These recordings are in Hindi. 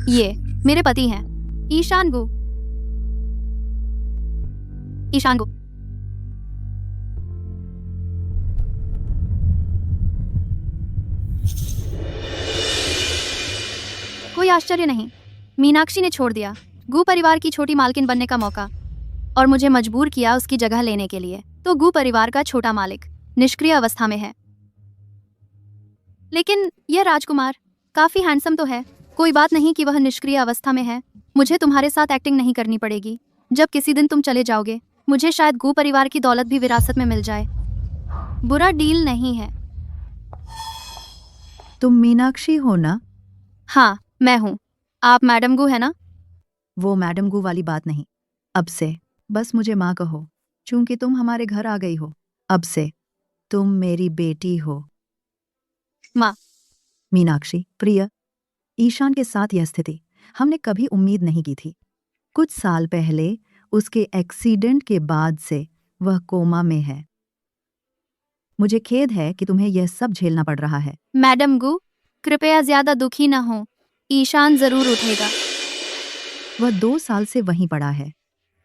ये मेरे पति हैं, ईशान गु। ईशान गु। कोई आश्चर्य नहीं, मीनाक्षी ने छोड़ दिया गु परिवार की छोटी मालकिन बनने का मौका और मुझे मजबूर किया उसकी जगह लेने के लिए। तो गु परिवार का छोटा मालिक निष्क्रिय अवस्था में है, लेकिन यह राजकुमार काफी हैंडसम तो है। कोई बात नहीं कि वह निष्क्रिय अवस्था में है, मुझे तुम्हारे साथ एक्टिंग नहीं करनी पड़ेगी। जब किसी दिन तुम चले जाओगे, मुझे शायद गु परिवार की दौलत भी विरासत में मिल जाए। बुरा डील नहीं है। तुम मीनाक्षी हो ना? हाँ, मैं हूँ। आप मैडम गु है ना? वो मैडम गु वाली बात नहीं। अब से बस मुझे माँ कहो, चूंकि तुम हमारे घर आ गई हो। अब से तुम मेरी बेटी हो। माँ। मीनाक्षी, प्रिय, ईशान के साथ यह स्थिति हमने कभी उम्मीद नहीं की थी। कुछ साल पहले उसके एक्सीडेंट के बाद से वह कोमा में है। मुझे खेद है कि तुम्हें यह सब झेलना पड़ रहा है। मैडम गु, कृपया ज्यादा दुखी न हो। ईशान जरूर उठेगा। वह 2 साल से वहीं पड़ा है।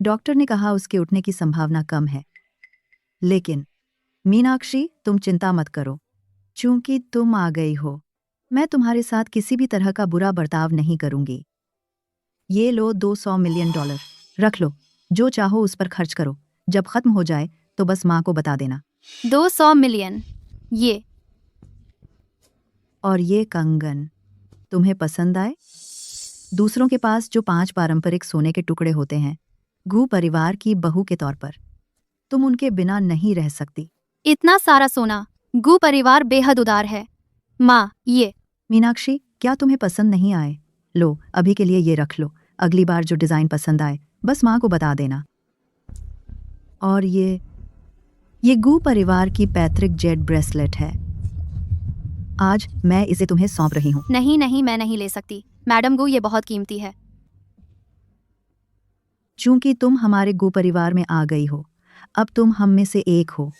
डॉक्टर ने कहा उसके उठने की संभावना कम है। लेकिन मीनाक्षी, तुम चिंता मत करो। चूंकि तुम आ गई हो, मैं तुम्हारे साथ किसी भी तरह का बुरा बर्ताव नहीं करूंगी। ये लो $200 मिलियन। रख लो, जो चाहो उस पर खर्च करो। जब खत्म हो जाए तो बस माँ को बता देना। 200 मिलियन। ये और ये कंगन तुम्हें पसंद आए? दूसरों के पास जो 5 पारंपरिक सोने के टुकड़े होते हैं, गु परिवार की बहू के तौर पर तुम उनके बिना नहीं रह सकती। इतना सारा सोना, गु परिवार बेहद उदार है। माँ, ये मीनाक्षी, क्या तुम्हें पसंद नहीं आए? लो, अभी के लिए ये रख लो। अगली बार जो डिज़ाइन पसंद आए बस माँ को बता देना। और ये गु परिवार की पैतृक जेड ब्रेसलेट है। आज मैं इसे तुम्हें सौंप रही हूँ। नहीं नहीं, मैं नहीं ले सकती। मैडम गु, ये बहुत कीमती है। चूंकि तुम हमारे गु परिवार में आ गई हो, अब तुम हम में से एक हो।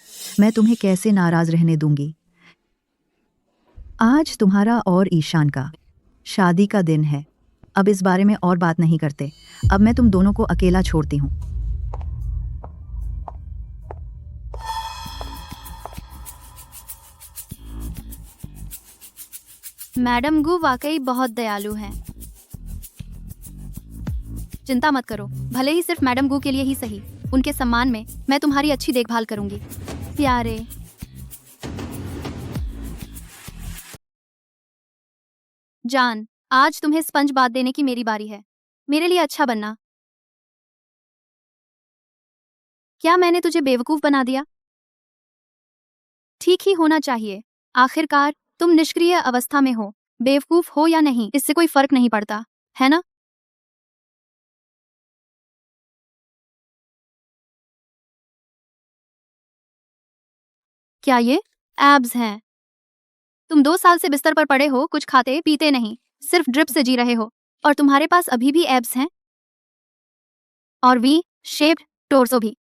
मैं तुम्हें कैसे नाराज रहने दूंगी? आज तुम्हारा और ईशान का शादी का दिन है। अब इस बारे में और बात नहीं करते। अब मैं तुम दोनों को अकेला छोड़ती हूँ। मैडम गु वाकई बहुत दयालु हैं। चिंता मत करो, भले ही सिर्फ मैडम गु के लिए ही सही, उनके सम्मान में मैं तुम्हारी अच्छी देखभाल करूंगी। प्यारे। जान, आज तुम्हें स्पंज बात देने की मेरी बारी है। मेरे लिए अच्छा बनना। क्या मैंने तुझे बेवकूफ बना दिया? ठीक ही होना चाहिए। आखिरकार तुम निष्क्रिय अवस्था में हो। बेवकूफ हो या नहीं, इससे कोई फर्क नहीं पड़ता, है ना? क्या ये एब्स हैं? तुम 2 साल से बिस्तर पर पड़े हो, कुछ खाते पीते नहीं, सिर्फ ड्रिप से जी रहे हो, और तुम्हारे पास अभी भी एब्स हैं? और वी शेप्ड टोर्सो भी।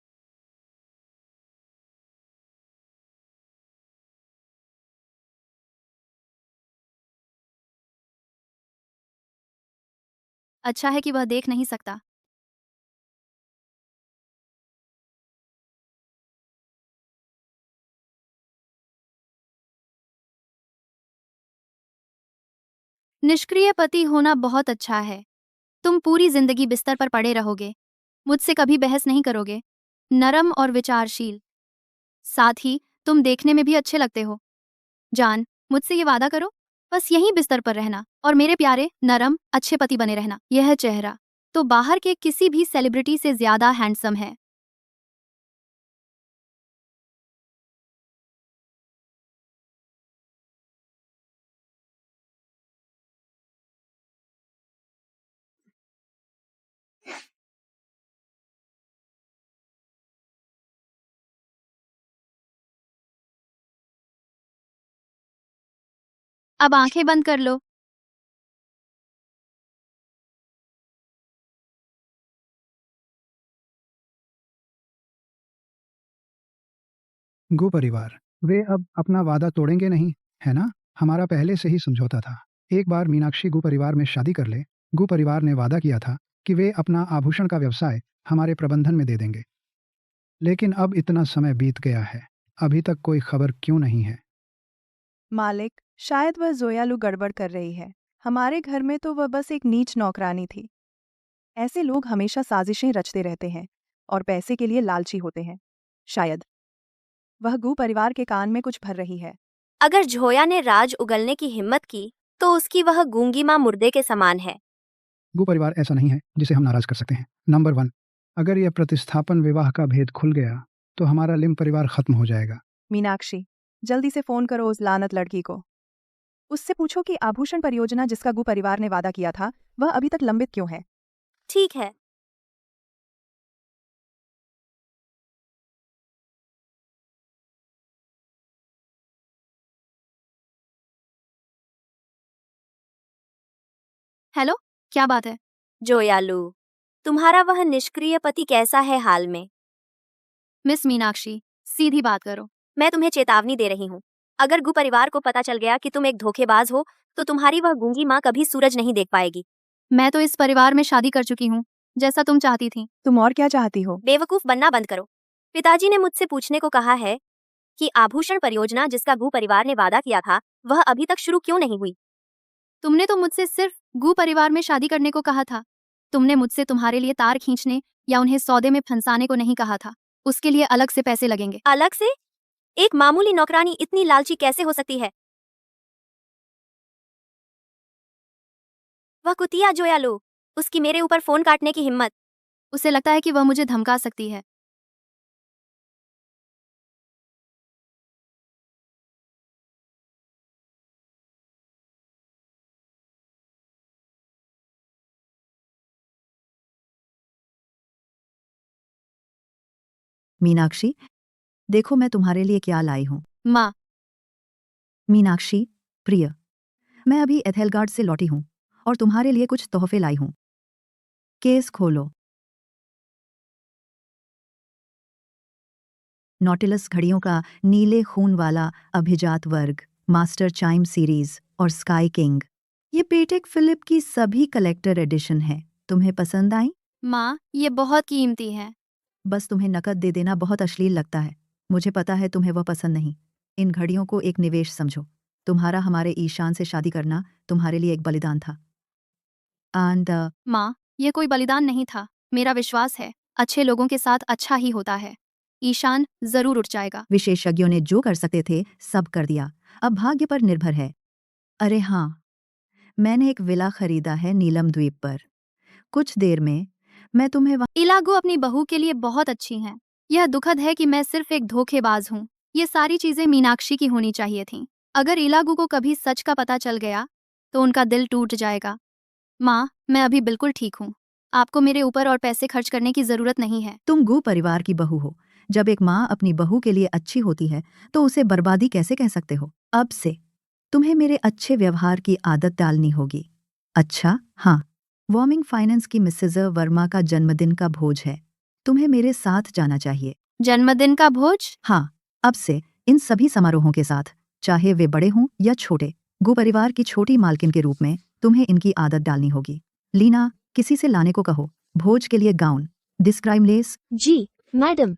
अच्छा है कि वह देख नहीं सकता। निष्क्रिय पति होना बहुत अच्छा है। तुम पूरी जिंदगी बिस्तर पर पड़े रहोगे, मुझसे कभी बहस नहीं करोगे, नरम और विचारशील। साथ ही तुम देखने में भी अच्छे लगते हो। जान, मुझसे ये वादा करो, बस यहीं बिस्तर पर रहना और मेरे प्यारे नरम अच्छे पति बने रहना। यह चेहरा तो बाहर के किसी भी सेलिब्रिटी से ज्यादा हैंडसम है। अब आंखें बंद कर लो। गो परिवार, वे अब अपना वादा तोड़ेंगे नहीं, है ना? हमारा पहले से ही समझौता था। एक बार मीनाक्षी गो परिवार में शादी कर ले, गु परिवार ने वादा किया था कि वे अपना आभूषण का व्यवसाय हमारे प्रबंधन में दे देंगे। लेकिन अब इतना समय बीत गया है, अभी तक कोई खबर क्यों नहीं है? मालिक, शायद वह जोयालू गड़बड़ कर रही है। हमारे घर में तो वह बस एक नीच नौकरानी थी। ऐसे लोग हमेशा साजिशें रचते रहते हैं और पैसे के लिए लालची होते हैं। शायद वह गू परिवार के कान में कुछ भर रही है। अगर झोया ने राज उगलने की हिम्मत की तो उसकी वह गूंगी माँ मुर्दे के समान है। गु परिवार ऐसा नहीं है जिसे हम नाराज कर सकते हैं। नंबर 1, अगर यह प्रतिस्थापन विवाह का भेद खुल गया तो हमारा लिम परिवार खत्म हो जाएगा। मीनाक्षी, जल्दी से फोन करो उस लानत लड़की को। उससे पूछो कि आभूषण परियोजना जिसका गू परिवार ने वादा किया था, वह अभी तक लंबित क्यों है। ठीक है। हेलो, क्या बात है? जोयालू, तुम्हारा वह निष्क्रिय पति कैसा है हाल में? मिस मीनाक्षी, सीधी बात करो। मैं तुम्हें चेतावनी दे रही हूँ। अगर गु परिवार को पता चल गया कि तुम एक धोखेबाज हो तो तुम्हारी वह गूंगी माँ कभी सूरज नहीं देख पाएगी। मैं तो इस परिवार में शादी कर चुकी हूँ, जैसा तुम चाहती थी। तुम और क्या चाहती हो? बेवकूफ बनना बंद करो। पिताजी ने मुझसे पूछने को कहा है कि आभूषण परियोजना जिसका गु परिवार ने वादा किया था वह अभी तक शुरू क्यों नहीं हुई। तुमने तो मुझसे सिर्फ गू परिवार में शादी करने को कहा था। तुमने मुझसे तुम्हारे लिए तार खींचने या उन्हें सौदे में फंसाने को नहीं कहा था। उसके लिए अलग से पैसे लगेंगे। अलग से? एक मामूली नौकरानी इतनी लालची कैसे हो सकती है? वह कुतिया जोयालू, उसकी मेरे ऊपर फोन काटने की हिम्मत। उसे लगता है कि वह मुझे धमका सकती है। मीनाक्षी, देखो मैं तुम्हारे लिए क्या लाई हूँ। माँ, मीनाक्षी, प्रिय, मैं अभी एथेलगार्ड से लौटी हूँ और तुम्हारे लिए कुछ तोहफे लाई हूँ। केस खोलो। नॉटिलस घड़ियों का नीले खून वाला अभिजात वर्ग, मास्टर चाइम सीरीज और स्काई किंग। ये पेटेक फिलिप की सभी कलेक्टर एडिशन है। तुम्हें पसंद आई? माँ, ये बहुत कीमती है। बस तुम्हें नकद दे देना बहुत अश्लील लगता है। मुझे पता है तुम्हें वह पसंद नहीं। इन घड़ियों को एक निवेश समझो। तुम्हारा हमारे ईशान से शादी करना तुम्हारे लिए एक बलिदान था। एंड माँ, ये कोई बलिदान नहीं था। मेरा विश्वास है, अच्छे लोगों के साथ अच्छा ही होता है। ईशान जरूर उठ जाएगा। विशेषज्ञों ने जो कर सकते थे सब कर दिया। अब भाग्य पर निर्भर है। अरे हाँ, मैंने एक विला खरीदा है नीलम द्वीप पर। कुछ देर में मैं तुम्हें इलागो अपनी बहू के लिए बहुत अच्छी हैं। यह दुखद है कि मैं सिर्फ एक धोखेबाज हूँ। ये सारी चीजें मीनाक्षी की होनी चाहिए थीं। अगर इलागू को कभी सच का पता चल गया तो उनका दिल टूट जाएगा। माँ, मैं अभी बिल्कुल ठीक हूँ। आपको मेरे ऊपर और पैसे खर्च करने की जरूरत नहीं है। तुम गू परिवार की बहू हो। जब एक माँ अपनी बहू के लिए अच्छी होती है तो उसे बर्बादी कैसे कह सकते हो? अब से तुम्हें मेरे अच्छे व्यवहार की आदत डालनी होगी। अच्छा, हाँ, वार्मिंग फाइनेंस की मिसेज वर्मा का जन्मदिन का भोज है। तुम्हें मेरे साथ जाना चाहिए। जन्मदिन का भोज? हाँ, अब से इन सभी समारोहों के साथ, चाहे वे बड़े हों या छोटे, गु परिवार की छोटी मालकिन के रूप में तुम्हें इनकी आदत डालनी होगी। लीना, किसी से लाने को कहो। भोज के लिए गाउन, डिस्क्राइम लेस। जी मैडम।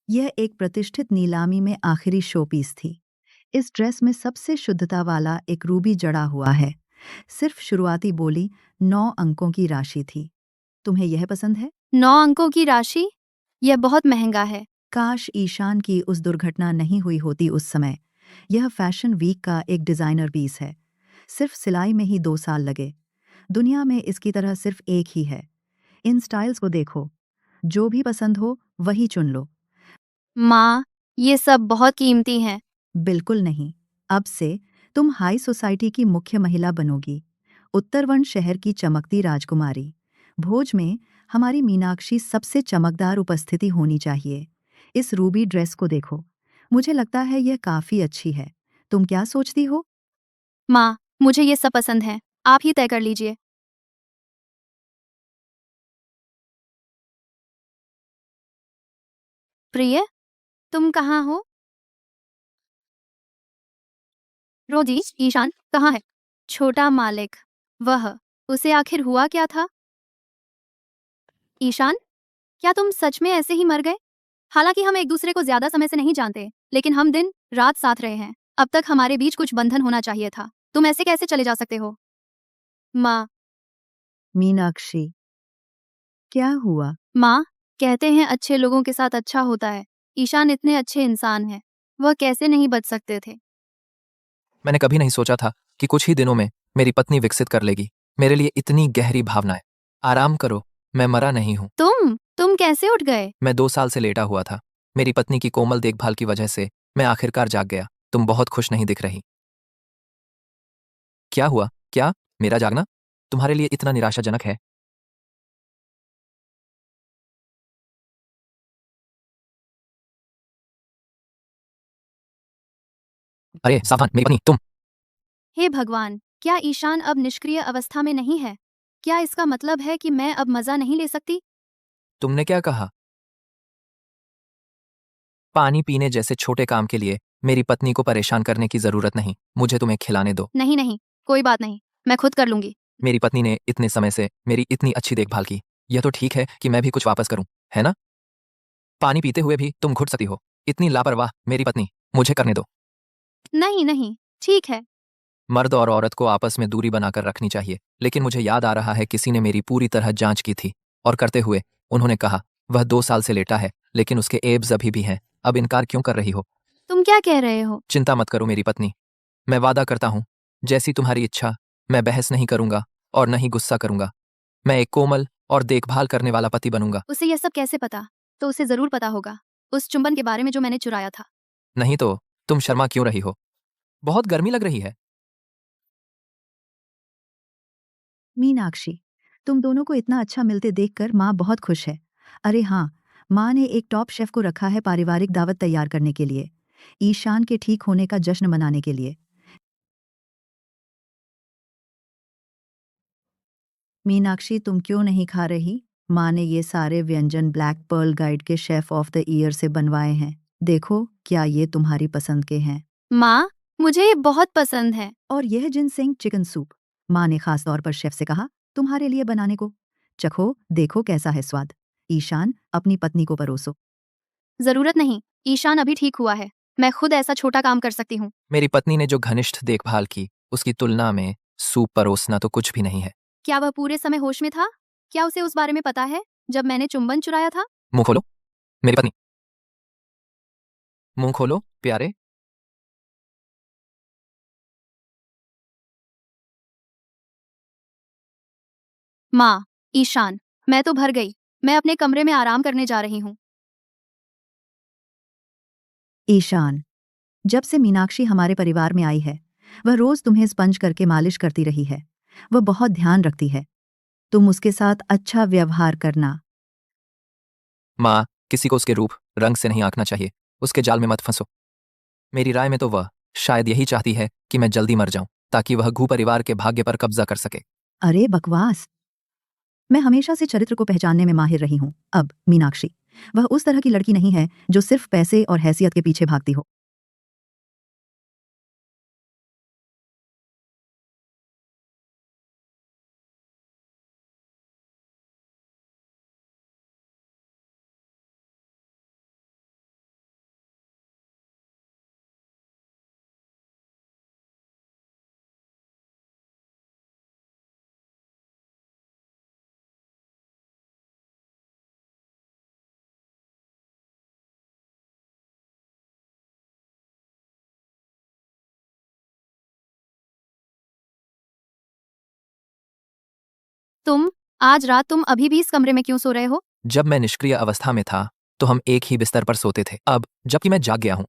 यह एक प्रतिष्ठित नीलामी में आखिरी शोपीस थी। इस ड्रेस में सबसे शुद्धता वाला एक रूबी जड़ा हुआ है। सिर्फ शुरुआती बोली 9 अंकों की राशि थी। तुम्हें यह पसंद है? 9 अंकों की राशि? यह बहुत महंगा है। काश ईशान की उस दुर्घटना नहीं हुई होती उस समय। यह फैशन वीक का एक डिजाइनर पीस है। सिर्फ सिलाई में ही 2 साल लगे। दुनिया में इसकी तरह सिर्फ एक ही है। इन स्टाइल्स को देखो, जो भी पसंद हो वही चुन लो। माँ, ये सब बहुत कीमती हैं। बिल्कुल नहीं। अब से तुम हाई सोसाइटी की मुख्य महिला बनोगी। उत्तरवन शहर की चमकती राजकुमारी। भोज में हमारी मीनाक्षी सबसे चमकदार उपस्थिति होनी चाहिए। इस रूबी ड्रेस को देखो, मुझे लगता है यह काफी अच्छी है। तुम क्या सोचती हो? माँ, मुझे ये सब पसंद है। आप ही तय कर लीजिए। प्रिय, तुम कहाँ हो? रोजी, ईशान कहाँ है? छोटा मालिक, वह, उसे आखिर हुआ क्या था? ईशान, क्या तुम सच में ऐसे ही मर गए? हालांकि हम एक दूसरे को ज्यादा समय से नहीं जानते, लेकिन हम दिन रात साथ रहे हैं। अब तक हमारे बीच कुछ बंधन होना चाहिए था। तुम ऐसे कैसे चले जा सकते हो? माँ, मीनाक्षी, क्या हुआ? माँ, कहते हैं अच्छे लोगों के साथ अच्छा होता है। ईशान इतने अच्छे इंसान हैं, वह कैसे नहीं बच सकते थे? मैंने कभी नहीं सोचा था कि कुछ ही दिनों में मेरी पत्नी विकसित कर लेगी मेरे लिए इतनी गहरी भावनाएं। आराम करो, मैं मरा नहीं हूं। तुम कैसे उठ गए? मैं 2 साल से लेटा हुआ था। मेरी पत्नी की कोमल देखभाल की वजह से मैं आखिरकार जाग गया। तुम बहुत खुश नहीं दिख रही। क्या हुआ? क्या मेरा जागना तुम्हारे लिए इतना निराशाजनक है? अरे सावधान, मेरी पत्नी, तुम। हे भगवान, क्या ईशान अब निष्क्रिय अवस्था में नहीं है? क्या इसका मतलब है कि मैं अब मजा नहीं ले सकती? तुमने क्या कहा? पानी पीने जैसे छोटे काम के लिए मेरी पत्नी को परेशान करने की जरूरत नहीं। मुझे तुम्हें खिलाने दो। नहीं नहीं, कोई बात नहीं, मैं खुद कर लूंगी। मेरी पत्नी ने इतने समय से मेरी इतनी अच्छी देखभाल की। यह तो ठीक है कि मैं भी कुछ वापस करूं, है ना? पानी पीते हुए भी तुम घुट सकती हो। इतनी लापरवाह मेरी पत्नी, मुझे करने दो। नहीं नहीं, ठीक है। मर्द और औरत को आपस में दूरी बनाकर रखनी चाहिए। लेकिन मुझे याद आ रहा है किसी ने मेरी पूरी तरह जांच की थी और करते हुए उन्होंने कहा वह 2 साल से लेटा है लेकिन उसके एब्स अभी भी हैं। अब इनकार क्यों कर रही हो? तुम क्या कह रहे हो? चिंता मत करो मेरी पत्नी, मैं वादा करता हूं जैसी तुम्हारी इच्छा। मैं बहस नहीं करूंगा और न ही गुस्सा करूंगा। मैं एक कोमल और देखभाल करने वाला पति बनूंगा। उसे यह सब कैसे पता? तो उसे जरूर पता होगा उस चुंबन के बारे में जो मैंने चुराया था। नहीं तो तुम शर्मा क्यों रही हो? बहुत गर्मी लग रही है। मीनाक्षी, तुम दोनों को इतना अच्छा मिलते देखकर माँ बहुत खुश है। अरे हाँ, माँ ने एक टॉप शेफ को रखा है पारिवारिक दावत तैयार करने के लिए, ईशान के ठीक होने का जश्न मनाने के लिए। मीनाक्षी, तुम क्यों नहीं खा रही? माँ ने ये सारे व्यंजन ब्लैक पर्ल गाइड के शेफ ऑफ द ईयर से बनवाए हैं। देखो, क्या ये तुम्हारी पसंद के हैं? माँ, मुझे ये बहुत पसंद है। और यह जिनसेंग चिकन सूप, माँ ने खास तौर पर शेफ से कहा तुम्हारे लिए बनाने को। चखो, देखो कैसा है स्वाद। ईशान, अपनी पत्नी को परोसो। जरूरत नहीं, ईशान अभी ठीक हुआ है। मैं खुद ऐसा छोटा काम कर सकती हूँ। मेरी पत्नी ने जो घनिष्ठ देखभाल की उसकी तुलना में सूप परोसना तो कुछ भी नहीं है। क्या वह पूरे समय होश में था? क्या उसे उस बारे में पता है जब मैंने चुंबन चुराया था? मुंह खोलो मेरी पत्नी, मुंह खोलो प्यारे। माँ, ईशान, मैं तो भर गई। मैं अपने कमरे में आराम करने जा रही हूँ। ईशान, जब से मीनाक्षी हमारे परिवार में आई है, वह रोज तुम्हें स्पंज करके मालिश करती रही है। वह बहुत ध्यान रखती है। तुम उसके साथ अच्छा व्यवहार करना। माँ, किसी को उसके रूप रंग से नहीं आंकना चाहिए। उसके जाल में मत फंसो। मेरी राय में तो वह शायद यही चाहती है कि मैं जल्दी मर जाऊं ताकि वह घू परिवार के भाग्य पर कब्जा कर सके। अरे बकवास! मैं हमेशा से चरित्र को पहचानने में माहिर रही हूँ। अब मीनाक्षी, वह उस तरह की लड़की नहीं है जो सिर्फ पैसे और हैसियत के पीछे भागती हो। आज रात तुम अभी भी इस कमरे में क्यों सो रहे हो? जब मैं निष्क्रिय अवस्था में था तो हम एक ही बिस्तर पर सोते थे। अब जबकि मैं जाग गया हूं,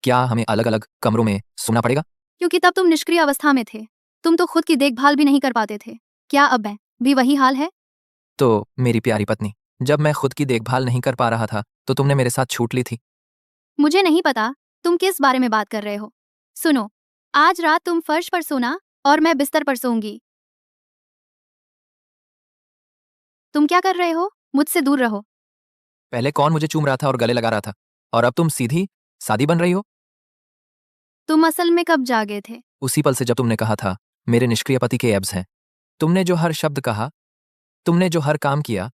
क्या हमें अलग अलग कमरों में सोना पड़ेगा? क्योंकि तब तुम निष्क्रिय अवस्था में थे। तुम तो खुद की देखभाल भी नहीं कर पाते थे। क्या अब भी वही हाल है? तो मेरी प्यारी पत्नी, जब मैं खुद की देखभाल नहीं कर पा रहा था तो तुमने मेरे साथ छूट ली थी। मुझे नहीं पता तुम किस बारे में बात कर रहे हो। सुनो, आज रात तुम फर्श पर सोना और मैं बिस्तर पर सोऊंगी। तुम क्या कर रहे हो? मुझसे दूर रहो। पहले कौन मुझे चूम रहा था और गले लगा रहा था, और अब तुम सीधी सादी बन रही हो। तुम असल में कब जागे थे? उसी पल से जब तुमने कहा था मेरे निष्क्रिय पति के एब्स हैं। तुमने जो हर शब्द कहा, तुमने जो हर काम किया,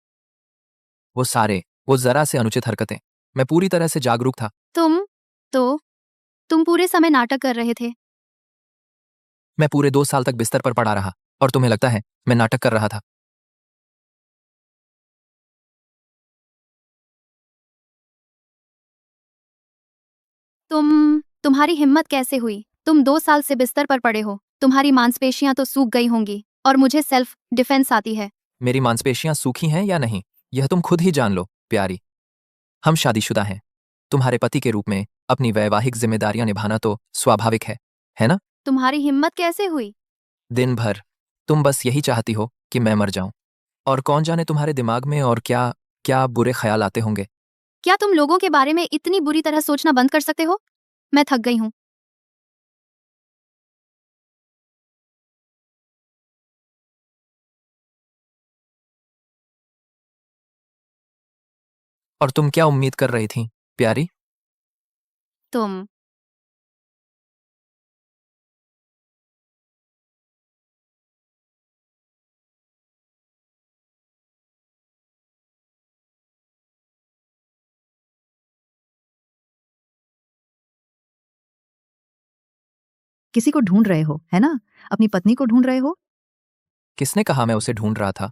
वो जरा से अनुचित हरकतें, मैं पूरी तरह से जागरूक था। तुम पूरे समय नाटक कर रहे थे। मैं पूरे 2 साल तक बिस्तर पर पड़ा रहा और तुम्हें लगता है मैं नाटक कर रहा था? तुम्हारी हिम्मत कैसे हुई? तुम 2 साल से बिस्तर पर पड़े हो, तुम्हारी मांसपेशियां तो सूख गई होंगी और मुझे सेल्फ डिफेंस आती है। मेरी मांसपेशियां सूखी हैं या नहीं, यह तुम खुद ही जान लो प्यारी। हम शादीशुदा हैं। तुम्हारे पति के रूप में अपनी वैवाहिक जिम्मेदारियां निभाना तो स्वाभाविक है ना? तुम्हारी हिम्मत कैसे हुई? दिन भर तुम बस यही चाहती हो कि मैं मर जाऊं, और कौन जाने तुम्हारे दिमाग में और क्या क्या बुरे ख्याल आते होंगे। क्या तुम लोगों के बारे में इतनी बुरी तरह सोचना बंद कर सकते हो? मैं थक गई हूँ। और तुम क्या उम्मीद कर रही थी प्यारी? तुम किसी को ढूंढ रहे हो, है ना? अपनी पत्नी को ढूंढ रहे हो? किसने कहा मैं उसे ढूंढ रहा था?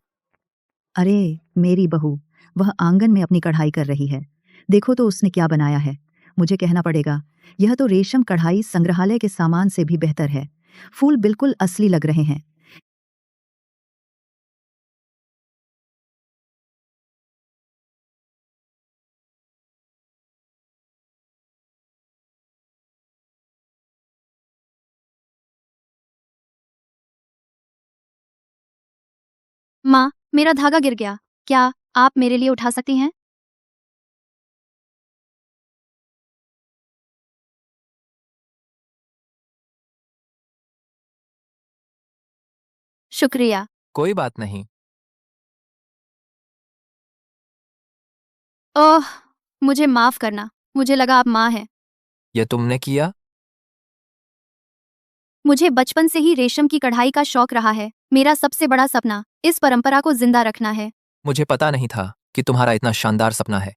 अरे मेरी बहू, वह आंगन में अपनी कढ़ाई कर रही है। देखो तो उसने क्या बनाया है। मुझे कहना पड़ेगा, यह तो रेशम कढ़ाई संग्रहालय के सामान से भी बेहतर है। फूल बिल्कुल असली लग रहे हैं। माँ, मेरा धागा गिर गया। क्या आप मेरे लिए उठा सकती हैं? शुक्रिया। कोई बात नहीं। ओह, मुझे माफ करना। मुझे लगा आप माँ हैं। यह तुमने किया? मुझे बचपन से ही रेशम की कढ़ाई का शौक रहा है। मेरा सबसे बड़ा सपना इस परंपरा को जिंदा रखना है। मुझे पता नहीं था कि तुम्हारा इतना शानदार सपना है।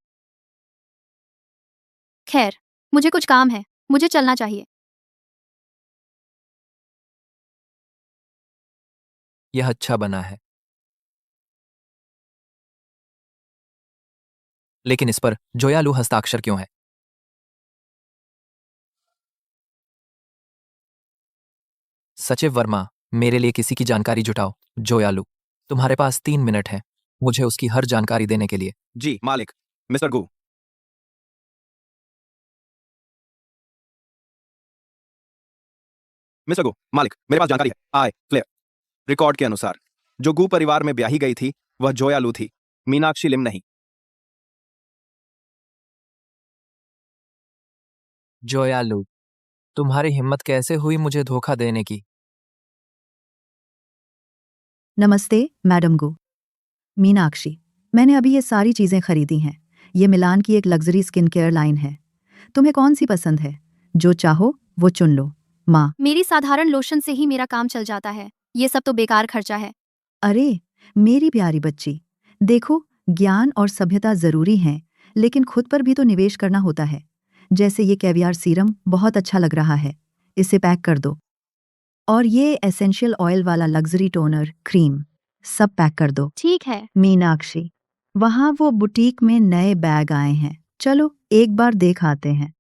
खैर, मुझे कुछ काम है। मुझे चलना चाहिए। यह अच्छा बना है, लेकिन इस पर जोयालू हस्ताक्षर क्यों है? सचिव वर्मा, मेरे लिए किसी की जानकारी जुटाओ। जोयालू, तुम्हारे पास 3 मिनट हैं मुझे उसकी हर जानकारी देने के लिए। जी मालिक। मिस्टर गू। मिस्टर गू, मालिक, मेरे पास जानकारी है। आय फ्लेयर रिकॉर्ड के अनुसार जो गू परिवार में ब्याही गई थी वह जोयालू थी, मीनाक्षी लिम नहीं। जोयालू, तुम्हारी हिम्मत कैसे हुई मुझे धोखा देने की? नमस्ते मैडम गो। मीनाक्षी, मैंने अभी ये सारी चीजें खरीदी हैं। ये मिलान की एक लग्जरी स्किन केयर लाइन है। तुम्हें कौन सी पसंद है? जो चाहो वो चुन लो। माँ, मेरी साधारण लोशन से ही मेरा काम चल जाता है। ये सब तो बेकार खर्चा है। अरे मेरी प्यारी बच्ची, देखो, ज्ञान और सभ्यता जरूरी हैं, लेकिन खुद पर भी तो निवेश करना होता है। जैसे ये कैवियार सीरम बहुत अच्छा लग रहा है, इसे पैक कर दो। और ये एसेंशियल ऑयल वाला लग्जरी टोनर क्रीम, सब पैक कर दो। ठीक है। मीनाक्षी, वहाँ वो बुटीक में नए बैग आए हैं, चलो एक बार देख आते हैं।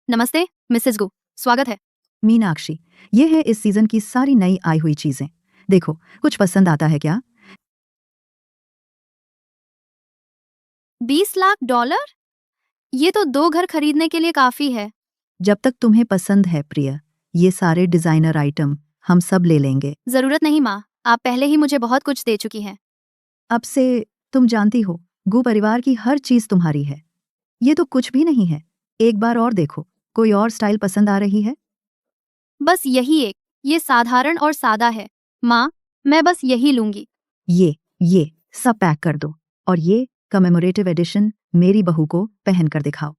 नमस्ते मिसेस गु, स्वागत है। मीनाक्षी, ये है इस सीजन की सारी नई आई हुई चीजें। देखो, कुछ पसंद आता है क्या? 20 लाख डॉलर? ये तो 2 घर खरीदने के लिए काफी है। जब तक तुम्हें पसंद है प्रिय, ये सारे डिजाइनर आइटम हम सब ले लेंगे। जरूरत नहीं माँ, आप पहले ही मुझे बहुत कुछ दे चुकी हैं। अब से तुम जानती हो, गु परिवार की हर चीज तुम्हारी है। ये तो कुछ भी नहीं है। एक बार और देखो, कोई और स्टाइल पसंद आ रही है? बस यही एक। ये साधारण और सादा है। माँ, मैं बस यही लूंगी। ये सब पैक कर दो। और ये कमेमोरेटिव एडिशन मेरी बहू को पहन कर दिखाओ।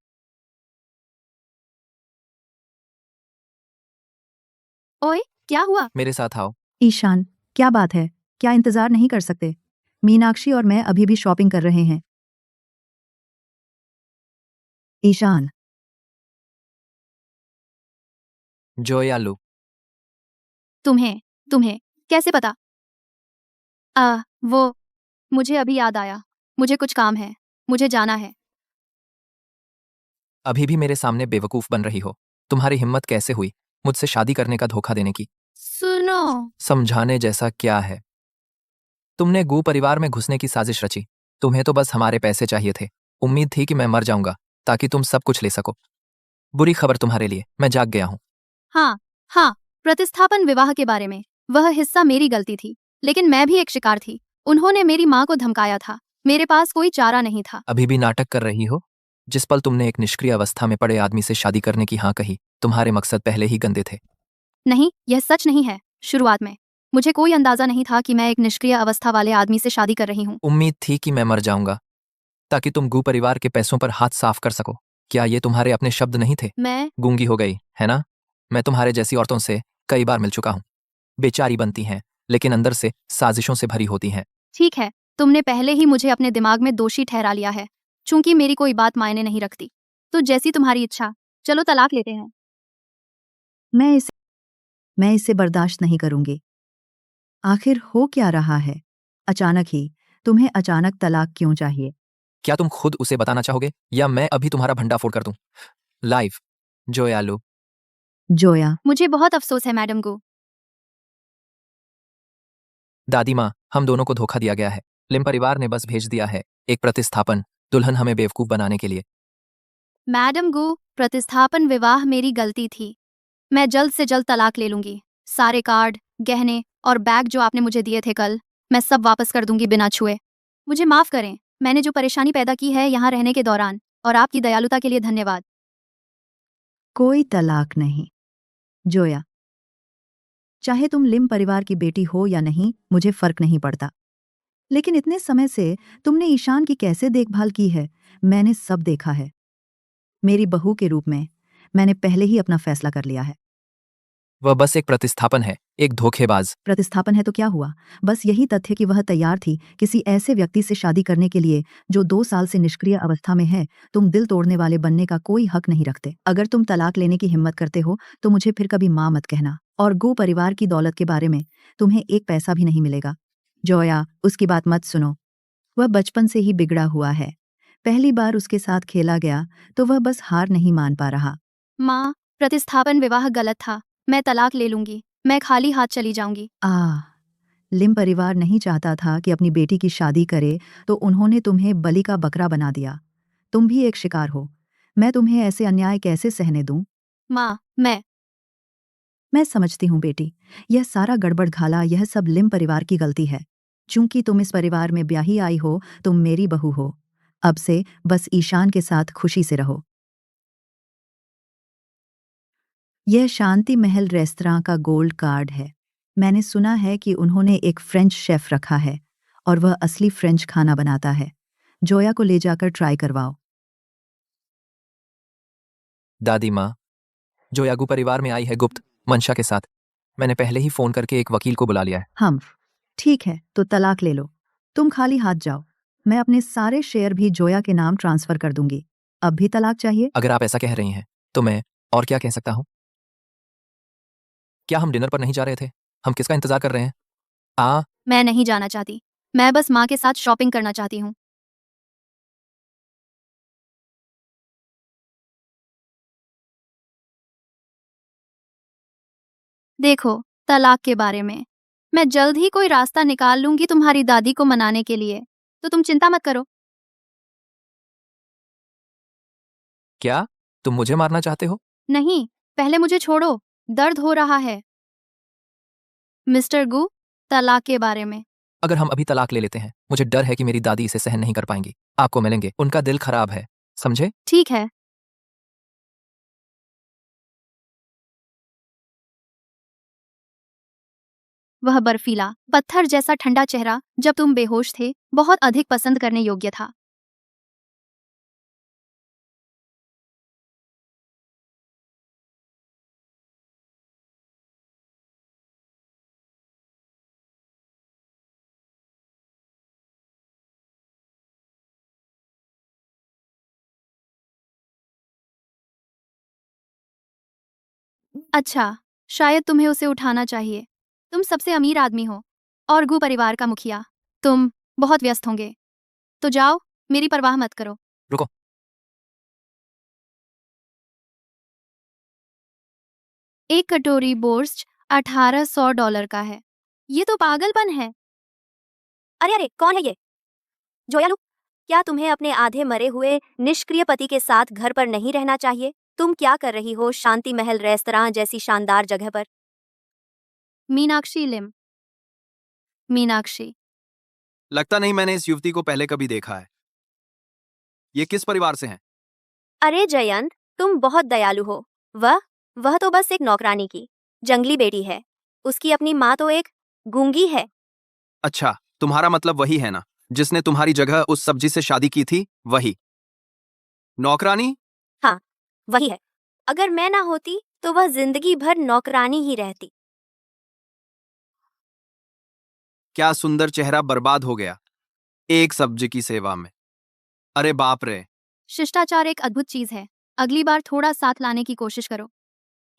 ओए, क्या हुआ? मेरे साथ आओ। ईशान, क्या बात है? क्या इंतजार नहीं कर सकते? मीनाक्षी और मैं अभी भी शॉपिंग कर रहे हैं। ईशान, जोयालू, तुम्हें तुम्हें कैसे पता? वो मुझे अभी याद आया। मुझे कुछ काम है। मुझे जाना है। अभी भी मेरे सामने बेवकूफ बन रही हो। तुम्हारी हिम्मत कैसे हुई मुझसे शादी करने का धोखा देने की? सुनो, समझाने जैसा क्या है? तुमने गू परिवार में घुसने की साजिश रची। तुम्हें तो बस हमारे पैसे चाहिए थे। उम्मीद थी कि मैं मर जाऊंगा ताकि तुम सब कुछ ले सको। बुरी खबर तुम्हारे लिए, मैं जाग गया हूं। हाँ हाँ, प्रतिस्थापन विवाह के बारे में। वह हिस्सा मेरी गलती थी, लेकिन मैं भी एक शिकार थी। उन्होंने मेरी माँ को धमकाया था। मेरे पास कोई चारा नहीं था। अभी भी नाटक कर रही हो? जिस पल तुमने एक निष्क्रिय अवस्था में पड़े आदमी से शादी करने की हाँ कही, तुम्हारे मकसद पहले ही गंदे थे। नहीं, यह सच नहीं है। शुरुआत में मुझे कोई अंदाजा नहीं था कि मैं एक निष्क्रिय अवस्था वाले आदमी से शादी कर रही हूँ। उम्मीद थी कि मैं मर जाऊंगा ताकि तुम गू परिवार के पैसों पर हाथ साफ कर सको। क्या ये तुम्हारे अपने शब्द नहीं थे? मैं गूंगी हो गई है ना? मैं तुम्हारे जैसी औरतों से कई बार मिल चुका हूं। बेचारी बनती हैं, लेकिन अंदर से साजिशों से भरी होती हैं। ठीक है, तुमने पहले ही मुझे अपने दिमाग में दोषी ठहरा लिया है। चूंकि मेरी कोई बात मायने नहीं रखती, तो जैसी तुम्हारी इच्छा। चलो तलाक लेते हैं। मैं इसे बर्दाश्त नहीं करूंगी। आखिर हो क्या रहा है? अचानक ही तुम्हें अचानक तलाक क्यों चाहिए? क्या तुम खुद उसे बताना चाहोगे या मैं अभी तुम्हारा भंडाफोड़ कर दूं? लाइव। जोयालू, जोया, मुझे बहुत अफसोस है मैडम गो। दादी माँ, हम दोनों को धोखा दिया गया है। लिम परिवार ने बस भेज दिया है एक प्रतिस्थापन दुल्हन हमें बेवकूफ बनाने के लिए। मैडम गो, प्रतिस्थापन विवाह मेरी गलती थी। मैं जल्द से जल्द तलाक ले लूंगी। सारे कार्ड, गहने और बैग जो आपने मुझे दिए थे कल, मैं सब वापस कर दूंगी बिना छुए। मुझे माफ करें, मैंने जो परेशानी पैदा की है यहाँ रहने के दौरान, और आपकी दयालुता के लिए धन्यवाद। कोई तलाक नहीं। जोया, चाहे तुम लिम परिवार की बेटी हो या नहीं, मुझे फर्क नहीं पड़ता। लेकिन इतने समय से तुमने ईशान की कैसे देखभाल की है, मैंने सब देखा है। मेरी बहू के रूप में मैंने पहले ही अपना फैसला कर लिया है। वह बस एक प्रतिस्थापन है, एक धोखेबाज। प्रतिस्थापन है तो क्या हुआ? बस यही तथ्य कि वह तैयार थी किसी ऐसे व्यक्ति से शादी करने के लिए जो 2 साल से निष्क्रिय अवस्था में है। तुम दिल तोड़ने वाले बनने का कोई हक नहीं रखते। अगर तुम तलाक लेने की हिम्मत करते हो तो मुझे फिर कभी माँ मत कहना। और गो परिवार की दौलत के बारे में तुम्हें एक पैसा भी नहीं मिलेगा। जोया, उसकी बात मत सुनो। वह बचपन से ही बिगड़ा हुआ है। पहली बार उसके साथ खेला गया तो वह बस हार नहीं मान पा रहा। माँ, प्रतिस्थापन विवाह गलत था। मैं तलाक ले लूंगी। मैं खाली हाथ चली जाऊंगी। लिम परिवार नहीं चाहता था कि अपनी बेटी की शादी करे, तो उन्होंने तुम्हें बलि का बकरा बना दिया। तुम भी एक शिकार हो। मैं तुम्हें ऐसे अन्याय कैसे सहने दूं? माँ, मैं समझती हूँ बेटी, यह सारा गड़बड़ घाला, यह सब लिम परिवार की गलती है। चूंकि तुम इस परिवार में ब्याही आई हो, तुम मेरी बहू हो। अब से बस ईशान के साथ खुशी से रहो। यह शांति महल रेस्तरां का गोल्ड कार्ड है। मैंने सुना है कि उन्होंने एक फ्रेंच शेफ रखा है और वह असली फ्रेंच खाना बनाता है। जोया को ले जाकर ट्राई करवाओ। दादी माँ, जोयागू परिवार में आई है गुप्त मंशा के साथ। मैंने पहले ही फोन करके एक वकील को बुला लिया है। हम ठीक है, तो तलाक ले लो। तुम खाली हाथ जाओ। मैं अपने सारे शेयर भी जोया के नाम ट्रांसफर कर दूंगी। अब भी तलाक चाहिए? अगर आप ऐसा कह रही हैं तो मैं और क्या कह सकता हूँ? क्या हम डिनर पर नहीं जा रहे थे? हम किसका इंतजार कर रहे हैं? मैं नहीं जाना चाहती। मैं बस माँ के साथ शॉपिंग करना चाहती हूँ। देखो, तलाक के बारे में मैं जल्द ही कोई रास्ता निकाल लूंगी तुम्हारी दादी को मनाने के लिए, तो तुम चिंता मत करो। क्या तुम मुझे मारना चाहते हो? नहीं, पहले मुझे छोड़ो। दर्द हो रहा है। मिस्टर गू, तलाक के बारे में। अगर हम अभी तलाक ले लेते हैं, मुझे डर है कि मेरी दादी इसे सहन नहीं कर पाएंगी। आपको मिलेंगे, उनका दिल खराब है, समझे? ठीक है। वह बर्फीला पत्थर जैसा ठंडा चेहरा जब तुम बेहोश थे बहुत अधिक पसंद करने योग्य था। अच्छा, शायद तुम्हें उसे उठाना चाहिए। तुम सबसे अमीर आदमी हो और गू परिवार का मुखिया। तुम बहुत व्यस्त होंगे। तो जाओ, मेरी परवाह मत करो। रुको। एक कटोरी बोर्स्ट $1800 का है। ये तो पागलपन है। अरे अरे, कौन है ये? जोयालू, क्या तुम्हें अपने आधे मरे हुए निष्क्रिय पति के साथ घर पर नहीं रहना चाहिए? तुम क्या कर रही हो शांति महल रेस्तरां जैसी शानदार जगह पर? मीनाक्षी लिम। मीनाक्षी। लगता नहीं मैंने इस युवती को पहले कभी देखा है। ये किस परिवार से हैं? अरे जयंत, तुम बहुत दयालु हो। वह तो बस एक नौकरानी की जंगली बेटी है। उसकी अपनी माँ तो एक गूंगी है। अच्छा, तुम्हारा मतलब वही है ना, जिसने तुम्हारी जगह उस सब्जी से शादी की थी? वही नौकरानी? हाँ, वही है। अगर मैं ना होती तो वह जिंदगी भर नौकरानी ही रहती। क्या सुंदर चेहरा बर्बाद हो गया एक सब्जी की सेवा में। अरे बाप रे। शिष्टाचार एक अद्भुत चीज है। अगली बार थोड़ा साथ लाने की कोशिश करो।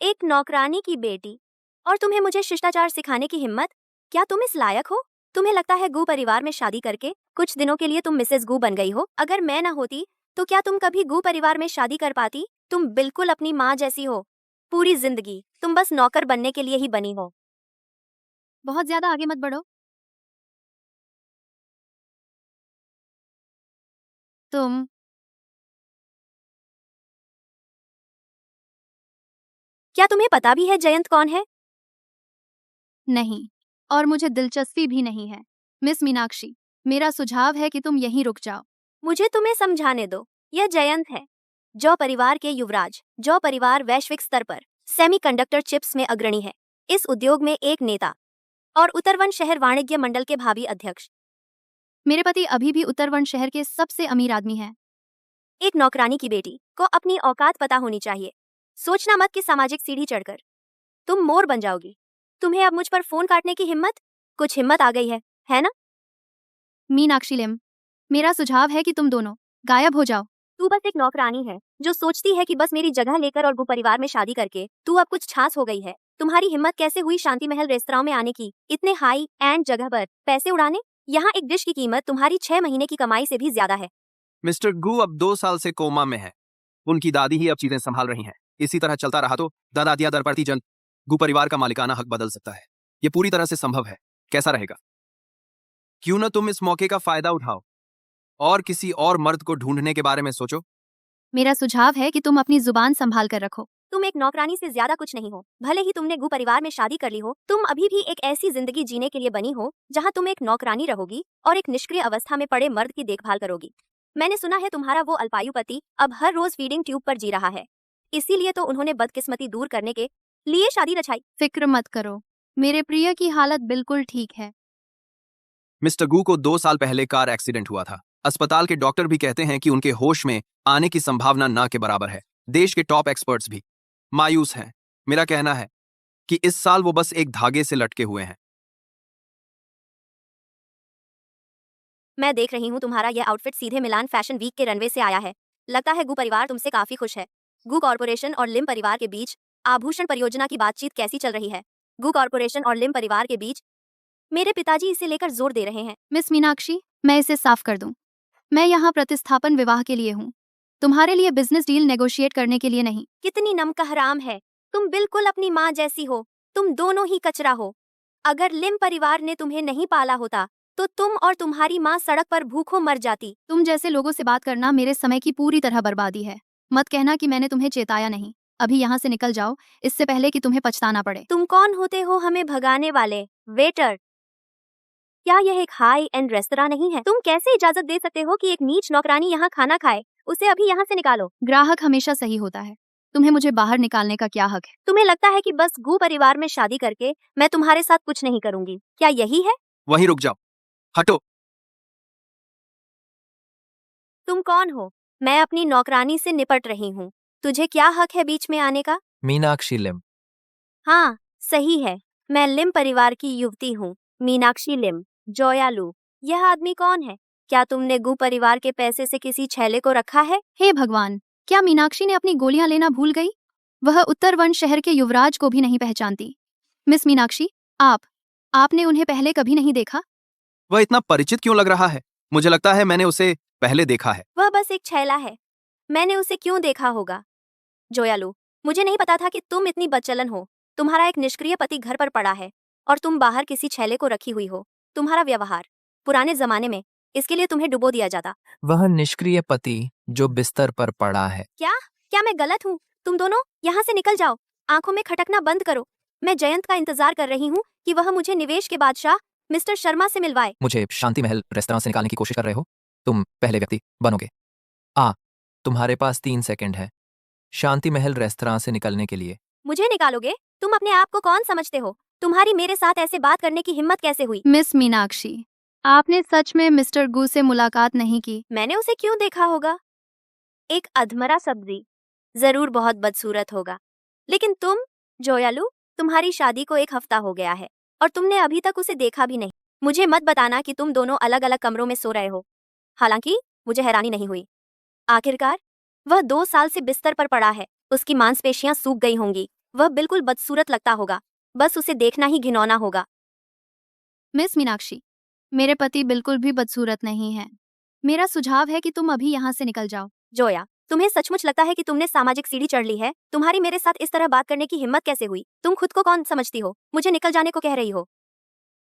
एक नौकरानी की बेटी और तुम्हें मुझे शिष्टाचार सिखाने की हिम्मत? क्या तुम इस लायक हो? तुम्हें लगता है गू परिवार में शादी करके कुछ दिनों के लिए तुम मिसेस गू बन गई हो? अगर मैं ना होती तो क्या तुम कभी गू परिवार में शादी कर पाती? तुम बिल्कुल अपनी माँ जैसी हो। पूरी जिंदगी तुम बस नौकर बनने के लिए ही बनी हो। बहुत ज्यादा आगे मत बढ़ो। तुम क्या तुम्हें पता भी है जयंत कौन है? नहीं, और मुझे दिलचस्पी भी नहीं है। मिस मीनाक्षी, मेरा सुझाव है कि तुम यहीं रुक जाओ। मुझे तुम्हें समझाने दो। यह जयंत है, जो परिवार के युवराज। जो परिवार वैश्विक स्तर पर सेमीकंडक्टर चिप्स में अग्रणी है। इस उद्योग में एक नेता और उत्तरवन शहर वाणिज्य मंडल के भावी अध्यक्ष। मेरे पति अभी भी उत्तरवन शहर के सबसे अमीर आदमी हैं। एक नौकरानी की बेटी को अपनी औकात पता होनी चाहिए। सोचना मत कि सामाजिक सीढ़ी चढ़कर तुम मोर बन जाओगी। तुम्हें अब मुझ पर फोन काटने की हिम्मत? कुछ हिम्मत आ गई है ना? मीनाक्षी लिम, मेरा सुझाव है कि तुम दोनों गायब हो जाओ। तू बस एक नौकरानी है जो सोचती है कि बस मेरी जगह लेकर और गु परिवार में शादी करके तू अब कुछ खास हो गई है। तुम्हारी हिम्मत कैसे हुई शांति महल रेस्तरां में आने की, इतने हाई एंड जगह पर पैसे उड़ाने? यहाँ एक डिश की कीमत तुम्हारी 6 महीने की कमाई से भी ज्यादा है। मिस्टर गू अब 2 साल से कोमा में है। उनकी दादी ही अब चीजें संभाल रही हैं। इसी तरह चलता रहा तो दादादिया दरपड़ती जन गू परिवार का मालिकाना हक बदल सकता है। ये पूरी तरह से संभव है। कैसा रहेगा? क्यों न तुम इस मौके का फायदा उठाओ और किसी और मर्द को ढूंढने के बारे में सोचो। मेरा सुझाव है कि तुम अपनी जुबान संभाल कर रखो। तुम एक नौकरानी से ज्यादा कुछ नहीं हो। भले ही तुमने गु परिवार में शादी कर ली हो, तुम अभी भी एक ऐसी जिंदगी जीने के लिए बनी हो जहाँ तुम एक नौकरानी रहोगी और एक निष्क्रिय अवस्था में पड़े मर्द की देखभाल करोगी। मैंने सुना है तुम्हारा वो अल्पायु पति अब हर रोज फीडिंग ट्यूब पर जी रहा है। इसीलिए तो उन्होंने बदकिस्मती दूर करने के लिए शादी रचाई। फिक्र मत करो, मेरे प्रिय की हालत बिल्कुल ठीक है। मिस्टर गू को 2 साल पहले कार एक्सीडेंट हुआ था। अस्पताल के डॉक्टर भी कहते हैं कि उनके होश में आने की संभावना ना के बराबर है। देश के टॉप एक्सपर्ट्स भी मायूस हैं। मेरा कहना है कि इस साल वो बस एक धागे से लटके हुए हैं। मैं देख रही हूँ तुम्हारा यह आउटफिट सीधे मिलान फैशन वीक के रनवे से आया है। लगता है गु परिवार तुमसे काफी खुश है। गु कॉर्पोरेशन और लिम परिवार के बीच आभूषण परियोजना की बातचीत कैसी चल रही है? गु कॉर्पोरेशन और लिम परिवार के बीच मेरे पिताजी इसे लेकर जोर दे रहे हैं। मिस मीनाक्षी, मैं इसे साफ कर दूं। मैं यहाँ प्रतिस्थापन विवाह के लिए हूँ, तुम्हारे लिए बिजनेस डील नेगोशिएट करने के लिए नहीं। कितनी नमकहराम है। तुम बिल्कुल अपनी माँ जैसी हो। तुम दोनों ही कचरा हो। अगर लिम परिवार ने तुम्हें नहीं पाला होता तो तुम और तुम्हारी माँ सड़क पर भूखों मर जाती। तुम जैसे लोगों से बात करना मेरे समय की पूरी तरह बर्बादी है। मत कहना कि मैंने तुम्हें चेताया नहीं। अभी यहाँ से निकल जाओ, इससे पहले कि तुम्हें पछताना पड़े। तुम कौन होते हो हमें भगाने वाले? वेटर, क्या यह एक हाई एंड रेस्तरां नहीं है? तुम कैसे इजाजत दे सकते हो कि एक नीच नौकरानी यहाँ खाना खाए? उसे अभी यहाँ से निकालो। ग्राहक हमेशा सही होता है। तुम्हें मुझे बाहर निकालने का क्या हक है? तुम्हें लगता है कि बस गू परिवार में शादी करके मैं तुम्हारे साथ कुछ नहीं करूंगी? क्या यही है? वहीं रुक जाओ, हटो। तुम कौन हो? मैं अपनी नौकरानी से निपट रही हूँ। तुझे क्या हक है बीच में आने का? मीनाक्षी लिम। हाँ, सही है। मैं लिम परिवार की युवती हूँ, मीनाक्षी लिम। जोयालू, यह आदमी कौन है? क्या तुमने गू परिवार के पैसे से किसी छैले को रखा है? हे भगवान, क्या मीनाक्षी ने अपनी गोलियां लेना भूल गई? वह उत्तरवन शहर के युवराज को भी नहीं पहचानती। मिस मीनाक्षी, आपने उन्हें पहले कभी नहीं देखा? वह इतना परिचित क्यों लग रहा है? मुझे लगता है मैंने उसे पहले देखा है। वह बस एक छैला है, मैंने उसे क्यों देखा होगा? जोयालू, मुझे नहीं पता था कि तुम इतनी बदचलन हो। तुम्हारा एक निष्क्रिय पति घर पर पड़ा है और तुम बाहर किसी छैले को रखी हुई हो। तुम्हारा व्यवहार पुराने जमाने में, इसके लिए तुम्हें डुबो दिया जाता। वह निष्क्रिय पति जो बिस्तर पर पड़ा है। क्या मैं गलत हूँ? तुम दोनों यहाँ से निकल जाओ। आंखों में खटकना बंद करो। मैं जयंत का इंतजार कर रही हूँ कि वह मुझे निवेश के बादशाह मिस्टर शर्मा से मिलवाए। मुझे शांति महल रेस्तरां से निकालने की कोशिश कर रहे हो? तुम पहले व्यक्ति बनोगे। तुम्हारे पास 3 सेकंड है शांति महल रेस्तरां से निकलने के लिए। मुझे निकालोगे? तुम अपने आप को कौन समझते हो? तुम्हारी मेरे साथ ऐसे बात करने की हिम्मत कैसे हुई? मिस मीनाक्षी, आपने सच में मिस्टर गू से मुलाकात नहीं की? मैंने उसे क्यों देखा होगा? एक अधमरा सब्जी, जरूर बहुत बदसूरत होगा। लेकिन तुम, जोयालू, तुम्हारी शादी को 1 हफ्ता हो गया है और तुमने अभी तक उसे देखा भी नहीं। मुझे मत बताना कि तुम दोनों अलग अलग कमरों में सो रहे हो। हालांकि मुझे हैरानी नहीं हुई। आखिरकार वह 2 साल से बिस्तर पर पड़ा है। उसकी मांसपेशियां सूख गई होंगी। वह बिल्कुल बदसूरत लगता होगा। बस उसे देखना ही घिनौना होगा। मिस मीनाक्षी, मेरे पति बिल्कुल भी बदसूरत नहीं है। मेरा सुझाव है कि तुम अभी यहाँ से निकल जाओ। जोया, तुम्हें सचमुच लगता है कि तुमने सामाजिक सीढ़ी चढ़ ली है? तुम्हारी मेरे साथ इस तरह बात करने की हिम्मत कैसे हुई? तुम खुद को कौन समझती हो? मुझे निकल जाने को कह रही हो?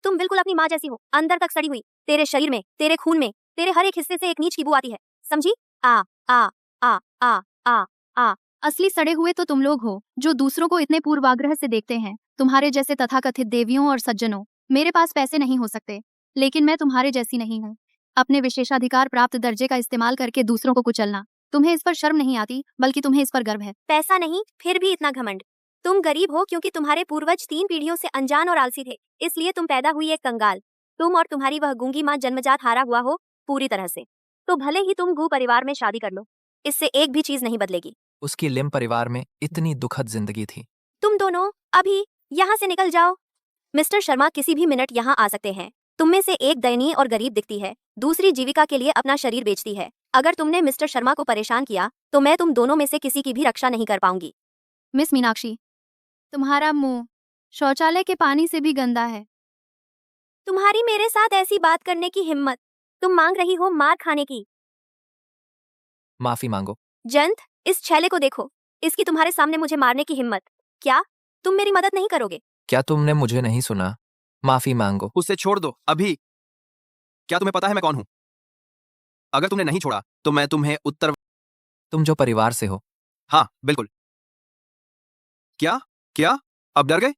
तुम बिल्कुल अपनी माँ जैसी हो, अंदर तक सड़ी हुई। तेरे शरीर में, तेरे खून में, तेरे हर एक हिस्से से एक नीच की बू आती है। समझी? आ आ आ आ आ आ असली सड़े हुए तो तुम लोग हो, जो दूसरों को इतने पूर्वाग्रह से देखते हैं। तुम्हारे जैसे तथाकथित देवियों और सज्जनों। मेरे पास पैसे नहीं हो सकते, लेकिन मैं तुम्हारे जैसी नहीं हूँ। अपने विशेषाधिकार प्राप्त दर्जे का इस्तेमाल करके दूसरों को कुचलना, तुम्हें इस पर शर्म नहीं आती, बल्कि तुम्हें इस पर गर्व है। पैसा नहीं, फिर भी इतना घमंड। तुम गरीब हो क्योंकि तुम्हारे पूर्वज 3 पीढ़ियों से अनजान और आलसी थे। इसलिए तुम पैदा हुई एक कंगाल। तुम और तुम्हारी वह गूंगी माँ जन्मजात हारा हुआ हो, पूरी तरह से। तो भले ही तुम गू परिवार में शादी कर लो, इससे एक भी चीज नहीं बदलेगी। उसकी लिम परिवार में इतनी दुखद जिंदगी थी। तुम दोनों अभी यहाँ से निकल जाओ। मिस्टर शर्मा किसी भी मिनट यहाँ आ सकते हैं। तुम में से एक दयनीय और गरीब दिखती है, दूसरी जीविका के लिए अपना शरीर बेचती है। अगर तुमने मिस्टर शर्मा को परेशान किया तो मैं तुम दोनों में से किसी की भी रक्षा नहीं कर पाऊंगी। मिस मीनाक्षी, तुम्हारा मुंह शौचालय के पानी से भी गंदा है। तुम्हारी मेरे साथ ऐसी बात करने की हिम्मत? तुम मांग रही हो मार खाने की? माफी मांगो। जंत, इस छैले को देखो। इसकी तुम्हारे सामने मुझे मारने की हिम्मत। क्या तुम मेरी मदद नहीं करोगे? क्या तुमने मुझे नहीं सुना? माफी मांगो। उसे छोड़ दो अभी। क्या तुम्हें पता है मैं कौन हूं? अगर तुमने नहीं छोड़ा तो मैं तुम्हें उत्तर। तुम जो परिवार से हो। हाँ बिल्कुल। क्या? क्या? अब डर गए?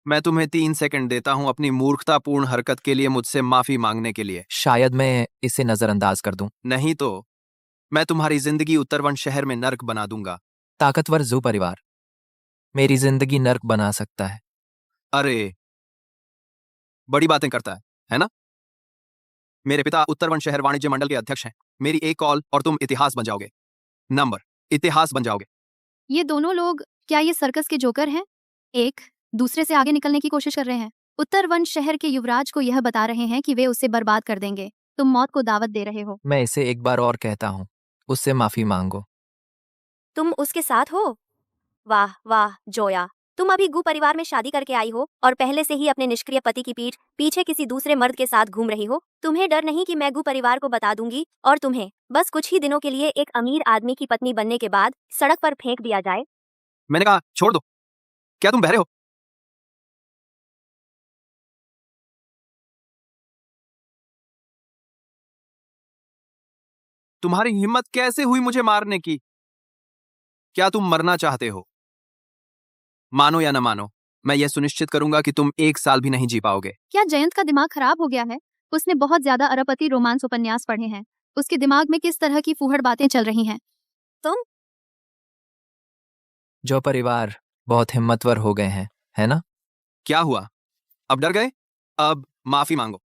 मैं तुम्हें 3 सेकंड देता हूं अपनी मूर्खतापूर्ण हरकत के लिए मुझसे माफी मांगने के लिए। शायद मैं इसे नजरअंदाज कर दूं। नहीं तो मैं तुम्हारी जिंदगी उत्तरवन शहर में नर्क बना दूंगा। ताकतवर जू परिवार मेरी जिंदगी नर्क बना सकता है। अरे, बड़ी बातें करता है ना? मेरे पिता उत्तरवन शहर वाणिज्य मंडल के अध्यक्ष हैं। मेरी एक कॉल और तुम इतिहास बन जाओगे। नंबर, इतिहास बन जाओगे। ये दोनों लोग क्या ये सर्कस के जोकर हैं? एक दूसरे से आगे निकलने की कोशिश कर रहे हैं। उत्तरवन शहर के युवराज को यह बता रहे हैं कि वे उसे बर्बाद कर देंगे। तुम मौत को दावत दे रहे हो। मैं इसे एक बार और कहता हूं, उससे माफी मांगो। तुम उसके साथ हो? वाह वाह जोया, तुम अभी गू परिवार में शादी करके आई हो और पहले से ही अपने निष्क्रिय पति की पीठ पीछे किसी दूसरे मर्द के साथ घूम रही हो। तुम्हें डर नहीं कि मैं गू परिवार को बता दूंगी और तुम्हें बस कुछ ही दिनों के लिए एक अमीर आदमी की पत्नी बनने के बाद सड़क पर फेंक दिया जाए? मैंने कहा छोड़ दो। क्या तुम बहरे हो? तुम्हारी हिम्मत कैसे हुई मुझे मारने की? क्या तुम मरना चाहते हो? मानो या न मानो, मैं यह सुनिश्चित करूंगा कि तुम 1 साल भी नहीं जी पाओगे। क्या जयंत का दिमाग खराब हो गया है? उसने बहुत ज्यादा अरबपति रोमांस उपन्यास पढ़े हैं। उसके दिमाग में किस तरह की फूहड़ बातें चल रही हैं? जो परिवार बहुत हिम्मतवर हो गए हैं, है ना? क्या हुआ? अब डर गए? अब माफी मांगो।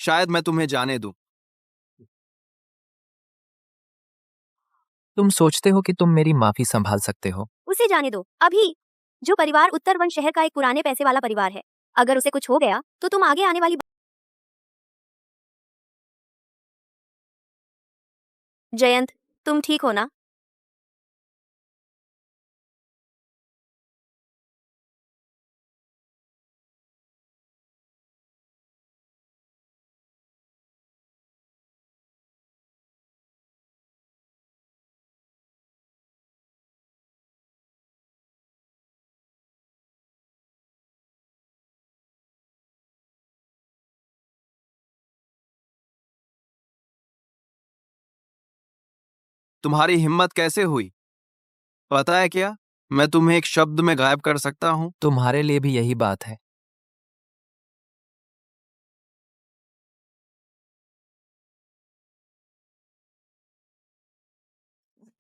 शायद मैं तुम्हें जाने दूं। तुम सोचते हो कि तुम मेरी माफी संभाल सकते हो? उसे जाने दो अभी। जो परिवार उत्तरवन शहर का एक पुराने पैसे वाला परिवार है, अगर उसे कुछ हो गया तो तुम आगे आने वाली। जयंत, तुम ठीक हो ना? तुम्हारी हिम्मत कैसे हुई? पता है क्या, मैं तुम्हें एक शब्द में गायब कर सकता हूं। तुम्हारे लिए भी यही बात है।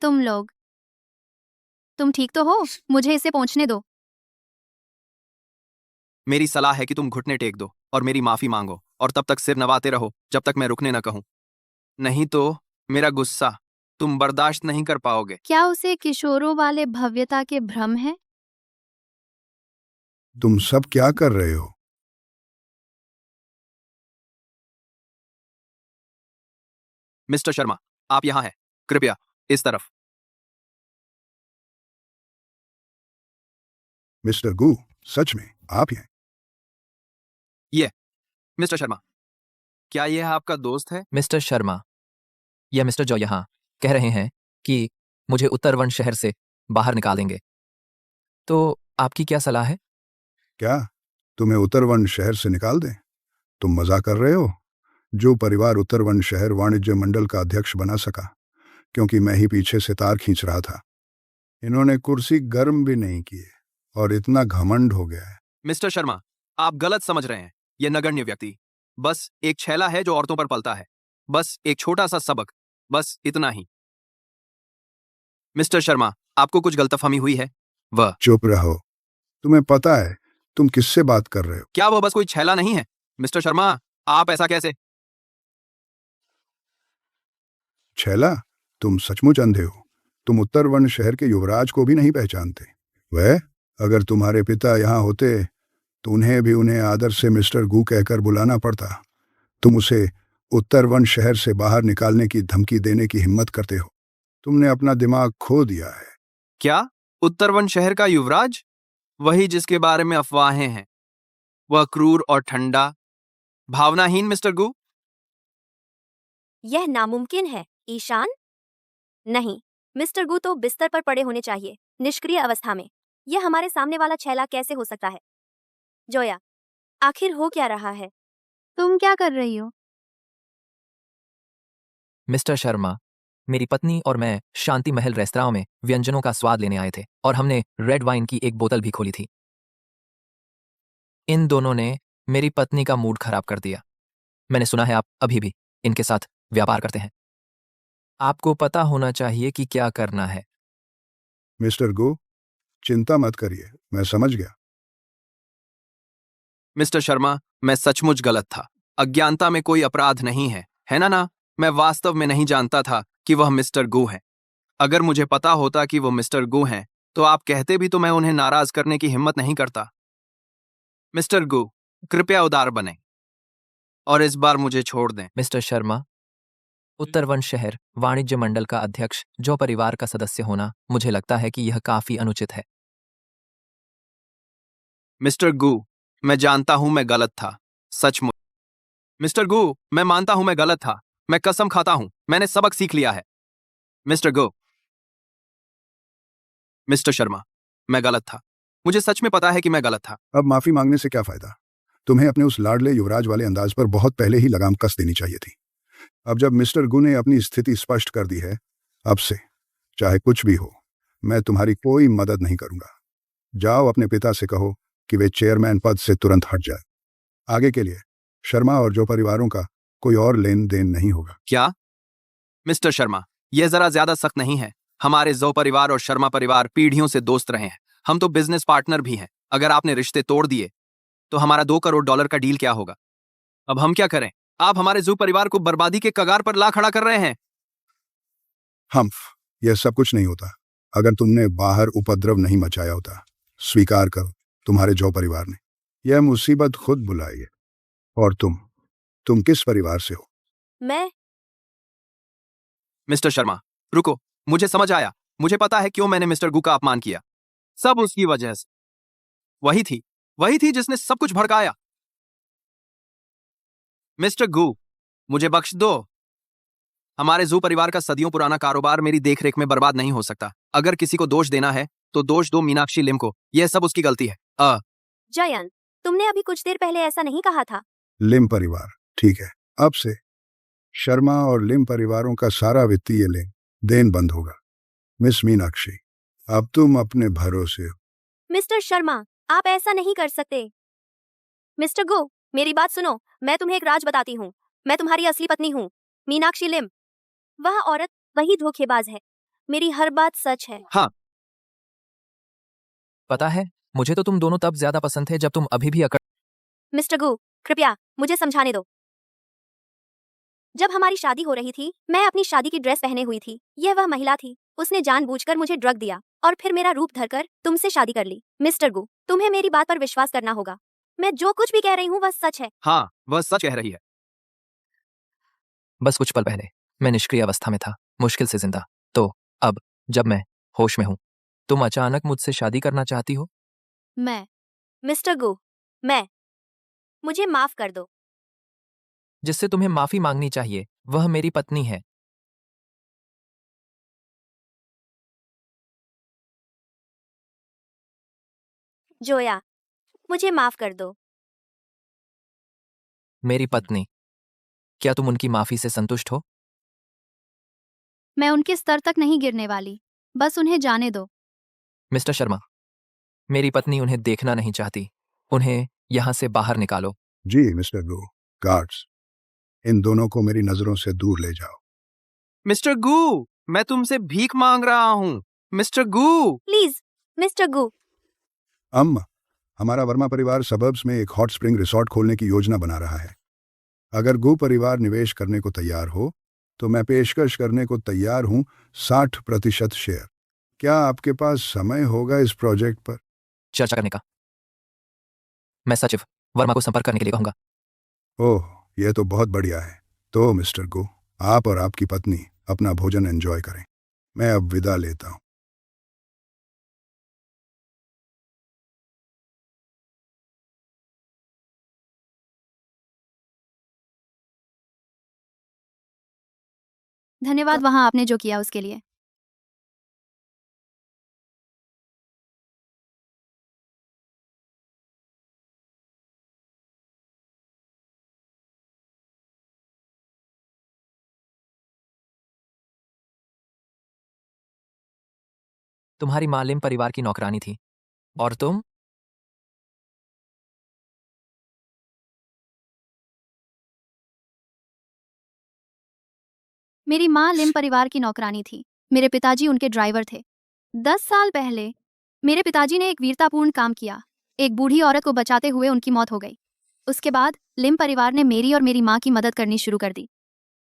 तुम लोग, तुम ठीक तो हो? मुझे इसे पहुंचने दो। मेरी सलाह है कि तुम घुटने टेक दो और मेरी माफी मांगो और तब तक सिर नवाते रहो जब तक मैं रुकने न कहूं। नहीं तो मेरा गुस्सा तुम बर्दाश्त नहीं कर पाओगे। क्या उसे किशोरों वाले भव्यता के भ्रम है? तुम सब क्या कर रहे हो? मिस्टर शर्मा, आप यहाँ हैं, कृपया इस तरफ। मिस्टर गू, सच में आप हैं? ये मिस्टर शर्मा, क्या यह आपका दोस्त है? मिस्टर शर्मा, यह मिस्टर जॉ यहाँ कह रहे हैं कि मुझे उत्तरवन शहर से बाहर निकालेंगे। तो आपकी क्या सलाह है? क्या तुम्हें उत्तरवन शहर से निकाल दें? तुम मजाक कर रहे हो? जो परिवार उत्तरवन शहर वाणिज्य मंडल का अध्यक्ष बना सका क्योंकि मैं ही पीछे से तार खींच रहा था, इन्होंने कुर्सी गर्म भी नहीं की और इतना घमंड हो गया है। मिस्टर शर्मा, आप गलत समझ रहे हैं। यह नगण्य व्यक्ति बस एक छैला है जो औरतों पर पलता है। बस एक छोटा सा सबक, बस इतना ही। मिस्टर शर्मा, आपको कुछ गलतफहमी हुई है। वह चुप रहो। तुम्हें पता है तुम किससे बात कर रहे हो? क्या वह बस कोई छैला नहीं है? मिस्टर शर्मा, आप ऐसा कैसे? छैला? तुम सचमुच अंधे हो। तुम उत्तरवन शहर के युवराज को भी नहीं पहचानते। वह, अगर तुम्हारे पिता यहाँ होते तो उन्हें आदर से मिस्टर गू कहकर बुलाना पड़ता। तुम उसे उत्तरवन शहर से बाहर निकालने की धमकी देने की हिम्मत करते हो। तुमने अपना दिमाग खो दिया है। क्या उत्तरवन शहर का युवराज? वही जिसके बारे में अफवाहें हैं। वह क्रूर और ठंडा, भावनाहीन मिस्टर गू। यह नामुमकिन है, ईशान। नहीं, मिस्टर गू तो बिस्तर पर पड़े होने चाहिए, निष्क्रिय अवस्था में। यह हमारे सामने वाला छैला कैसे हो सकता है? जोया, आखिर हो क्या रहा है? तुम क्या कर रही हो? मिस्टर शर्मा, मेरी पत्नी और मैं शांति महल रेस्तरां में व्यंजनों का स्वाद लेने आए थे और हमने रेड वाइन की एक बोतल भी खोली थी। इन दोनों ने मेरी पत्नी का मूड खराब कर दिया। मैंने सुना है आप अभी भी इनके साथ व्यापार करते हैं। आपको पता होना चाहिए कि क्या करना है। मिस्टर गो, चिंता मत करिए, मैं समझ गया। मिस्टर शर्मा, मैं सचमुच गलत था। अज्ञानता में कोई अपराध नहीं है ना? मैं वास्तव में नहीं जानता था कि वह मिस्टर गू है। अगर मुझे पता होता कि वो मिस्टर गू हैं, तो आप कहते भी तो मैं उन्हें नाराज करने की हिम्मत नहीं करता। मिस्टर गू, कृपया उदार बने और इस बार मुझे छोड़ दें। मिस्टर शर्मा, उत्तरवन शहर वाणिज्य मंडल का अध्यक्ष जो परिवार का सदस्य होना, मुझे लगता है कि यह काफी अनुचित है। मिस्टर गू, मैं जानता हूं मैं गलत था, सचमुच। मिस्टर गू, मैं मानता हूं मैं गलत था। मैं कसम खाता हूं, मैंने सबक सीख लिया है। मिस्टर गू। मिस्टर शर्मा, मैं गलत था। मुझे सच में पता है कि मैं गलत था। अब माफी मांगने से क्या फायदा? तुम्हें अपने उस लाडले युवराज वाले अंदाज पर बहुत पहले ही लगाम कस देनी चाहिए थी। अब जब मिस्टर गू ने अपनी स्थिति स्पष्ट कर दी है, अब से चाहे कुछ भी हो, मैं तुम्हारी कोई मदद नहीं करूंगा। जाओ अपने पिता से कहो कि वे चेयरमैन पद से तुरंत हट जाए। आगे के लिए शर्मा और जो परिवारों का कोई और लेन देन नहीं होगा। क्या? मिस्टर शर्मा, यह जरा ज्यादा सख्त नहीं है? हमारे जो परिवार और शर्मा परिवार पीढ़ियों से दोस्त रहे हैं। हम तो बिजनेस पार्टनर भी हैं। अगर आपने रिश्ते तोड़ दिए तो हमारा $2 करोड़ का डील क्या होगा? अब हम क्या करें? आप हमारे जू परिवार को बर्बादी के कगार पर ला खड़ा कर रहे हैं। हम्फ, यह सब कुछ नहीं होता अगर तुमने बाहर उपद्रव नहीं मचाया होता। स्वीकार करो, तुम्हारे जो परिवार ने यह मुसीबत खुद बुलाई है। और तुम किस परिवार से हो? मैं मिस्टर शर्मा, रुको, मुझे समझ आया। मुझे पता है क्यों मैंने मिस्टर गू का अपमान किया। सब उसकी वजह से। वही थी जिसने सब कुछ भड़काया। मिस्टर गू, मुझे बख्श दो। हमारे जू परिवार का सदियों पुराना कारोबार मेरी देखरेख में बर्बाद नहीं हो सकता। अगर किसी को दोष देना है तो दोष दो मीनाक्षी लिम को। यह सब उसकी गलती है। जयंत, तुमने अभी कुछ देर पहले ऐसा नहीं कहा था। लिम परिवार, ठीक है। अब से शर्मा और लिम परिवारों का सारा वित्तीय लेन देन बंद होगा। मिस मीनाक्षी, अब तुम अपने भरोसे हो। मिस्टर शर्मा, आप ऐसा नहीं कर सकते। मिस्टर गो, मेरी बात सुनो। मैं तुम्हें एक राज बताती हूँ। मैं तुम्हारी असली पत्नी हूँ, मीनाक्षी लिम। वह औरत वही धोखेबाज है। मेरी हर बात सच है। हाँ, पता है, मुझे तो तुम दोनों तब ज्यादा पसंद थे जब तुम अभी भी अकड़। मिस्टर गो, कृपया मुझे समझाने दो। जब हमारी शादी हो रही थी, मैं अपनी शादी की ड्रेस पहने हुई थी। यह वह महिला थी। उसने जानबूझकर मुझे ड्रग दिया और फिर मेरा रूप धरकर तुमसे शादी कर ली। मिस्टर गो, तुम्हें मेरी बात पर विश्वास करना होगा। मैं जो कुछ भी कह रही हूँ वह सच है। हाँ, वह सच कह रही है। बस कुछ पल पहले मैं निष्क्रिय अवस्था में था, मुश्किल से जिंदा। तो अब जब मैं होश में हूं, तुम अचानक मुझसे शादी करना चाहती हो? मिस्टर गो, मुझे माफ कर दो। जिससे तुम्हें माफी मांगनी चाहिए वह मेरी पत्नी है। जोया, मुझे माफ कर दो। मेरी पत्नी, क्या तुम उनकी माफी से संतुष्ट हो? मैं उनके स्तर तक नहीं गिरने वाली, बस उन्हें जाने दो। मिस्टर शर्मा, मेरी पत्नी उन्हें देखना नहीं चाहती। उन्हें यहां से बाहर निकालो। जी मिस्टर गो, गार्ड्स, इन दोनों को मेरी नजरों से दूर ले जाओ। मिस्टर गू, मैं तुमसे भीख मांग रहा हूँ। Mister Gu. Please, mister Go. अम्मा, हमारा वर्मा परिवार सबर्ब्स में एक हॉट स्प्रिंग रिसॉर्ट खोलने की योजना बना रहा है। अगर गो परिवार निवेश करने को तैयार हो तो मैं पेशकश करने को तैयार हूं 60% शेयर। क्या आपके पास समय होगा इस प्रोजेक्ट पर? चर्चा करने का। मैं सचिव वर्मा को संपर्क करने के लिए कहूंगा। ओह, यह तो बहुत बढ़िया है। तो मिस्टर गो, आप और आपकी पत्नी अपना भोजन एंजॉय करें। मैं अब विदा लेता हूं। धन्यवाद वहां आपने जो किया उसके लिए। तुम्हारी माँ लिम परिवार की नौकरानी थी और तुम? मेरी माँ लिम परिवार की नौकरानी थी। मेरे पिताजी उनके ड्राइवर थे। 10 साल पहले मेरे पिताजी ने एक वीरतापूर्ण काम किया। एक बूढ़ी औरत को बचाते हुए उनकी मौत हो गई। उसके बाद लिम परिवार ने मेरी और मेरी माँ की मदद करनी शुरू कर दी।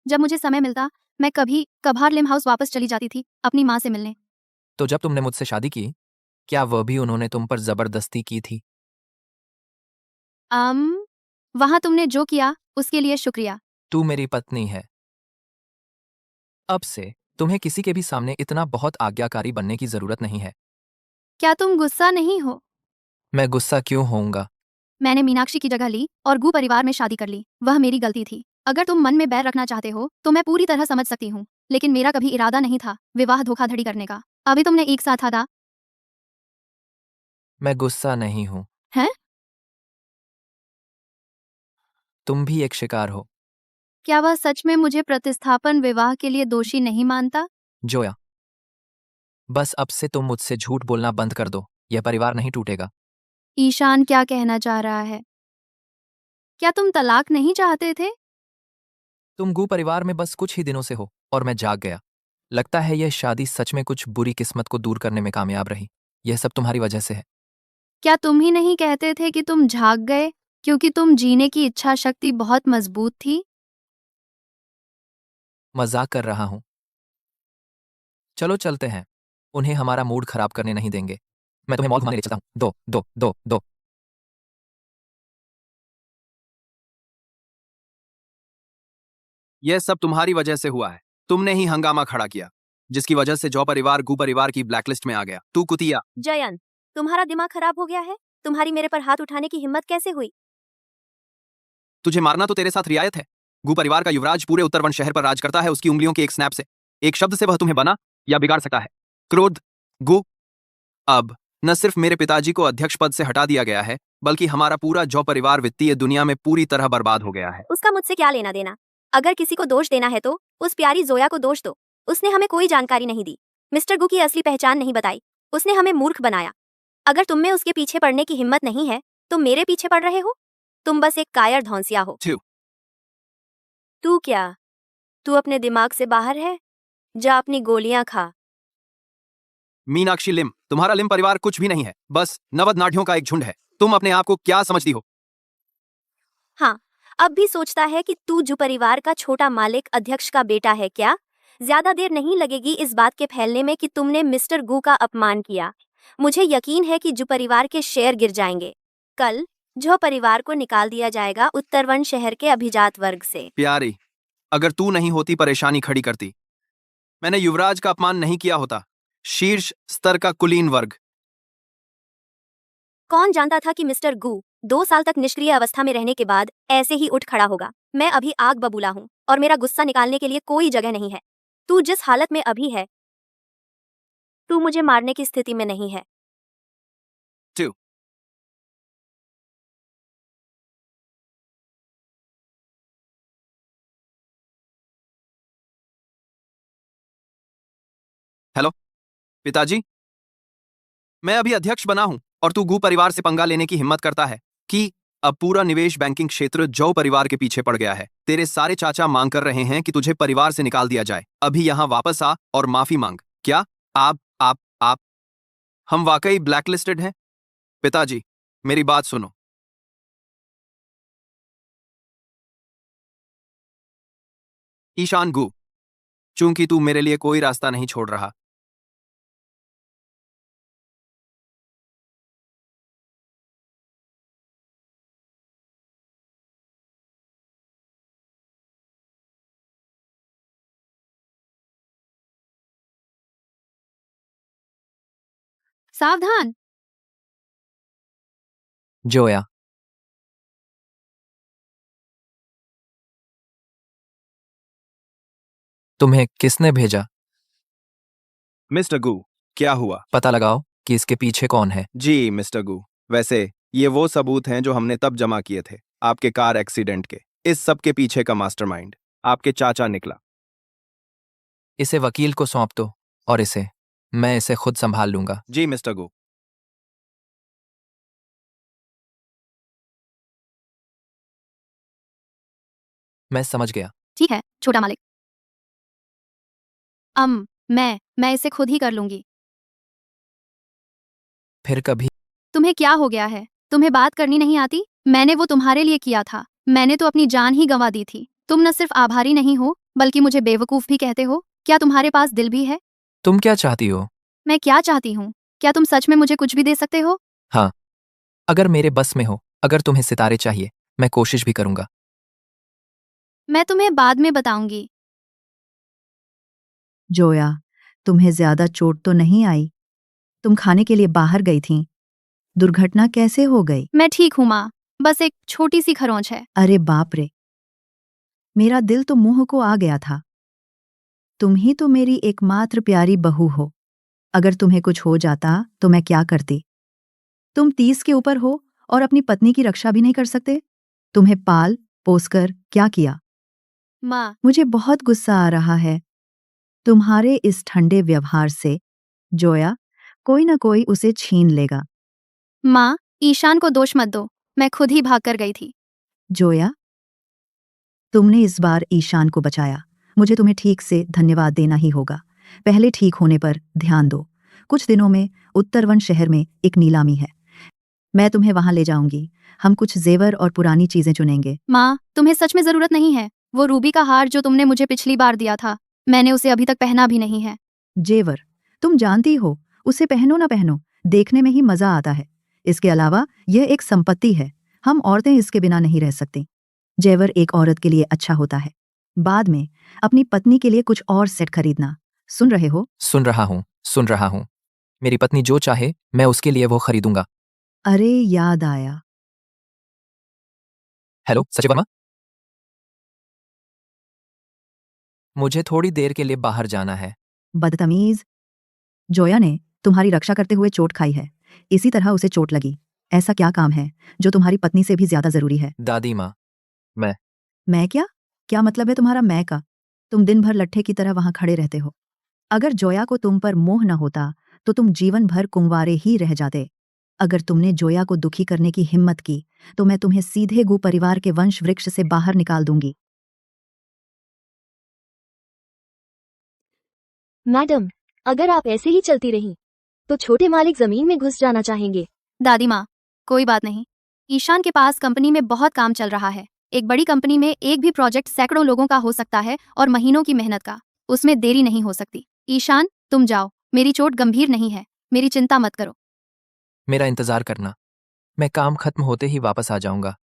जब मुझे समय मिलता, मैं कभी कभार लिम हाउस वापस चली जाती थी अपनी माँ से मिलने। तो जब तुमने मुझसे शादी की, क्या वह भी उन्होंने तुम पर जबरदस्ती की थी? वहां तुमने जो किया उसके लिए शुक्रिया। तू मेरी पत्नी है। अब से तुम्हें किसी के भी सामने इतना बहुत आज्ञाकारी बनने की जरूरत नहीं है। क्या तुम गुस्सा नहीं हो? मैं गुस्सा क्यों होऊंगा? मैंने मीनाक्षी की जगह ली और गू परिवार में शादी कर ली। वह मेरी गलती थी। अगर तुम मन में बैर रखना चाहते हो तो मैं पूरी तरह समझ सकती हूँ, लेकिन मेरा कभी इरादा नहीं था विवाह धोखाधड़ी करने का। अभी तुमने एक साथ था। मैं गुस्सा नहीं हूं। हैं? तुम भी एक शिकार हो। क्या वह सच में मुझे प्रतिस्थापन विवाह के लिए दोषी नहीं मानता? जोया, बस अब से तुम मुझसे झूठ बोलना बंद कर दो। यह परिवार नहीं टूटेगा। ईशान क्या कहना चाह रहा है? क्या तुम तलाक नहीं चाहते थे? तुम गू परिवार में बस कुछ ही दिनों से हो और मैं जाग गया। लगता है यह शादी सच में कुछ बुरी किस्मत को दूर करने में कामयाब रही। यह सब तुम्हारी वजह से है। क्या तुम ही नहीं कहते थे कि तुम झाग गए क्योंकि तुम जीने की इच्छा शक्ति बहुत मजबूत थी? मजाक कर रहा हूं। चलो चलते हैं। उन्हें हमारा मूड खराब करने नहीं देंगे। मैं तुम्हें मॉल घुमाने ले चलता हूं। दो दो दो दो। यह सब तुम्हारी वजह से हुआ है। तुमने ही हंगामा खड़ा किया, जिसकी वजह से जौ परिवार गू परिवार की ब्लैकलिस्ट में आ गया। तू कुतिया। जयन, तुम्हारा दिमाग खराब हो गया है? तुम्हारी मेरे पर हाथ उठाने की हिम्मत कैसे हुई? तुझे मारना तो तेरे साथ रियायत है। गू परिवार का युवराज पूरे उत्तरवन शहर पर राज करता है। उसकी उंगलियों के एक स्नैप से, एक शब्द से वह तुम्हें बना या बिगाड़ सकता है। क्रोध, गू। अब न सिर्फ मेरे पिताजी को अध्यक्ष पद से हटा दिया गया है, बल्कि हमारा पूरा जौ परिवार वित्तीय दुनिया में पूरी तरह बर्बाद हो गया है। उसका मुझसे क्या लेना देना? अगर किसी को दोष देना है तो उस प्यारी जोया को दोष दो। उसने हमें कोई जानकारी नहीं दी, मिस्टर गू की असली पहचान नहीं बताई, उसने हमें मूर्ख बनाया। अगर तुम में उसके पीछे पड़ने की हिम्मत नहीं है तो मेरे पीछे पड़ रहे हो। तुम बस एक कायर धौंसिया हो। छू। तू क्या? तू अपने दिमाग से बाहर है? जा अपनी गोलियां खा। मीनाक्षी लिम, तुम्हारा लिम परिवार कुछ भी नहीं है, बस नवद नाढ़ियों का एक झुंड है। तुम अपने आप को क्या समझती हो? हाँ, अब भी सोचता है कि तू जू परिवार का छोटा मालिक अध्यक्ष का बेटा है क्या? ज्यादा देर नहीं लगेगी इस बात के फैलने में कि तुमने मिस्टर गू का अपमान किया। मुझे यकीन है कि जू परिवार के शेयर गिर जाएंगे। कल जो परिवार को निकाल दिया जाएगा उत्तरवन शहर के अभिजात वर्ग से। प्यारी, अगर तू नहीं होती परेशानी खड़ी करती। मैंने युवराज का अपमान नहीं किया होता, शीर्ष स्तर का कुलीन वर्ग। कौन जानता था कि मिस्टर गू 2 साल तक निष्क्रिय अवस्था में रहने के बाद ऐसे ही उठ खड़ा होगा। मैं अभी आग बबूला हूँ और मेरा गुस्सा निकालने के लिए कोई जगह नहीं है। तू जिस हालत में अभी है, तू मुझे मारने की स्थिति में नहीं है। टू। हेलो पिताजी, मैं अभी अध्यक्ष बना हूं और तू गू परिवार से पंगा लेने की हिम्मत करता है कि अब पूरा निवेश बैंकिंग क्षेत्र जो परिवार के पीछे पड़ गया है। तेरे सारे चाचा मांग कर रहे हैं कि तुझे परिवार से निकाल दिया जाए। अभी यहां वापस आ और माफी मांग। क्या आप हम वाकई ब्लैकलिस्टेड हैं? पिताजी, मेरी बात सुनो। ईशान गू, चूंकि तू मेरे लिए कोई रास्ता नहीं छोड़ रहा, सावधान। जोया, तुम्हें किसने भेजा? मिस्टर गू, क्या हुआ? पता लगाओ कि इसके पीछे कौन है। जी मिस्टर गू, वैसे ये वो सबूत हैं जो हमने तब जमा किए थे, आपके कार एक्सीडेंट के। इस सब के पीछे का मास्टरमाइंड आपके चाचा निकला। इसे वकील को सौंप दो और मैं इसे खुद संभाल लूंगा। जी मिस्टर गू। मैं समझ गया। ठीक है छोटा मालिक। मैं इसे खुद ही कर लूंगी। फिर कभी तुम्हें क्या हो गया है? तुम्हें बात करनी नहीं आती? मैंने वो तुम्हारे लिए किया था। मैंने तो अपनी जान ही गंवा दी थी। तुम न सिर्फ आभारी नहीं हो बल्कि मुझे बेवकूफ भी कहते हो। क्या तुम्हारे पास दिल भी है? तुम क्या चाहती हो? मैं क्या चाहती हूँ? क्या तुम सच में मुझे कुछ भी दे सकते हो? हाँ, अगर मेरे बस में हो। अगर तुम्हें सितारे चाहिए, मैं कोशिश भी करूंगा। मैं तुम्हें बाद में बताऊंगी। जोया, तुम्हें ज्यादा चोट तो नहीं आई? तुम खाने के लिए बाहर गई थीं। दुर्घटना कैसे हो गई? मैं ठीक हूँ माँ, बस एक छोटी सी खरोंच है। अरे बाप रे, मेरा दिल तो मुंह को आ गया था। तुम ही तो मेरी एकमात्र प्यारी बहू हो। अगर तुम्हें कुछ हो जाता तो मैं क्या करती? तुम 30 के ऊपर हो और अपनी पत्नी की रक्षा भी नहीं कर सकते? तुम्हें पाल पोसकर क्या किया? माँ, मुझे बहुत गुस्सा आ रहा है तुम्हारे इस ठंडे व्यवहार से। जोया, कोई ना कोई उसे छीन लेगा। माँ, ईशान को दोष मत दो। मैं खुद ही भाग कर गई थी। जोया, तुमने इस बार ईशान को बचाया। मुझे तुम्हें ठीक से धन्यवाद देना ही होगा। पहले ठीक होने पर ध्यान दो। कुछ दिनों में उत्तरवन शहर में एक नीलामी है। मैं तुम्हें वहां ले जाऊंगी। हम कुछ जेवर और पुरानी चीजें चुनेंगे। माँ, तुम्हें सच में जरूरत नहीं है। वो रूबी का हार जो तुमने मुझे पिछली बार दिया था, मैंने उसे अभी तक पहना भी नहीं है। जेवर, तुम जानती हो, उसे पहनो ना पहनो, देखने में ही मजा आता है। इसके अलावा यह एक संपत्ति है। हम औरतें इसके बिना नहीं रह सकती। जेवर एक औरत के लिए अच्छा होता है। बाद में अपनी पत्नी के लिए कुछ और सेट खरीदना। सुन रहे हो? सुन रहा हूँ। मेरी पत्नी जो चाहे मैं उसके लिए वो खरीदूंगा। अरे याद आया। हेलो सचिव वर्मा, मुझे थोड़ी देर के लिए बाहर जाना है। बदतमीज। जोया ने तुम्हारी रक्षा करते हुए चोट खाई है। इसी तरह उसे चोट लगी। ऐसा क्या काम है जो तुम्हारी पत्नी से भी ज्यादा जरूरी है? दादी माँ, मैं क्या? क्या मतलब है तुम्हारा मैं का? तुम दिन भर लट्ठे की तरह वहां खड़े रहते हो। अगर जोया को तुम पर मोह न होता तो तुम जीवन भर कुंवारे ही रह जाते। अगर तुमने जोया को दुखी करने की हिम्मत की तो मैं तुम्हें सीधे गु परिवार के वंश वृक्ष से बाहर निकाल दूंगी। मैडम, अगर आप ऐसे ही चलती रहीं तो छोटे मालिक जमीन में घुस जाना चाहेंगे। दादी माँ, कोई बात नहीं। ईशान के पास कंपनी में बहुत काम चल रहा है। एक बड़ी कंपनी में एक भी प्रोजेक्ट सैकड़ों लोगों का हो सकता है और महीनों की मेहनत का। उसमें देरी नहीं हो सकती। ईशान, तुम जाओ। मेरी चोट गंभीर नहीं है। मेरी चिंता मत करो। मेरा इंतजार करना, मैं काम खत्म होते ही वापस आ जाऊंगा।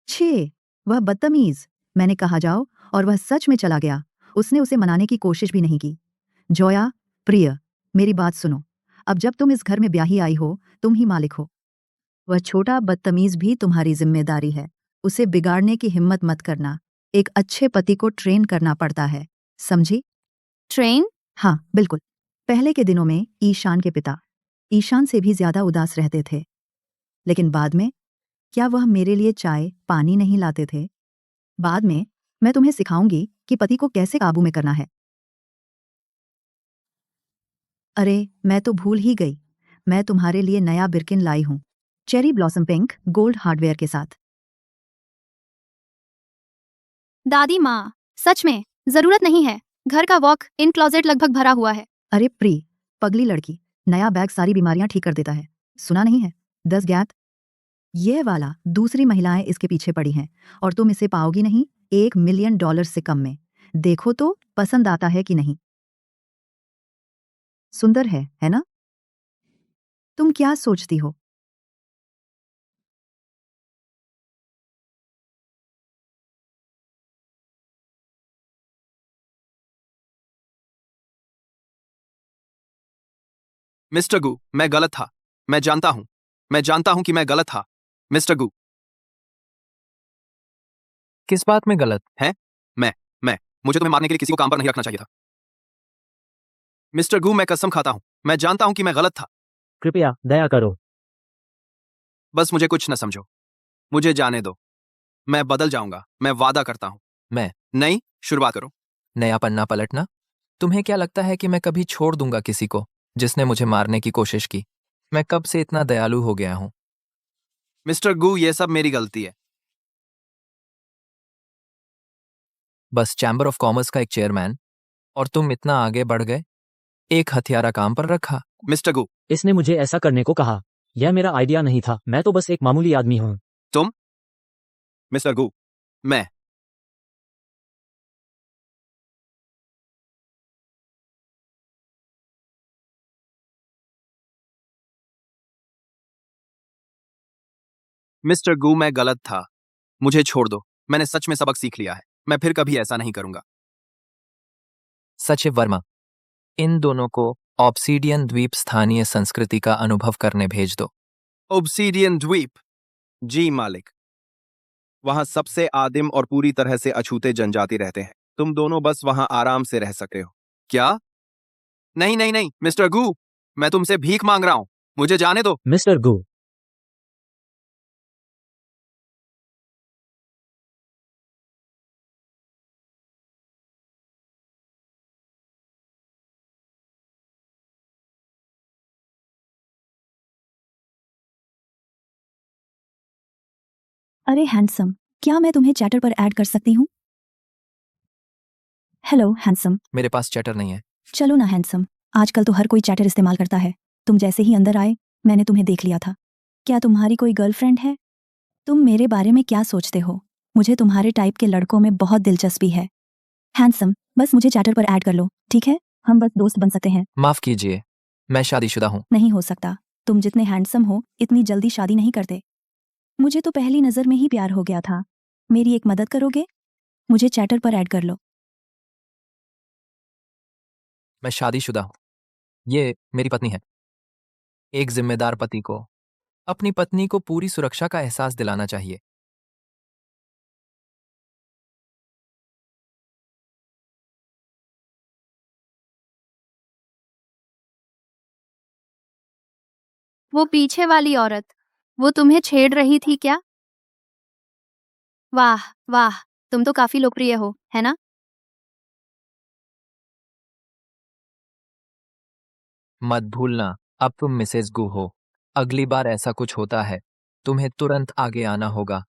छे, वह बदतमीज। मैंने कहा जाओ और वह सच में चला गया। उसने उसे मनाने की कोशिश भी नहीं की। जोया, प्रिय, मेरी बात सुनो। अब जब तुम इस घर में ब्याही आई हो, तुम ही मालिक हो। वह छोटा बदतमीज भी तुम्हारी जिम्मेदारी है। उसे बिगाड़ने की हिम्मत मत करना। एक अच्छे पति को ट्रेन करना पड़ता है, समझी? ट्रेन? हाँ, बिल्कुल। पहले के दिनों में ईशान के पिता ईशान से भी ज्यादा उदास रहते थे। लेकिन बाद में, क्या वह मेरे लिए चाय पानी नहीं लाते थे? बाद में मैं तुम्हें सिखाऊंगी कि पति को कैसे काबू में करना है। अरे, मैं तो भूल ही गई। मैं तुम्हारे लिए नया बिर्किन लाई हूँ, cherry blossom pink gold hardware के साथ। दादी माँ, सच में जरूरत नहीं है। घर का वॉक इन क्लोजेट लगभग भरा हुआ है। अरे प्री, पगली लड़की, नया बैग सारी बीमारियां ठीक कर देता है। सुना नहीं है? 10 ज्ञात। यह वाला दूसरी महिलाएं इसके पीछे पड़ी हैं और तुम इसे पाओगी नहीं $1 मिलियन से कम में। देखो तो पसंद आता है कि नहीं। सुंदर है ना? तुम क्या सोचती हो? मिस्टर गू, मैं गलत था। मैं जानता हूं कि मैं गलत था। मिस्टर गू। किस बात में गलत? है? मैं मुझे तुम्हें मारने के लिए किसी को काम पर नहीं रखना चाहिए था। मिस्टर गू, मैं कसम खाता हूं। मैं जानता हूं कि मैं गलत था। कृपया दया करो। बस मुझे कुछ न समझो। मुझे जाने दो। मैं बदल जाऊंगा। मैं वादा करता हूं। मैं नहीं, शुरुआत करो। नया पन्ना पलटना? तुम्हें क्या लगता है कि मैं कभी छोड़ दूंगा किसी को जिसने मुझे मारने की कोशिश की? मैं कब से इतना दयालु हो गया हूं? मिस्टर गू, ये सब मेरी गलती है। बस चैम्बर ऑफ कॉमर्स का एक चेयरमैन और तुम इतना आगे बढ़ गए। एक हथियारा काम पर रखा। मिस्टर गू। इसने मुझे ऐसा करने को कहा। यह मेरा आइडिया नहीं था। मैं तो बस एक मामूली आदमी हूँ। तुम? मिस्टर गू, मैं मिस्टर गू, मैं गलत था। मुझे छोड़ दो। मैंने सच में सबक सीख लिया है। मैं फिर कभी ऐसा नहीं करूंगा। सचिव वर्मा, इन दोनों को ऑब्सीडियन द्वीप स्थानीय संस्कृति का अनुभव करने भेज दो। ओब्सीडियन द्वीप? जी मालिक। वहां सबसे आदिम और पूरी तरह से अछूते जनजाति रहते हैं। तुम दोनों बस वहां आराम से रह सकते हो। क्या? नहीं नहीं नहीं, मिस्टर गू, मैं तुमसे भीख मांग रहा हूं। मुझे जाने दो। मिस्टर गू, अरे हैंडसम, क्या मैं तुम्हें चैटर पर ऐड कर सकती हूँ? Hello handsome. मेरे पास चैटर नहीं है। चलो ना हैंडसम, आजकल तो हर कोई चैटर इस्तेमाल करता है। तुम जैसे ही अंदर आए, मैंने तुम्हें देख लिया था। क्या तुम्हारी कोई गर्लफ्रेंड है? तुम मेरे बारे में क्या सोचते हो? मुझे तुम्हारे टाइप के लड़कों में बहुत दिलचस्पी है। हैंडसम, बस मुझे चैटर पर ऐड कर लो, ठीक है? हम बस दोस्त बन सकते हैं। माफ कीजिए, मैं शादीशुदा हूं। नहीं हो सकता। तुम जितने हैंडसम हो, इतनी जल्दी शादी नहीं करते। मुझे तो पहली नज़र में ही प्यार हो गया था। मेरी एक मदद करोगे? मुझे चैटर पर ऐड कर लो। मैं शादीशुदा हूं। ये मेरी पत्नी है। एक जिम्मेदार पति को अपनी पत्नी को पूरी सुरक्षा का एहसास दिलाना चाहिए। वो पीछे वाली औरत, वो तुम्हें छेड़ रही थी क्या? वाह वाह, तुम तो काफी लोकप्रिय हो, है ना? मत भूलना, अब तुम मिसेस गु हो। अगली बार ऐसा कुछ होता है, तुम्हें तुरंत आगे आना होगा,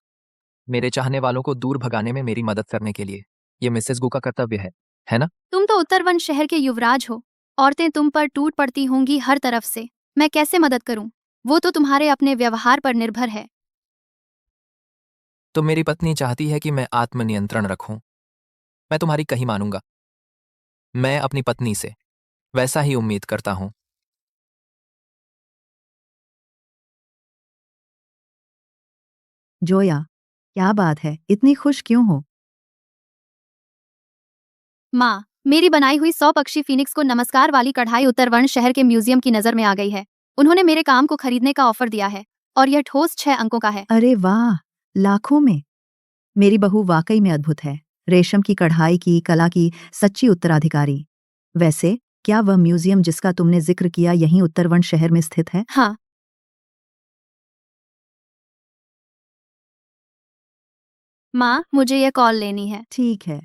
मेरे चाहने वालों को दूर भगाने में मेरी मदद करने के लिए। ये मिसेस गु का कर्तव्य है ना? तुम तो उत्तरवन शहर के युवराज हो। औरतें तुम पर टूट पड़ती होंगी हर तरफ से। मैं कैसे मदद करूं? वो तो तुम्हारे अपने व्यवहार पर निर्भर है। तो मेरी पत्नी चाहती है कि मैं आत्मनियंत्रण रखूं। मैं तुम्हारी कहीं मानूंगा। मैं अपनी पत्नी से वैसा ही उम्मीद करता हूं। जोया, क्या बात है, इतनी खुश क्यों हो? माँ, मेरी बनाई हुई 100 पक्षी फीनिक्स को नमस्कार वाली कढ़ाई उत्तरवन शहर के म्यूजियम की नजर में आ गई है। उन्होंने मेरे काम को खरीदने का ऑफर दिया है और यह ठोस 6 अंकों का है। अरे वाह, लाखों में। मेरी बहू वाकई में अद्भुत है, रेशम की कढ़ाई की कला की सच्ची उत्तराधिकारी। वैसे क्या वह म्यूजियम जिसका तुमने जिक्र किया यहीं उत्तरवन शहर में स्थित है? हाँ। माँ, मुझे यह कॉल लेनी है। ठीक है।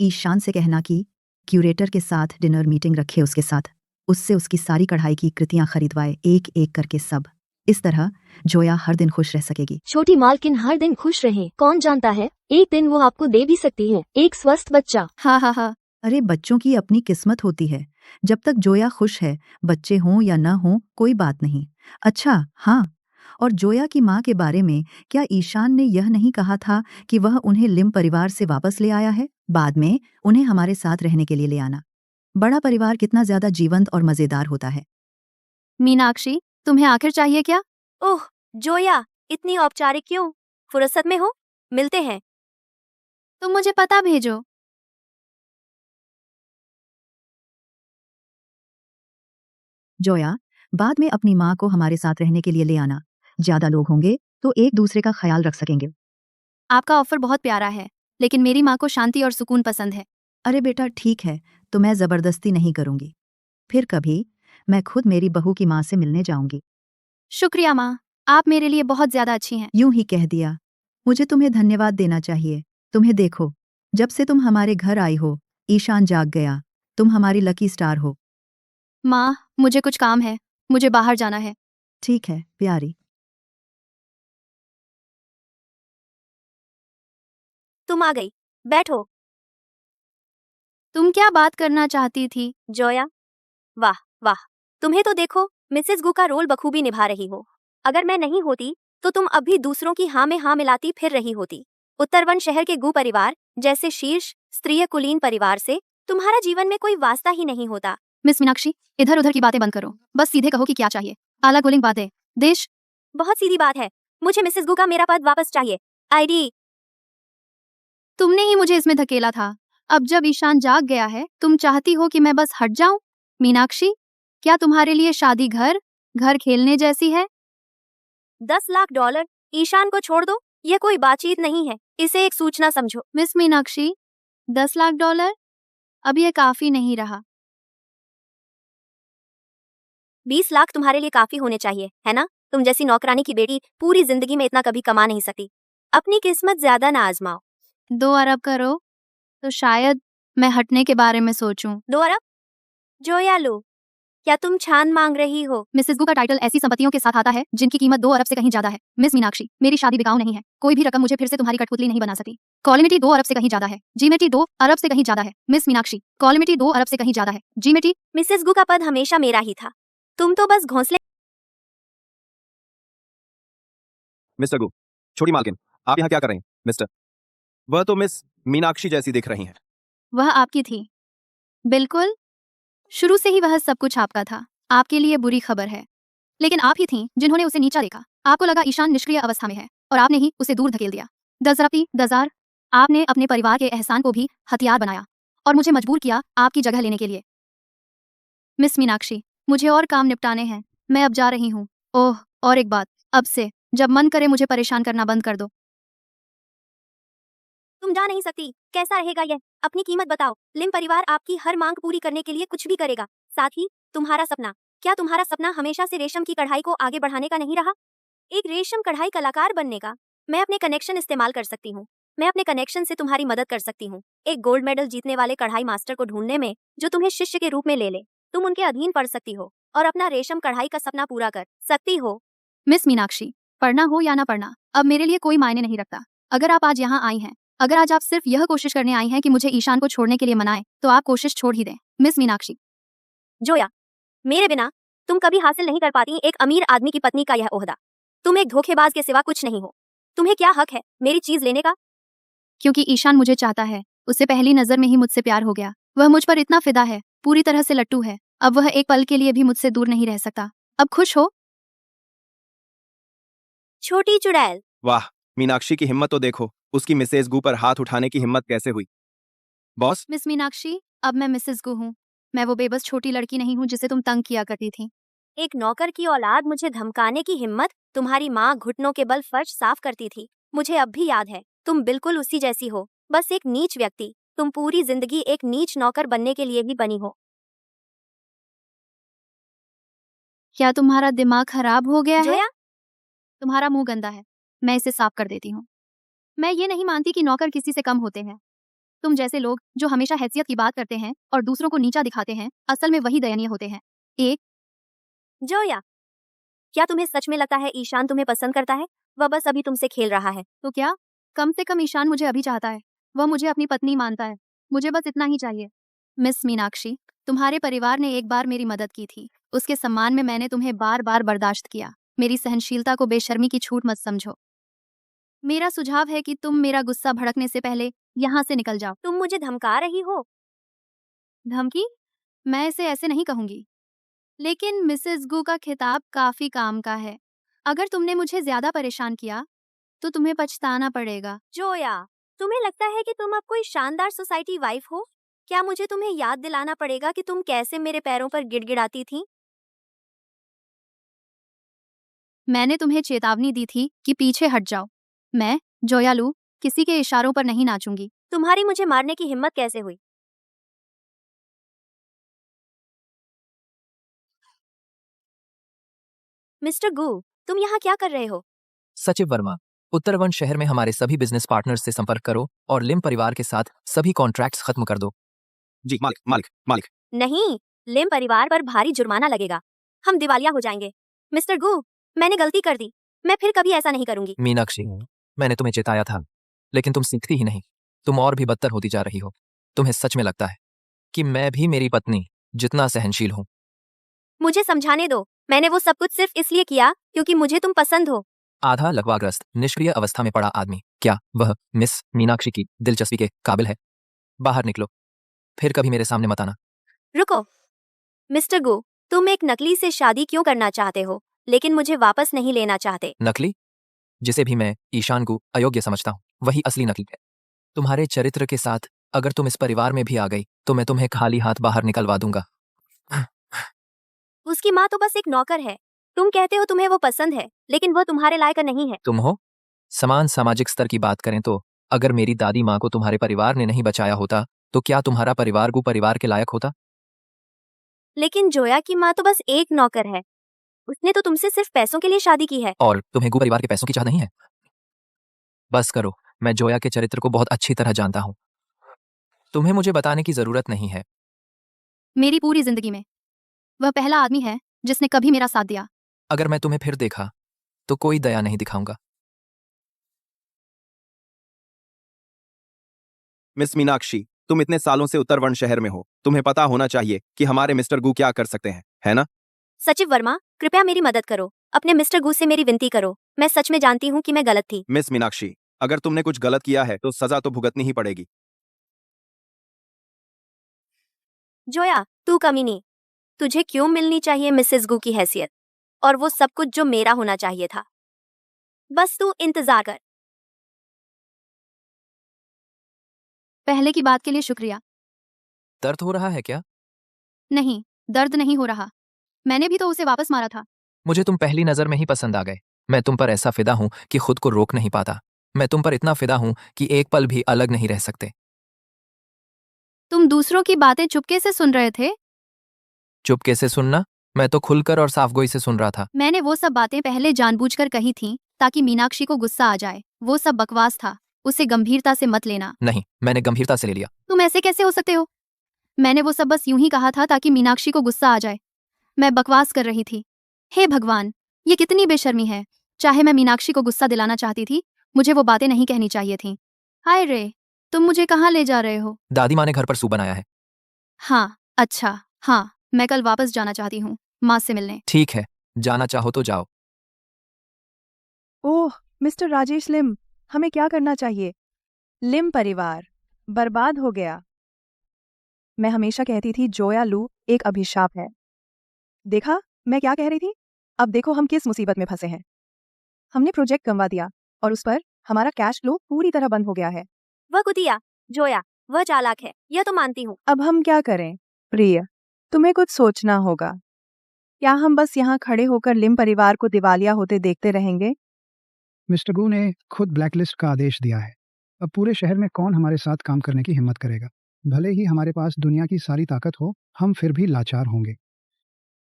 ईशान से कहना कि क्यूरेटर के साथ डिनर मीटिंग रखे, उसके साथ उससे उसकी सारी कढ़ाई की कृतियां खरीदवाए, एक एक करके सब। इस तरह जोया हर दिन खुश रह सकेगी। छोटी मालकिन हर दिन खुश रहे, कौन जानता है एक दिन वो आपको दे भी सकती है एक स्वस्थ बच्चा। हाँ हाँ हाँ। अरे बच्चों की अपनी किस्मत होती है। जब तक जोया खुश है, बच्चे हों या न हों कोई बात नहीं। अच्छा हाँ, और जोया की माँ के बारे में क्या ईशान ने यह नहीं कहा था कि वह उन्हें लिम परिवार से वापस ले आया है? बाद में उन्हें हमारे साथ रहने के लिए ले आना। बड़ा परिवार कितना ज्यादा जीवंत और मजेदार होता है। मीनाक्षी, तुम्हें आखिर चाहिए क्या? ओह जोया, इतनी औपचारिक क्यों? फुर्सत में हो? मिलते हैं। तुम मुझे पता भेजो। जोया, बाद में अपनी माँ को हमारे साथ रहने के लिए ले आना। ज्यादा लोग होंगे तो एक दूसरे का ख्याल रख सकेंगे। आपका ऑफर बहुत प्यारा है, लेकिन मेरी माँ को शांति और सुकून पसंद है। अरे बेटा ठीक है, तो मैं जबरदस्ती नहीं करूंगी। फिर कभी मैं खुद मेरी बहू की माँ से मिलने जाऊंगी। शुक्रिया माँ, आप मेरे लिए बहुत ज्यादा अच्छी हैं। यूं ही कह दिया। मुझे तुम्हें धन्यवाद देना चाहिए। तुम्हें देखो, जब से तुम हमारे घर आई हो, ईशान जाग गया। तुम हमारी लकी स्टार हो। माँ, मुझे कुछ काम है, मुझे बाहर जाना है। ठीक है प्यारी। तुम आ गई, बैठो। तुम क्या बात करना चाहती थी? जोया, वाह वाह, तुम्हें तो देखो, मिसेस गु का रोल बखूबी निभा रही हो। अगर मैं नहीं होती तो तुम अब भी दूसरों की हाँ में हाँ मिलाती फिर रही होती। उत्तरवन शहर के गु परिवार जैसे शीर्ष स्त्रीय कुलीन परिवार से तुम्हारा जीवन में कोई वास्ता ही नहीं होता। मिस मीनाक्षी, इधर उधर की बातें बंद करो, बस सीधे कहो कि क्या चाहिए। आला गोलिंग बातें। देश। बहुत सीधी बात है, मुझे मिसेस गु का मेरा पद वापस चाहिए। आईडी। तुमने ही मुझे इसमें धकेला था। अब जब ईशान जाग गया है, तुम चाहती हो कि मैं बस हट जाऊं? मीनाक्षी, क्या तुम्हारे लिए शादी घर घर खेलने जैसी है? 10 लाख डॉलर, ईशान को छोड़ दो, यह कोई बातचीत नहीं है, इसे एक सूचना समझो। Miss Meenakshi, 10 lakh dollar? अब यह काफी नहीं रहा। 20 लाख तुम्हारे लिए काफी होने चाहिए, है ना? तुम जैसी नौकरानी की बेटी पूरी जिंदगी में इतना कभी कमा नहीं सकती। अपनी किस्मत ज्यादा ना आजमाओ। 2 अरब करो तो शायद मैं हटने के बारे में सोचूं। 2 अरब? जोया लो, क्या तुम छान मांग रही हो? मिसेस गु का टाइटल ऐसी संपत्तियों के साथ आता है जिनकी कीमत 2 अरब से कहीं ज्यादा है। मिस मीनाक्षी, मेरी शादी बिकाऊ नहीं है। कोई भी रकम मुझे फिर से तुम्हारी कठपुतली नहीं बना सकती। कॉलिमिटी 2 अरब से कहीं ज्यादा है। जीमेटी 2 अरब से कहीं ज्यादा है। मिस मीनाक्षी, कॉलिमिटी 2 अरब से कहीं ज्यादा है। जीमेटी। मिसेस गु का पद हमेशा मेरा ही था, तुम तो बस घोंसले। मिस्टर गु, छोटी मालकिन, आप यहाँ क्या कर रही हैं? मिस्टर, वह तो मिस मीनाक्षी जैसी दिख रही हैं। वह आपकी थी। बिल्कुल, शुरू से ही वह सब कुछ आपका था। आपके लिए बुरी खबर है, लेकिन आप ही थीं जिन्होंने उसे नीचा देखा। आपको लगा ईशान निष्क्रिय अवस्था में है और आपने ही उसे दूर धकेल दिया। दजरपी दजार, आपने अपने परिवार के एहसान को भी हथियार बनाया और मुझे मजबूर किया आपकी जगह लेने के लिए। मिस मीनाक्षी, मुझे और काम निपटाने हैं, मैं अब जा रही हूँ। ओह, और एक बात, अब से जब मन करे मुझे परेशान करना बंद कर दो। तुम जा नहीं सकती, कैसा रहेगा यह? अपनी कीमत बताओ। लिम परिवार आपकी हर मांग पूरी करने के लिए कुछ भी करेगा। साथ ही तुम्हारा सपना, क्या तुम्हारा सपना हमेशा से रेशम की कढ़ाई को आगे बढ़ाने का नहीं रहा? एक रेशम कढ़ाई कलाकार बनने का? मैं अपने कनेक्शन इस्तेमाल कर सकती हूँ। मैं अपने कनेक्शन से तुम्हारी मदद कर सकती हूँ। एक गोल्ड मेडल जीतने वाले कढ़ाई मास्टर को ढूंढने में जो तुम्हें शिष्य के रूप में ले ले। तुम उनके अधीन पढ़ सकती हो और अपना रेशम कढ़ाई का सपना पूरा कर सकती हो। मिस मीनाक्षी, पढ़ना हो या ना पढ़ना अब मेरे लिए कोई मायने नहीं रखता। अगर आप आज यहाँ आई हैं, अगर आज आप सिर्फ यह कोशिश करने आई हैं कि मुझे ईशान को छोड़ने के लिए मनाएं, तो आप कोशिश छोड़ ही दें। मिस मीनाक्षी। जोया, मेरे बिना तुम कभी हासिल नहीं कर पाती एक अमीर आदमी की पत्नी का यह ओहदा। तुम एक धोखेबाज के सिवा कुछ नहीं हो। तुम्हें क्या हक है मेरी चीज लेने का? क्योंकि ईशान मुझे चाहता है। उसे पहली नजर में ही मुझसे प्यार हो गया। वह मुझ पर इतना फिदा है, पूरी तरह से लट्टू है। अब वह एक पल के लिए भी मुझसे दूर नहीं रह सकता। अब खुश हो? छोटी चुड़ैल। वाह, मीनाक्षी की हिम्मत तो देखो। उसकी मिसेज गू पर हाथ उठाने की हिम्मत कैसे हुई? बॉस, मिस मीनाक्षी, अब मैं मिसेस गू हूँ। मैं वो बेबस छोटी लड़की नहीं हूँ जिसे तुम तंग किया करती थी। एक नौकर की औलाद मुझे धमकाने की हिम्मत। तुम्हारी माँ घुटनों के बल फर्श साफ करती थी। मुझे अब भी याद है। तुम बिल्कुल उसी जैसी हो, बस एक नीच व्यक्ति। तुम पूरी जिंदगी एक नीच नौकर बनने के लिए भी बनी हो। क्या तुम्हारा दिमाग खराब हो गया है? जोया, तुम्हारा मुंह गंदा है। मैं इसे साफ कर देती हूँ। मैं ये नहीं मानती कि नौकर किसी से कम होते हैं। तुम जैसे लोग जो हमेशा हैसियत की बात करते हैं और दूसरों को नीचा दिखाते हैं, असल में वही दयनीय होते हैं। एक जोया, क्या तुम्हें सच में लगता है ईशान तुम्हें पसंद करता है? वह बस अभी तुमसे खेल रहा है। तो क्या? कम से कम ईशान मुझे अभी चाहता है। वह मुझे अपनी पत्नी मानता है। मुझे बस इतना ही चाहिए। मिस मीनाक्षी, तुम्हारे परिवार ने एक बार मेरी मदद की थी। उसके सम्मान में मैंने तुम्हें बार बार बर्दाश्त किया। मेरी सहनशीलता को बेशर्मी की छूट मत समझो। मेरा सुझाव है कि तुम मेरा गुस्सा भड़कने से पहले यहाँ से निकल जाओ। तुम मुझे धमका रही हो? धमकी? मैं इसे ऐसे नहीं कहूंगी। लेकिन मिसेस गू का खिताब काफी काम का है। अगर तुमने मुझे ज्यादा परेशान किया तो तुम्हें पछताना पड़ेगा। जोया, तुम्हें लगता है कि तुम अब कोई शानदार सोसाइटी वाइफ हो? क्या मुझे तुम्हें याद दिलाना पड़ेगा कि तुम कैसे मेरे पैरों पर गिड़गिड़ाती थी? मैंने तुम्हें चेतावनी दी थी कि पीछे हट जाओ। मैं, जोया लू, किसी के इशारों पर नहीं नाचूंगी। तुम्हारी मुझे मारने की हिम्मत कैसे हुई? मिस्टर गू, तुम यहाँ क्या कर रहे हो? सचिव वर्मा, उत्तरवन शहर में हमारे सभी बिजनेस पार्टनर्स से संपर्क करो और लिम परिवार के साथ सभी कॉन्ट्रैक्ट्स खत्म कर दो। जी मालिक, मालिक, मालिक। नहीं, लिम परिवार पर भारी जुर्माना लगेगा। हम दिवालिया हो जाएंगे। मिस्टर गू, मैंने गलती कर दी। मैं फिर कभी ऐसा नहीं करूंगी। मीनाक्षी, मैंने तुम्हें चेताया था, लेकिन तुम सीखती ही नहीं। तुम और भी बदतर होती जा रही हो। तुम्हें सच में लगता है कि मैं भी मेरी पत्नी जितना सहनशील हूँ? मुझे समझाने दो। मैंने वो सब कुछ सिर्फ इसलिए किया क्योंकि मुझे तुम पसंद हो। आधा लकवाग्रस्त, निष्क्रिय अवस्था में पड़ा आदमी, क्या वह मिस मीनाक्षी की दिलचस्पी के काबिल है? बाहर निकलो, फिर कभी मेरे सामने मत आना। रुको, मिस्टर गू, तुम एक नकली से शादी क्यों करना चाहते हो, लेकिन मुझे वापस नहीं लेना चाहते? नकली? जिसे भी मैं ईशान को अयोग्य समझता हूँ, वही असली नकली है। तुम्हारे चरित्र के साथ अगर तुम इस परिवार में भी आ गई तो मैं तुम्हें खाली हाथ बाहर निकलवा दूंगा। उसकी माँ तो बस एक नौकर है। तुम कहते हो तुम्हें वो पसंद है, लेकिन वो तुम्हारे लायक नहीं है। तुम हो? समान सामाजिक स्तर की बात करें तो अगर मेरी दादी माँ को तुम्हारे परिवार ने नहीं बचाया होता तो क्या तुम्हारा परिवार गु परिवार के लायक होता? लेकिन जोया की माँ तो बस एक नौकर है। उसने तो तुमसे सिर्फ पैसों के लिए शादी की है। और तुम्हें गु परिवार के पैसों की चाह नहीं है? बस करो, मैं जोया के चरित्र को बहुत अच्छी तरह जानता हूँ। तुम्हें मुझे बताने की जरूरत नहीं है। मेरी पूरी जिंदगी में वह पहला आदमी है जिसने कभी मेरा साथ दिया। अगर मैं तुम्हें फिर देखा तो कोई दया नहीं दिखाऊंगा। मिस मीनाक्षी, तुम इतने सालों से उत्तरवन शहर में हो, तुम्हें पता होना चाहिए कि हमारे मिस्टर गू क्या कर सकते हैं, है ना? सचिव वर्मा, कृपया मेरी मदद करो। अपने मिस्टर गू से मेरी विनती करो। मैं सच में जानती हूँ कि मैं गलत थी। मिस मीनाक्षी, अगर तुमने कुछ गलत किया है तो सजा तो भुगतनी ही पड़ेगी। जोया, तू कमीनी। तुझे क्यों मिलनी चाहिए मिसेस गू की हैसियत और वो सब कुछ जो मेरा होना चाहिए था? बस तू इंतजार कर। पहले की बात के लिए शुक्रिया। दर्द हो रहा है क्या? नहीं, दर्द नहीं हो रहा। मैंने भी तो उसे वापस मारा था। मुझे तुम पहली नजर में ही पसंद आ गए। मैं तुम पर ऐसा फिदा हूं कि खुद को रोक नहीं पाता। मैं तुम पर इतना फिदा हूं कि एक पल भी अलग नहीं रह सकते। तुम दूसरों की बातें चुपके से सुन रहे थे? चुपके से सुनना? मैं तो खुलकर और साफगोई से सुन रहा था। मैंने वो सब बातें पहले जानबूझकर कही थीं ताकि मीनाक्षी को गुस्सा आ जाए। वो सब बकवास था, उसे गंभीरता से मत लेना। नहीं, मैंने गंभीरता से ले लिया। तुम ऐसे कैसे हो सकते हो? मैंने वो सब बस यूं ही कहा था ताकि मीनाक्षी को गुस्सा आ जाए। मैं बकवास कर रही थी। हे भगवान, ये कितनी बेशर्मी है। चाहे मैं मीनाक्षी को गुस्सा दिलाना चाहती थी, मुझे वो बातें नहीं कहनी चाहिए थी। हाय रे, तुम मुझे कहाँ ले जा रहे हो? दादी माँ ने घर पर सूप बनाया है। हाँ, अच्छा, हाँ, मैं कल वापस जाना चाहती हूँ माँ से मिलने। ठीक है, जाना चाहो तो जाओ। ओह मिस्टर राजेश लिम, हमें क्या करना चाहिए? लिम परिवार बर्बाद हो गया। मैं हमेशा कहती थी जोया लू एक अभिशाप है। देखा मैं क्या कह रही थी? अब देखो हम किस मुसीबत में फंसे हैं। हमने प्रोजेक्ट गंवा दिया और उस पर हमारा कैश फ्लो पूरी तरह बंद हो गया है। वह कुतिया जोया, वह चालाक है, यह तो मानती हूँ। अब हम क्या करें? प्रिय, तुम्हें कुछ सोचना होगा। क्या हम बस यहाँ खड़े होकर लिम परिवार को दिवालिया होते देखते रहेंगे? मिस्टर गू ने खुद ब्लैकलिस्ट का आदेश दिया है। अब पूरे शहर में कौन हमारे साथ काम करने की हिम्मत करेगा? भले ही हमारे पास दुनिया की सारी ताकत हो, हम फिर भी लाचार होंगे।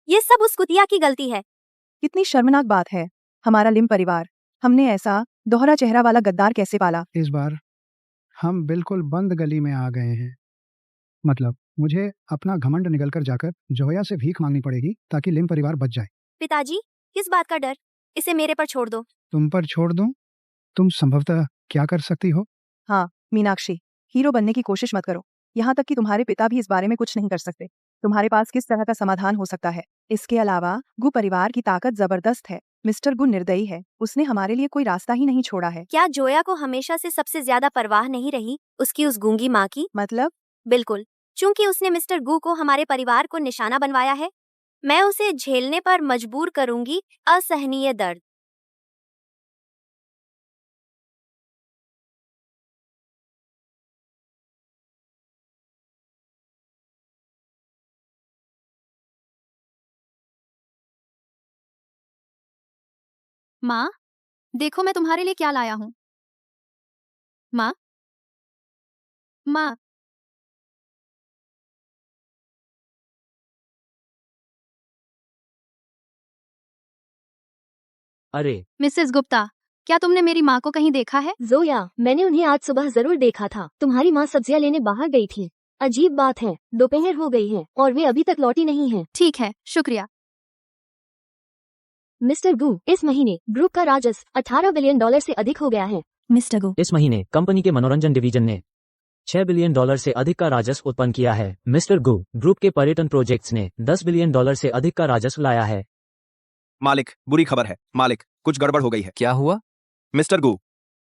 ये सब उस कुतिया की गलती है। कितनी शर्मनाक बात है। हमारा लिम परिवार, हमने ऐसा दोहरा चेहरा वाला गद्दार कैसे पाला? इस बार हम बिल्कुल बंद गली में आ गए हैं। मतलब मुझे अपना घमंड निगलकर जाकर जोया से भीख मांगनी पड़ेगी ताकि लिम परिवार बच जाए। पिताजी, किस बात का डर? इसे मेरे पर छोड़ दो। तुम पर छोड़ दूं? तुम संभवतः क्या कर सकती हो? हाँ मीनाक्षी, हीरो बनने की कोशिश मत करो। यहाँ तक कि तुम्हारे पिता भी इस बारे में कुछ नहीं कर सकते। तुम्हारे पास किस तरह का समाधान हो सकता है? इसके अलावा गु परिवार की ताकत जबरदस्त है। मिस्टर गु निर्दयी है, उसने हमारे लिए कोई रास्ता ही नहीं छोड़ा है। क्या जोया को हमेशा से सबसे ज्यादा परवाह नहीं रही उसकी उस गूंगी माँ की? मतलब बिल्कुल, चूंकि उसने मिस्टर गू को हमारे परिवार को निशाना बनवाया है, मैं उसे झेलने पर मजबूर करूंगी असहनीय दर्द। माँ, देखो मैं तुम्हारे लिए क्या लाया हूँ। माँ, माँ, अरे, मिसेस गुप्ता, क्या तुमने मेरी माँ को कहीं देखा है? जोया, मैंने उन्हें आज सुबह जरूर देखा था। तुम्हारी माँ सब्जियां लेने बाहर गई थी। अजीब बात है, दोपहर हो गई है और वे अभी तक लौटी नहीं हैं। ठीक है, शुक्रिया। मिस्टर गू, इस महीने ग्रुप का राजस्व $18 बिलियन से अधिक हो गया है। मिस्टर गो, इस महीने कंपनी के मनोरंजन डिवीजन ने $6 बिलियन से अधिक का राजस्व उत्पन्न किया है। मिस्टर गू, ग्रुप के पर्यटन प्रोजेक्ट्स ने $10 बिलियन से अधिक का राजस्व लाया है। मालिक, बुरी खबर है। मालिक, कुछ गड़बड़ हो गई है। क्या हुआ? मिस्टर गू,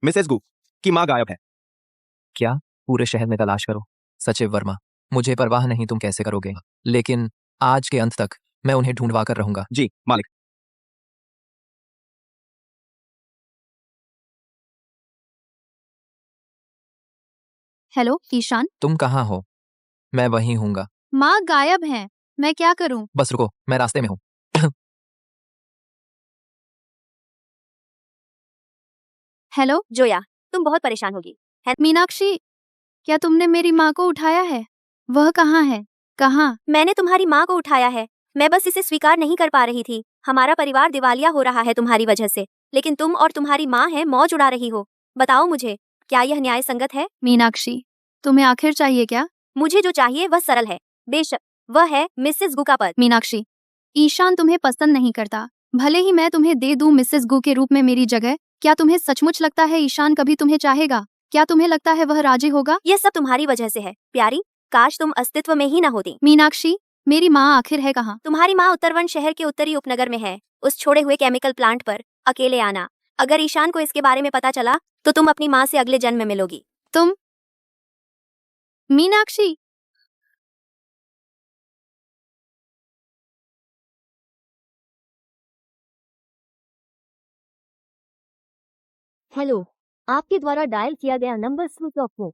मिसेस गू की माँ गायब है। क्या? पूरे शहर में तलाश करो। सचिव वर्मा, मुझे परवाह नहीं तुम कैसे करोगे, लेकिन आज के अंत तक मैं उन्हें ढूंढवा कर रहूंगा। जी मालिक। हेलो ईशान, तुम कहाँ हो? मैं वहीं हूँगा। माँ गायब हैं। मैं क्या करूँ? बस रुको, मैं रास्ते में हूँ। हेलो जोया, तुम बहुत परेशान होगी। मीनाक्षी, क्या तुमने मेरी माँ को उठाया है? वह कहाँ है? कहाँ? मैंने तुम्हारी माँ को उठाया है। मैं बस इसे स्वीकार नहीं कर पा रही थी। हमारा परिवार दिवालिया हो रहा है तुम्हारी वजह से, लेकिन तुम और तुम्हारी माँ है मौज उड़ा रही हो। बताओ मुझे, क्या यह न्याय संगत है? मीनाक्षी, तुम्हें आखिर चाहिए क्या? मुझे जो चाहिए वह सरल है, बेशक वह है मिसेस गू का पद। मीनाक्षी, ईशान तुम्हें पसंद नहीं करता। भले ही मैं तुम्हें दे दूं मिसेस गू के रूप में मेरी जगह, क्या तुम्हें सचमुच लगता है ईशान कभी तुम्हें चाहेगा? क्या तुम्हें लगता है वह राजी होगा? यह सब तुम्हारी वजह से है प्यारी। काश तुम अस्तित्व में ही न होती। मीनाक्षी, मेरी माँ आखिर है कहाँ? तुम्हारी माँ उत्तरवन शहर के उत्तरी उपनगर में है, उस छोड़े हुए केमिकल प्लांट पर। अकेले आना। अगर ईशान को इसके बारे में पता चला तो तुम अपनी माँ से अगले जन्म में मिलोगी। तुम? मीनाक्षी, हेलो, आपके द्वारा डायल किया गया नंबर स्विच ऑफ हो।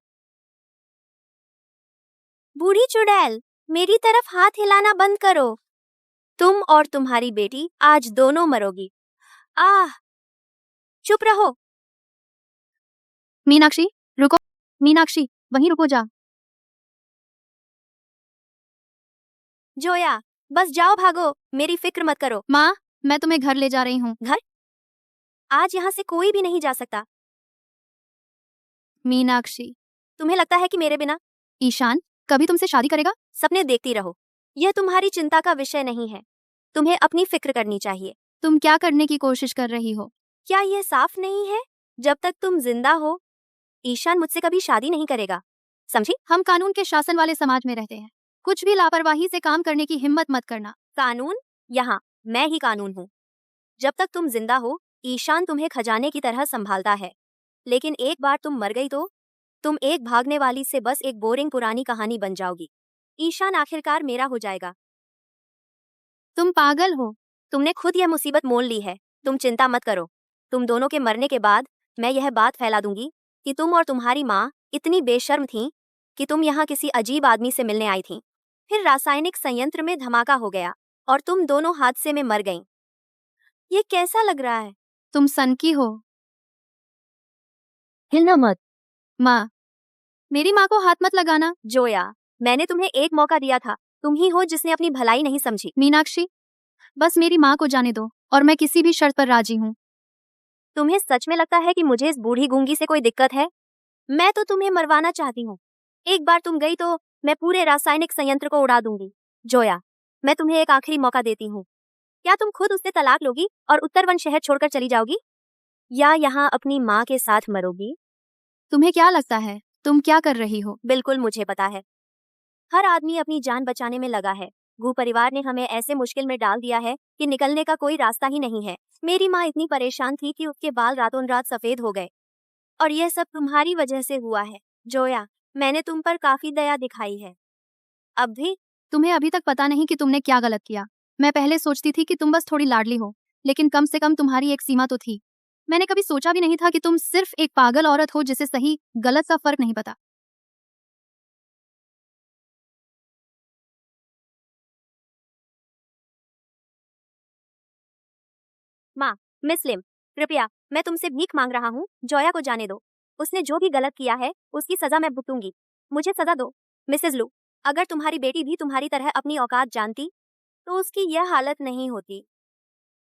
बूढ़ी चुड़ैल, मेरी तरफ हाथ हिलाना बंद करो। तुम और तुम्हारी बेटी आज दोनों मरोगी। आह, चुप रहो। मीनाक्षी, रुको। मीनाक्षी, वहीं रुको जा। जोया, बस जाओ, भागो, मेरी फिक्र मत करो। माँ, मैं तुम्हें घर ले जा रही हूँ। घर? आज यहाँ से कोई भी नहीं जा सकता। मीनाक्षी, तुम्हें लगता है कि मेरे बिना ईशान कभी तुमसे शादी करेगा? सपने देखती रहो? यह तुम्हारी चिंता का विषय नहीं है। तुम्हें अपनी फिक्र करनी चाहिए। तुम क्या करने की कोशिश कर रही हो? क्या यह साफ नहीं है? जब तक तुम जिंदा हो, ईशान मुझसे कभी शादी नहीं करेगा, समझी? हम कानून के शासन वाले समाज में रहते हैं। कुछ भी लापरवाही से काम करने की हिम्मत मत करना। कानून? यहाँ मैं ही कानून हूँ। जब तक तुम जिंदा हो, ईशान तुम्हें खजाने की तरह संभालता है। लेकिन एक बार तुम मर गई तो तुम एक भागने वाली से बस एक बोरिंग पुरानी कहानी बन जाओगी। ईशान आखिरकार मेरा हो जाएगा। तुम पागल हो। तुमने खुद यह मुसीबत मोल ली है। तुम चिंता मत करो। तुम दोनों के मरने के बाद मैं यह बात फैला दूंगी कि तुम और तुम्हारी माँ इतनी बेशर्म थीं कि तुम यहाँ किसी अजीब आदमी से मिलने आई थीं। फिर रासायनिक संयंत्र में धमाका हो गया और तुम दोनों हादसे में मर गईं। ये कैसा लग रहा है? तुम सनकी हो। हिलना मत। माँ, मेरी माँ को हाथ मत लगाना। जोया, मैंने तुम्हें एक मौका दिया था। तुम ही हो जिसने अपनी भलाई नहीं समझी। मीनाक्षी, बस मेरी माँ को जाने दो और मैं किसी भी शर्त पर राजी हूँ। तुम्हें सच में लगता है कि मुझे इस बूढ़ी गूंगी से कोई दिक्कत है? मैं तो तुम्हें मरवाना चाहती हूँ। एक बार तुम गई तो मैं पूरे रासायनिक संयंत्र को उड़ा दूंगी। जोया, मैं तुम्हें एक आखिरी मौका देती हूँ। क्या तुम खुद उससे तलाक लोगी और उत्तरवन शहर छोड़कर चली जाओगी, या यहाँ अपनी माँ के साथ मरोगी? तुम्हें क्या लगता है तुम क्या कर रही हो? बिल्कुल मुझे पता है। हर आदमी अपनी जान बचाने में लगा है। गू परिवार ने हमें ऐसे मुश्किल में डाल दिया है कि निकलने का कोई रास्ता ही नहीं है। मेरी माँ इतनी परेशान थी कि उसके बाल रातों रात सफेद हो गए, और यह सब तुम्हारी वजह से हुआ है। जोया, मैंने तुम पर काफी दया दिखाई है। अब भी तुम्हें अभी तक पता नहीं कि तुमने क्या गलत किया। मैं पहले सोचती थी कि तुम बस थोड़ी लाडली हो, लेकिन कम से कम तुम्हारी एक सीमा तो थी। मैंने कभी सोचा भी नहीं था कि तुम सिर्फ एक पागल औरत हो जिसे सही गलत का फर्क नहीं पता। माँ, मिस लिम, कृपया, मैं तुमसे भीख मांग रहा हूँ। जोया को जाने दो। उसने जो भी गलत किया है उसकी सजा मैं भुगतूंगी। मुझे सजा दो। मिसेस लू, अगर तुम्हारी बेटी भी तुम्हारी तरह अपनी औकात जानती तो उसकी यह हालत नहीं होती।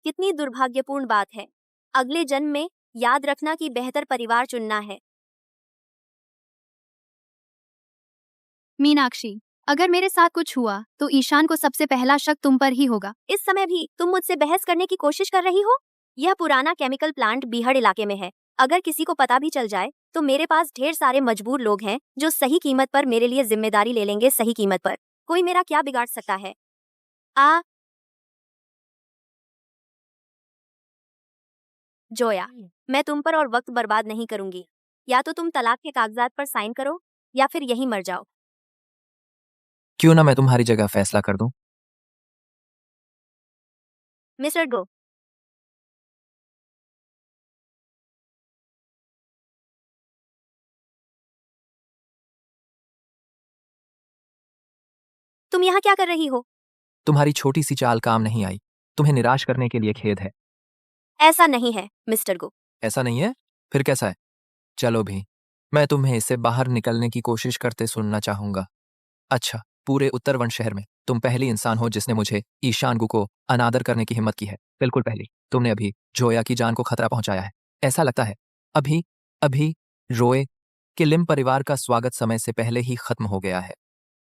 कितनी दुर्भाग्यपूर्ण बात है। अगले जन्म में याद रखना कि बेहतर परिवार चुनना है। मीनाक्षी, अगर मेरे साथ कुछ हुआ तो ईशान को सबसे पहला शक तुम पर ही होगा। इस समय भी तुम मुझसे बहस करने की कोशिश कर रही हो? यह पुराना केमिकल प्लांट बीहड़ इलाके में है। अगर किसी को पता भी चल जाए तो मेरे पास ढेर सारे मजबूर लोग हैं जो सही कीमत पर मेरे लिए जिम्मेदारी ले लेंगे। सही कीमत पर कोई मेरा क्या बिगाड़ सकता है? जोया, मैं तुम पर और वक्त बर्बाद नहीं करूंगी। या तो तुम तलाक के कागजात पर साइन करो या फिर यहीं मर जाओ। क्यों ना मैं तुम्हारी जगह फैसला कर दूं? मिस्टर गो, तुम यहाँ क्या कर रही हो? तुम्हारी छोटी सी चाल काम नहीं आई। तुम्हें निराश करने के लिए खेद है। ऐसा नहीं है मिस्टर गो। ऐसा नहीं है? फिर कैसा है? चलो भी, मैं तुम्हें इससे बाहर निकलने की कोशिश करते सुनना चाहूंगा। अच्छा, पूरे उत्तरवन शहर में तुम पहली इंसान हो जिसने मुझे ईशान गु को अनादर करने की हिम्मत की है। बिल्कुल पहली। तुमने अभी जोया की जान को खतरा पहुंचाया है। ऐसा लगता है अभी अभी रोए कि लिम परिवार का स्वागत समय से पहले ही खत्म हो गया है।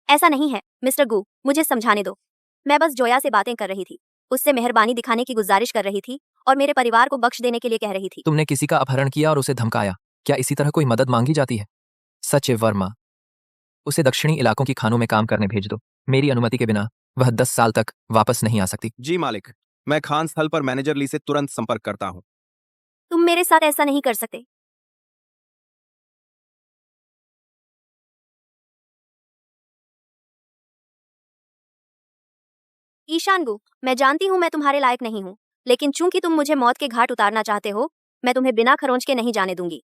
ऐसा नहीं है मिस्टर गू, मुझे समझाने दो। मैं बस जोया से बातें कर रही थी, उससे मेहरबानी दिखाने की गुजारिश कर रही थी और मेरे परिवार को बख्श देने के लिए कह रही थी। तुमने किसी का अपहरण किया और उसे धमकाया। क्या इसी तरह कोई मदद मांगी जाती है? सचिव वर्मा, उसे दक्षिणी इलाकों की खानों में काम करने भेज दो। मेरी अनुमति के बिना वह 10 साल तक वापस नहीं आ सकती। जी मालिक, मैं खान स्थल पर मैनेजर ली से तुरंत संपर्क करता हूँ। तुम मेरे साथ ऐसा नहीं कर सकते। ईशान गु, मैं जानती हूँ मैं तुम्हारे लायक नहीं हूँ, लेकिन चूंकि तुम मुझे मौत के घाट उतारना चाहते हो, मैं तुम्हें बिना खरोंच के नहीं जाने दूंगी।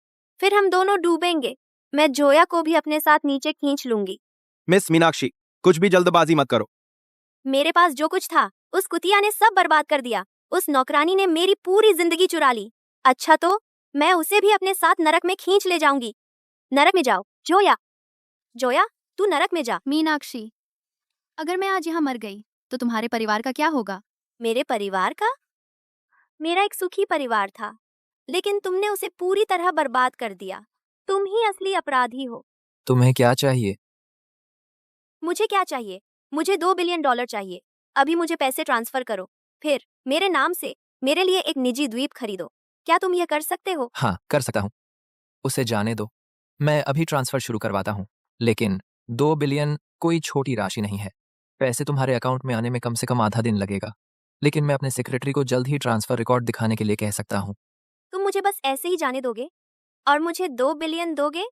फिर हम दोनों डूबेंगे। मैं जोया को भी अपने साथ नीचे खींच लूंगी। मिस मीनाक्षी, कुछ भी जल्दबाजी मत करो। मेरे पास जो कुछ था उस कुतिया ने सब बर्बाद कर दिया। उस नौकरानी ने मेरी पूरी जिंदगी चुरा ली। अच्छा तो मैं उसे भी अपने साथ नरक में खींच ले जाऊंगी। नरक में जाओ जोया। जोया, तू नरक में जा। मीनाक्षी, अगर मैं आज यहाँ मर गई तो तुम्हारे परिवार का क्या होगा? मेरे परिवार का? मेरा एक सुखी परिवार था, लेकिन तुमने उसे पूरी तरह बर्बाद कर दिया। तुम ही असली अपराधी हो। तुम्हें क्या चाहिए? मुझे क्या चाहिए? मुझे $2 बिलियन चाहिए। अभी मुझे पैसे ट्रांसफर करो। फिर मेरे नाम से मेरे लिए एक निजी द्वीप खरीदो। क्या तुम यह कर सकते हो? हाँ, कर सकता हूँ। उसे जाने दो। मैं अभी ट्रांसफर शुरू करवाता हूँ। लेकिन 2 बिलियन कोई छोटी राशि नहीं है। पैसे तुम्हारे अकाउंट में आने में कम से कम आधा दिन लगेगा। लेकिन मैं अपने सेक्रेटरी को जल्द ही ट्रांसफर रिकॉर्ड दिखाने के लिए कह सकता हूँ। तुम मुझे बस ऐसे ही जाने दोगे और मुझे 2 बिलियन दोगे?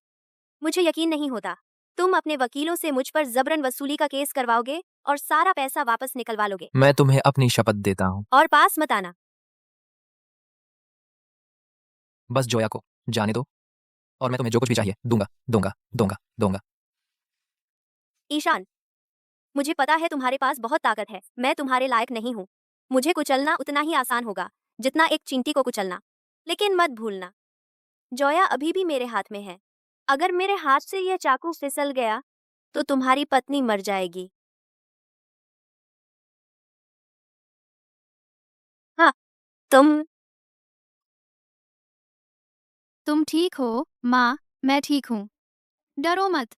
मुझे यकीन नहीं होता। तुम अपने वकीलों से मुझ पर जबरन वसूली का केस करवाओगे और सारा पैसा वापस निकलवा लोगे। मैं तुम्हें अपनी शपथ देता हूँ। और पास मत आना। बस जोया को जाने दो और मैं तुम्हें जो कुछ भी चाहिए दूंगा दूंगा दूंगा दूंगा। ईशान, मुझे पता है तुम्हारे पास बहुत ताकत है। मैं तुम्हारे लायक नहीं हूँ। मुझे कुचलना उतना ही आसान होगा जितना एक चींटी को कुचलना। लेकिन मत भूलना, जोया अभी भी मेरे हाथ में है। अगर मेरे हाथ से यह चाकू फिसल गया तो तुम्हारी पत्नी मर जाएगी। हाँ, तुम ठीक हो माँ? मैं ठीक हूँ, डरो मत।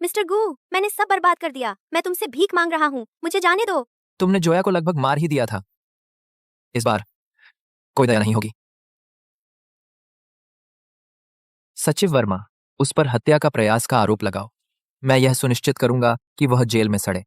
मिस्टर गू, मैंने सब बर्बाद कर दिया। मैं तुमसे भीख मांग रहा हूँ, मुझे जाने दो। तुमने जोया को लगभग मार ही दिया था। इस बार कोई दया नहीं होगी। सचिव वर्मा, उस पर हत्या का प्रयास का आरोप लगाओ। मैं यह सुनिश्चित करूंगा कि वह जेल में सड़े।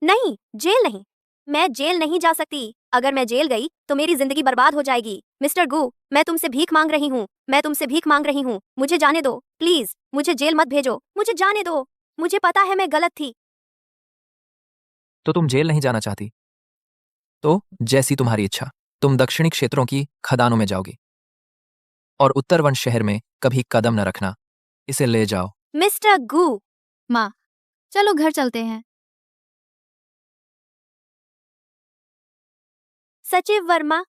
नहीं, जेल नहीं। मैं जेल नहीं जा सकती। अगर मैं जेल गई तो मेरी जिंदगी बर्बाद हो जाएगी। मिस्टर गू, मैं तुमसे भीख मांग रही हूँ। मैं तुमसे भीख मांग रही हूँ। मुझे जाने दो प्लीज। मुझे जेल मत भेजो। मुझे जाने दो। मुझे पता है मैं गलत थी। तो तुम जेल नहीं जाना चाहती? तो जैसी तुम्हारी इच्छा। तुम दक्षिणी क्षेत्रों की खदानों में जाओगी और उत्तरवन शहर में कभी कदम न रखना। इसे ले जाओ। मिस्टर गू, माँ, चलो घर चलते हैं। सचिव वर्मा,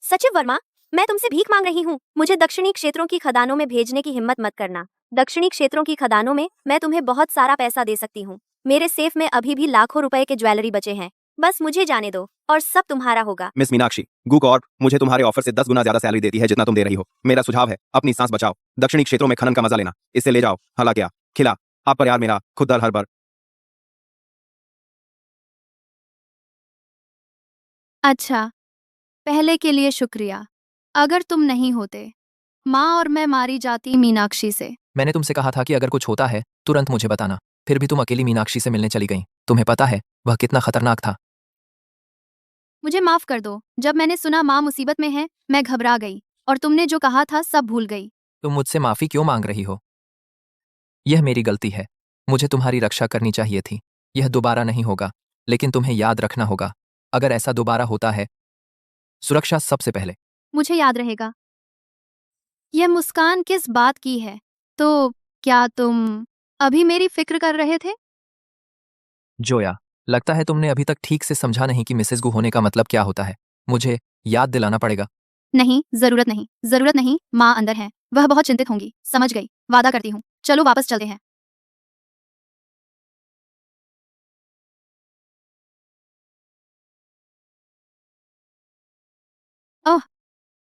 सचिव वर्मा, मैं तुमसे भीख मांग रही हूँ। मुझे दक्षिणी क्षेत्रों की खदानों में भेजने की हिम्मत मत करना। दक्षिणी क्षेत्रों की खदानों में मैं तुम्हें बहुत सारा पैसा दे सकती हूँ। मेरे सेफ में अभी भी लाखों रुपए के ज्वेलरी बचे हैं। बस मुझे जाने दो और सब तुम्हारा होगा। मिस मीनाक्षी, गू कॉर्प मुझे तुम्हारे ऑफर से 10 गुना ज्यादा सैलरी देती है जितना तुम दे रही हो। मेरा सुझाव है अपनी सांस बचाओ। दक्षिणी क्षेत्रों में खनन का मजा लेना। इसे ले जाओ। हला क्या खिला आप पर यार मेरा खुद दर हर बार। अच्छा, पहले के लिए शुक्रिया। अगर तुम नहीं होते, माँ और मैं मारी जाती मीनाक्षी से। मैंने तुमसे कहा था कि अगर कुछ होता है तुरंत मुझे बताना। फिर भी तुम अकेली मीनाक्षी से मिलने चली गई। तुम्हें पता है वह कितना खतरनाक था। मुझे माफ कर दो। जब मैंने सुना माँ मुसीबत में है, मैं घबरा गई और तुमने जो कहा था सब भूल गई। तुम मुझसे माफी क्यों मांग रही हो? यह मेरी गलती है। मुझे तुम्हारी रक्षा करनी चाहिए थी। यह दोबारा नहीं होगा। लेकिन तुम्हें याद रखना होगा, अगर ऐसा दोबारा होता है, सुरक्षा सबसे पहले। मुझे याद रहेगा। यह मुस्कान किस बात की है? तो क्या तुम अभी मेरी फिक्र कर रहे थे? जोया, लगता है तुमने अभी तक ठीक से समझा नहीं कि मिसेस गु होने का मतलब क्या होता है। मुझे याद दिलाना पड़ेगा। नहीं, जरूरत नहीं, जरूरत नहीं। माँ अंदर है, वह बहुत चिंतित होंगी। समझ गई, वादा करती हूँ। चलो वापस चलते हैं। ओह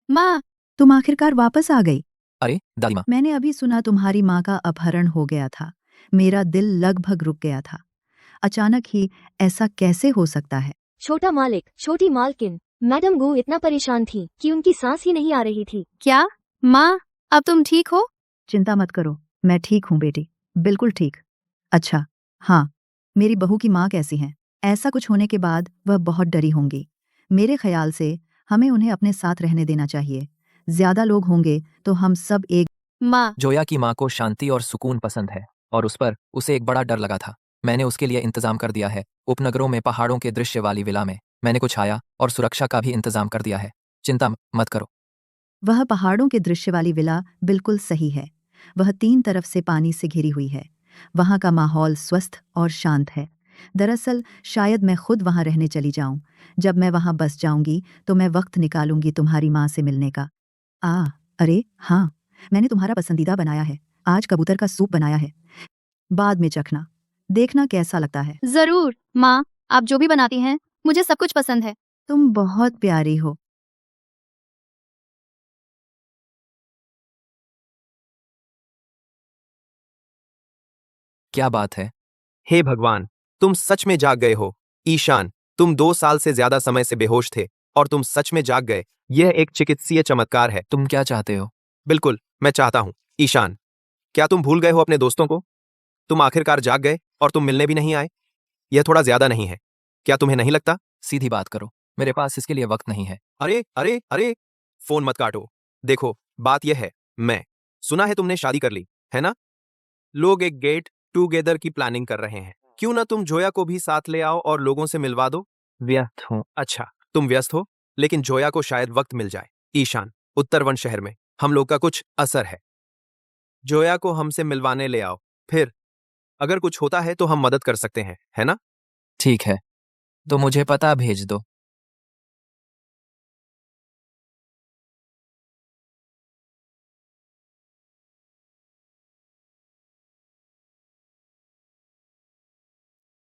माँ, तुम आखिरकार वापस आ गई। अरे दादी माँ, मैंने अभी सुना तुम्हारी माँ का अपहरण हो गया था। मेरा दिल लगभग रुक गया था। अचानक ही ऐसा कैसे हो सकता है? छोटा मालिक, छोटी मालकिन, मैडम गू इतना परेशान थी कि उनकी सांस ही नहीं आ रही थी। क्या माँ, अब तुम ठीक हो? चिंता मत करो, मैं ठीक हूँ बेटी, बिल्कुल ठीक। अच्छा, हाँ, मेरी बहू की माँ कैसी हैं? ऐसा कुछ होने के बाद वह बहुत डरी होंगी। मेरे ख्याल से हमें उन्हें अपने साथ रहने देना चाहिए। ज्यादा लोग होंगे तो हम सब एक माँ, जोया की माँ को शांति और सुकून पसंद है और उस पर उसे एक बड़ा डर लगा था। मैंने उसके लिए इंतजाम कर दिया है। उपनगरों में पहाड़ों के दृश्य वाली विला में मैंने कुछ छाया और सुरक्षा का भी इंतजाम कर दिया है। चिंता मत करो। वह पहाड़ों के दृश्य वाली विला बिल्कुल सही है। वह 3 तरफ से पानी से घिरी हुई है। वहाँ का माहौल स्वस्थ और शांत है। दरअसल शायद मैं खुद वहाँ रहने चली जाऊं। जब मैं वहाँ बस जाऊंगी तो मैं वक्त निकालूंगी तुम्हारी माँ से मिलने का। अरे हाँ, मैंने तुम्हारा पसंदीदा बनाया है। आज कबूतर का सूप बनाया है। बाद में चखना, देखना कैसा लगता है। जरूर माँ, आप जो भी बनाती हैं मुझे सब कुछ पसंद है। तुम बहुत प्यारी हो। क्या बात है? हे भगवान, तुम सच में जाग गए हो। ईशान, तुम 2 साल से ज्यादा समय से बेहोश थे और तुम सच में जाग गए। यह एक चिकित्सीय चमत्कार है। तुम क्या चाहते हो? बिल्कुल, मैं चाहता हूँ। ईशान, क्या तुम भूल गए हो अपने दोस्तों को? तुम आखिरकार जाग गए और तुम मिलने भी नहीं आए। यह थोड़ा ज्यादा नहीं है, क्या तुम्हें नहीं लगता? सीधी बात करो, मेरे पास इसके लिए वक्त नहीं है। अरे अरे अरे, फोन मत काटो। देखो, बात यह है, मैं सुना है तुमने शादी कर ली, है ना? लोग एक गेट टुगेदर की प्लानिंग कर रहे हैं। क्यों ना तुम जोया को भी साथ ले आओ और लोगों से मिलवा दो। व्यस्त हूँ। अच्छा, तुम व्यस्त हो, लेकिन जोया को शायद वक्त मिल जाए। ईशान, उत्तरवन शहर में हम लोग का कुछ असर है। जोया को हमसे मिलवाने ले आओ, फिर अगर कुछ होता है तो हम मदद कर सकते हैं, है ना? ठीक है, तो मुझे पता भेज दो।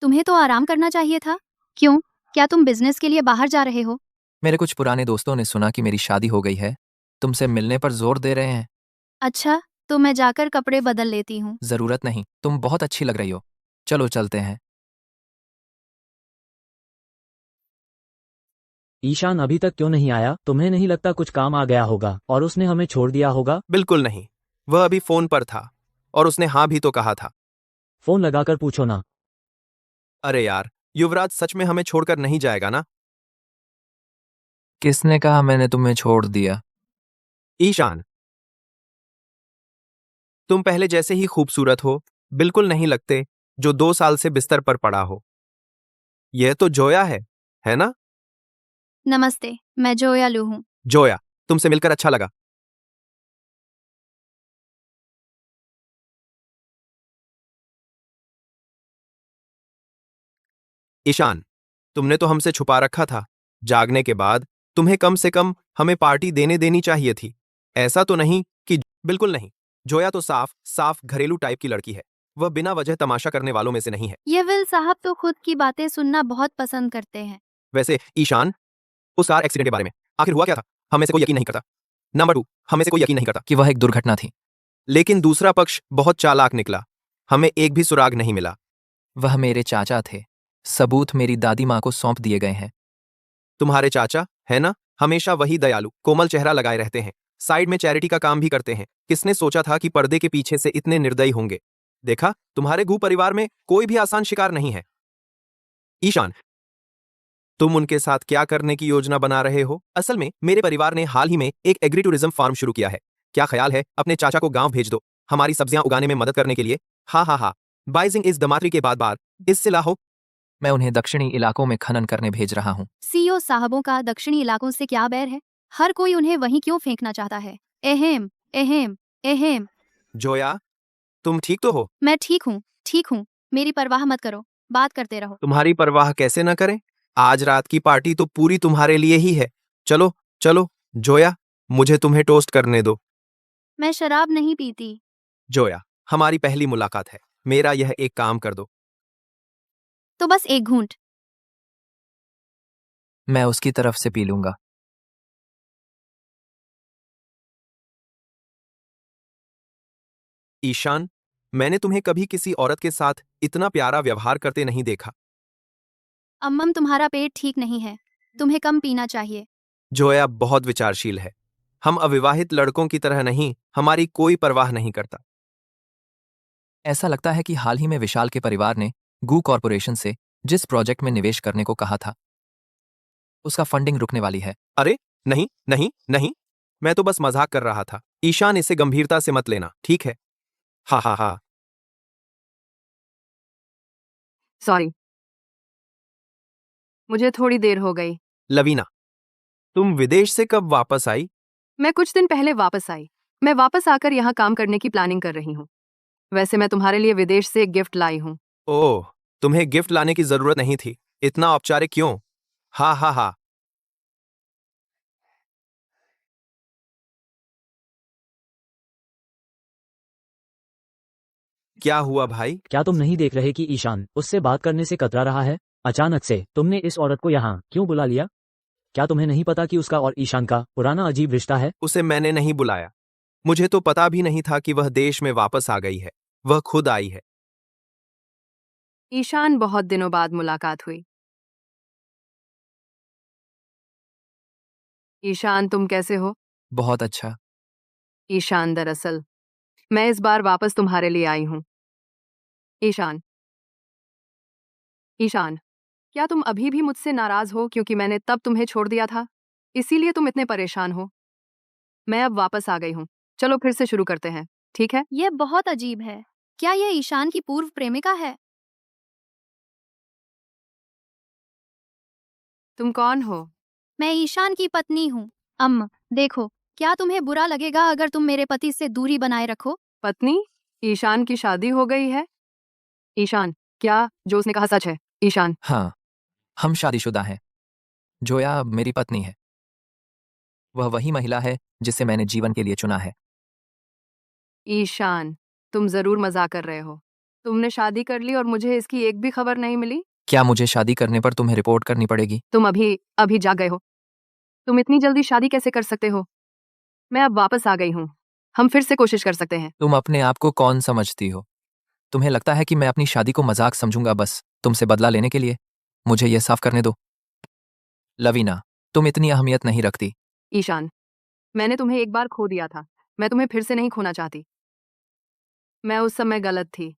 तुम्हें तो आराम करना चाहिए था। क्यों? क्या तुम बिजनेस के लिए बाहर जा रहे हो? मेरे कुछ पुराने दोस्तों ने सुना कि मेरी शादी हो गई है, तुमसे मिलने पर जोर दे रहे हैं। अच्छा, तो मैं जाकर कपड़े बदल लेती हूँ। जरूरत नहीं, तुम बहुत अच्छी लग रही हो। चलो चलते हैं। ईशान अभी तक क्यों नहीं आया? तुम्हें नहीं लगता कुछ काम आ गया होगा और उसने हमें छोड़ दिया होगा? बिल्कुल नहीं, वह अभी फोन पर था और उसने हाँ भी तो कहा था। फोन लगाकर पूछो ना। अरे यार, युवराज सच में हमें छोड़कर नहीं जाएगा ना? किसने कहा मैंने तुम्हें छोड़ दिया? ईशान, तुम पहले जैसे ही खूबसूरत हो, बिल्कुल नहीं लगते, जो 2 साल से बिस्तर पर पड़ा हो। यह तो जोया है ना? नमस्ते, मैं जोयालू हूँ। जोया, तुमसे मिलकर अच्छा लगा। ईशान, तुमने तो हमसे छुपा रखा था। जागने के बाद तुम्हें कम से कम हमें पार्टी देनी चाहिए थी। ऐसा तो नहीं कि बिल्कुल नहीं। जोया तो साफ साफ घरेलू टाइप की लड़की है। वह बिना वजह तमाशा करने वालों में से नहीं है। ये विल साहब तो खुद की बातें सुनना बहुत पसंद करते हैं। वैसे ईशान, उस कार एक्सीडेंट के बारे में आखिर हुआ क्या था? हमें से कोई यकीन नहीं करता। नंबर 2, हमें से कोई यकीन नहीं करता। कि वह एक दुर्घटना थी। लेकिन दूसरा पक्ष बहुत चालाक निकला। हमें एक भी सुराग नहीं मिला। वह मेरे चाचा थे। सबूत मेरी दादी माँ को सौंप दिए गए हैं। तुम्हारे चाचा, है ना? हमेशा वही दयालु कोमल चेहरा लगाए रहते हैं। साइड में चैरिटी का काम भी करते हैं। किसने सोचा था कि पर्दे के पीछे से इतने निर्दयी होंगे? देखा, तुम्हारे गू परिवार में कोई भी आसान शिकार नहीं है। ईशान, तुम उनके साथ क्या करने की योजना बना रहे हो? असल में मेरे परिवार ने हाल ही में एक एग्री टूरिज्म फार्म शुरू किया है। क्या ख्याल है अपने चाचा को गांव भेज दो, हमारी सब्जियां उगाने में मदद करने के लिए? हाँ हाँ हाँ, बाइजिंग इस दमात्री के बाद बार इससे लाहो। मैं उन्हें दक्षिणी इलाकों में खनन करने भेज रहा हूँ। सीईओ साहबों का दक्षिणी इलाकों से क्या बैर है? हर कोई उन्हें वहीं क्यों फेंकना चाहता है? एहेम एहेम एहेम। जोया, तुम ठीक तो हो? मैं ठीक हूँ। मेरी परवाह मत करो, बात करते रहो। तुम्हारी परवाह कैसे न करें? आज रात की पार्टी तो पूरी तुम्हारे लिए ही है। चलो चलो जोया, मुझे तुम्हें टोस्ट करने दो। मैं शराब नहीं पीती। जोया, हमारी पहली मुलाकात है, मेरा यह एक काम कर दो। तो बस एक घूंट। मैं उसकी तरफ से पी लूंगा। ईशान, मैंने तुम्हें कभी किसी औरत के साथ इतना प्यारा व्यवहार करते नहीं देखा। अम्मम, तुम्हारा पेट ठीक नहीं है, तुम्हें कम पीना चाहिए। जोया बहुत विचारशील है। हम अविवाहित लड़कों की तरह नहीं, हमारी कोई परवाह नहीं करता। ऐसा लगता है कि हाल ही में विशाल के परिवार ने गू कॉरपोरेशन से जिस प्रोजेक्ट में निवेश करने को कहा था, उसका फंडिंग रुकने वाली है। अरे नहीं नहीं नहीं, मैं तो बस मजाक कर रहा था। ईशान, इसे गंभीरता से मत लेना, ठीक है? हाँ हाँ हाँ। सॉरी, मुझे थोड़ी देर हो गई। लवीना, तुम विदेश से कब वापस आई? मैं कुछ दिन पहले वापस आई। मैं वापस आकर यहाँ काम करने की प्लानिंग कर रही हूँ। वैसे मैं तुम्हारे लिए विदेश से एक गिफ्ट लाई हूँ। ओह, तुम्हें गिफ्ट लाने की जरूरत नहीं थी। इतना औपचारिक क्यों? हाँ हाँ हाँ। क्या हुआ भाई? क्या तुम नहीं देख रहे कि ईशान उससे बात करने से कतरा रहा है? अचानक से तुमने इस औरत को यहाँ क्यों बुला लिया? क्या तुम्हें नहीं पता कि उसका और ईशान का पुराना अजीब रिश्ता है? उसे मैंने नहीं बुलाया। मुझे तो पता भी नहीं था कि वह देश में वापस आ गई है। वह खुद आई है। ईशान, बहुत दिनों बाद मुलाकात हुई। ईशान, तुम कैसे हो? बहुत अच्छा। ईशान, दरअसल मैं इस बार वापस तुम्हारे लिए आई हूँ। ईशान, ईशान, क्या तुम अभी भी मुझसे नाराज हो क्योंकि मैंने तब तुम्हें छोड़ दिया था? इसीलिए तुम इतने परेशान हो? मैं अब वापस आ गई हूँ। चलो फिर से शुरू करते हैं, ठीक है? यह बहुत अजीब है। क्या यह ईशान की पूर्व प्रेमिका है? तुम कौन हो? मैं ईशान की पत्नी हूँ। देखो, क्या तुम्हें बुरा लगेगा अगर तुम मेरे पति से दूरी बनाए रखो? पत्नी? ईशान की शादी हो गई है? ईशान, क्या जो उसने कहा सच है? ईशान, हाँ, हम शादीशुदा हैं। जोया मेरी पत्नी है। वह वही महिला है जिसे मैंने जीवन के लिए चुना है। ईशान, तुम जरूर मजाक कर रहे हो। तुमने शादी कर ली और मुझे इसकी एक भी खबर नहीं मिली? क्या मुझे शादी करने पर तुम्हें रिपोर्ट करनी पड़ेगी? तुम अभी अभी जा गए हो। तुम इतनी जल्दी शादी कैसे कर सकते हो? मैं अब वापस आ गई हूँ। हम फिर से कोशिश कर सकते हैं। तुम अपने आप को कौन समझती हो? तुम्हें लगता है कि मैं अपनी शादी को मजाक समझूंगा बस तुमसे बदला लेने के लिए? मुझे यह साफ करने दो। लवीना, तुम इतनी अहमियत नहीं रखती। ईशान, मैंने तुम्हें एक बार खो दिया था। मैं तुम्हें फिर से नहीं खोना चाहती। मैं उस समय गलत थी।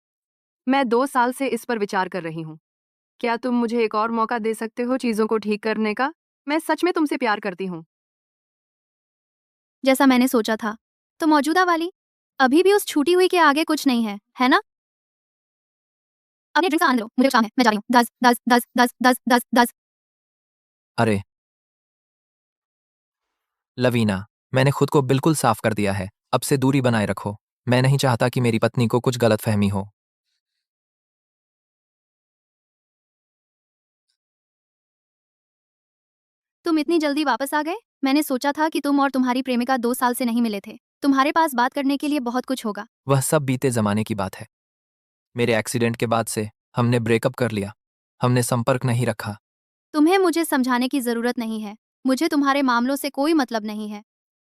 मैं 2 साल से इस पर विचार कर रही हूँ। क्या तुम मुझे एक और मौका दे सकते हो चीजों को ठीक करने का? मैं सच में तुमसे प्यार करती हूँ। जैसा मैंने सोचा था। तो मौजूदा वाली अभी भी उस छूटी हुई के आगे कुछ नहीं है ना? अब ये ड्रिंक्स आने दो, मुझे काम है, मैं जा रही हूँ। 10 10 10 10 10 10 10। अरे लवीना, मैंने खुद को बिल्कुल साफ कर दिया है। अब से दूरी बनाए रखो। मैं नहीं चाहता कि मेरी पत्नी को कुछ गलतफहमी हो। तुम इतनी जल्दी वापस आ गए? मैंने सोचा था कि तुम और तुम्हारी प्रेमिका 2 साल से नहीं मिले थे। तुम्हारे पास बात करने के लिए बहुत कुछ होगा। वह सब बीते जमाने की बात है। मेरे एक्सीडेंट के बाद से हमने ब्रेकअप कर लिया। हमने संपर्क नहीं रखा। तुम्हें मुझे समझाने की जरूरत नहीं है। मुझे तुम्हारे मामलों से कोई मतलब नहीं है।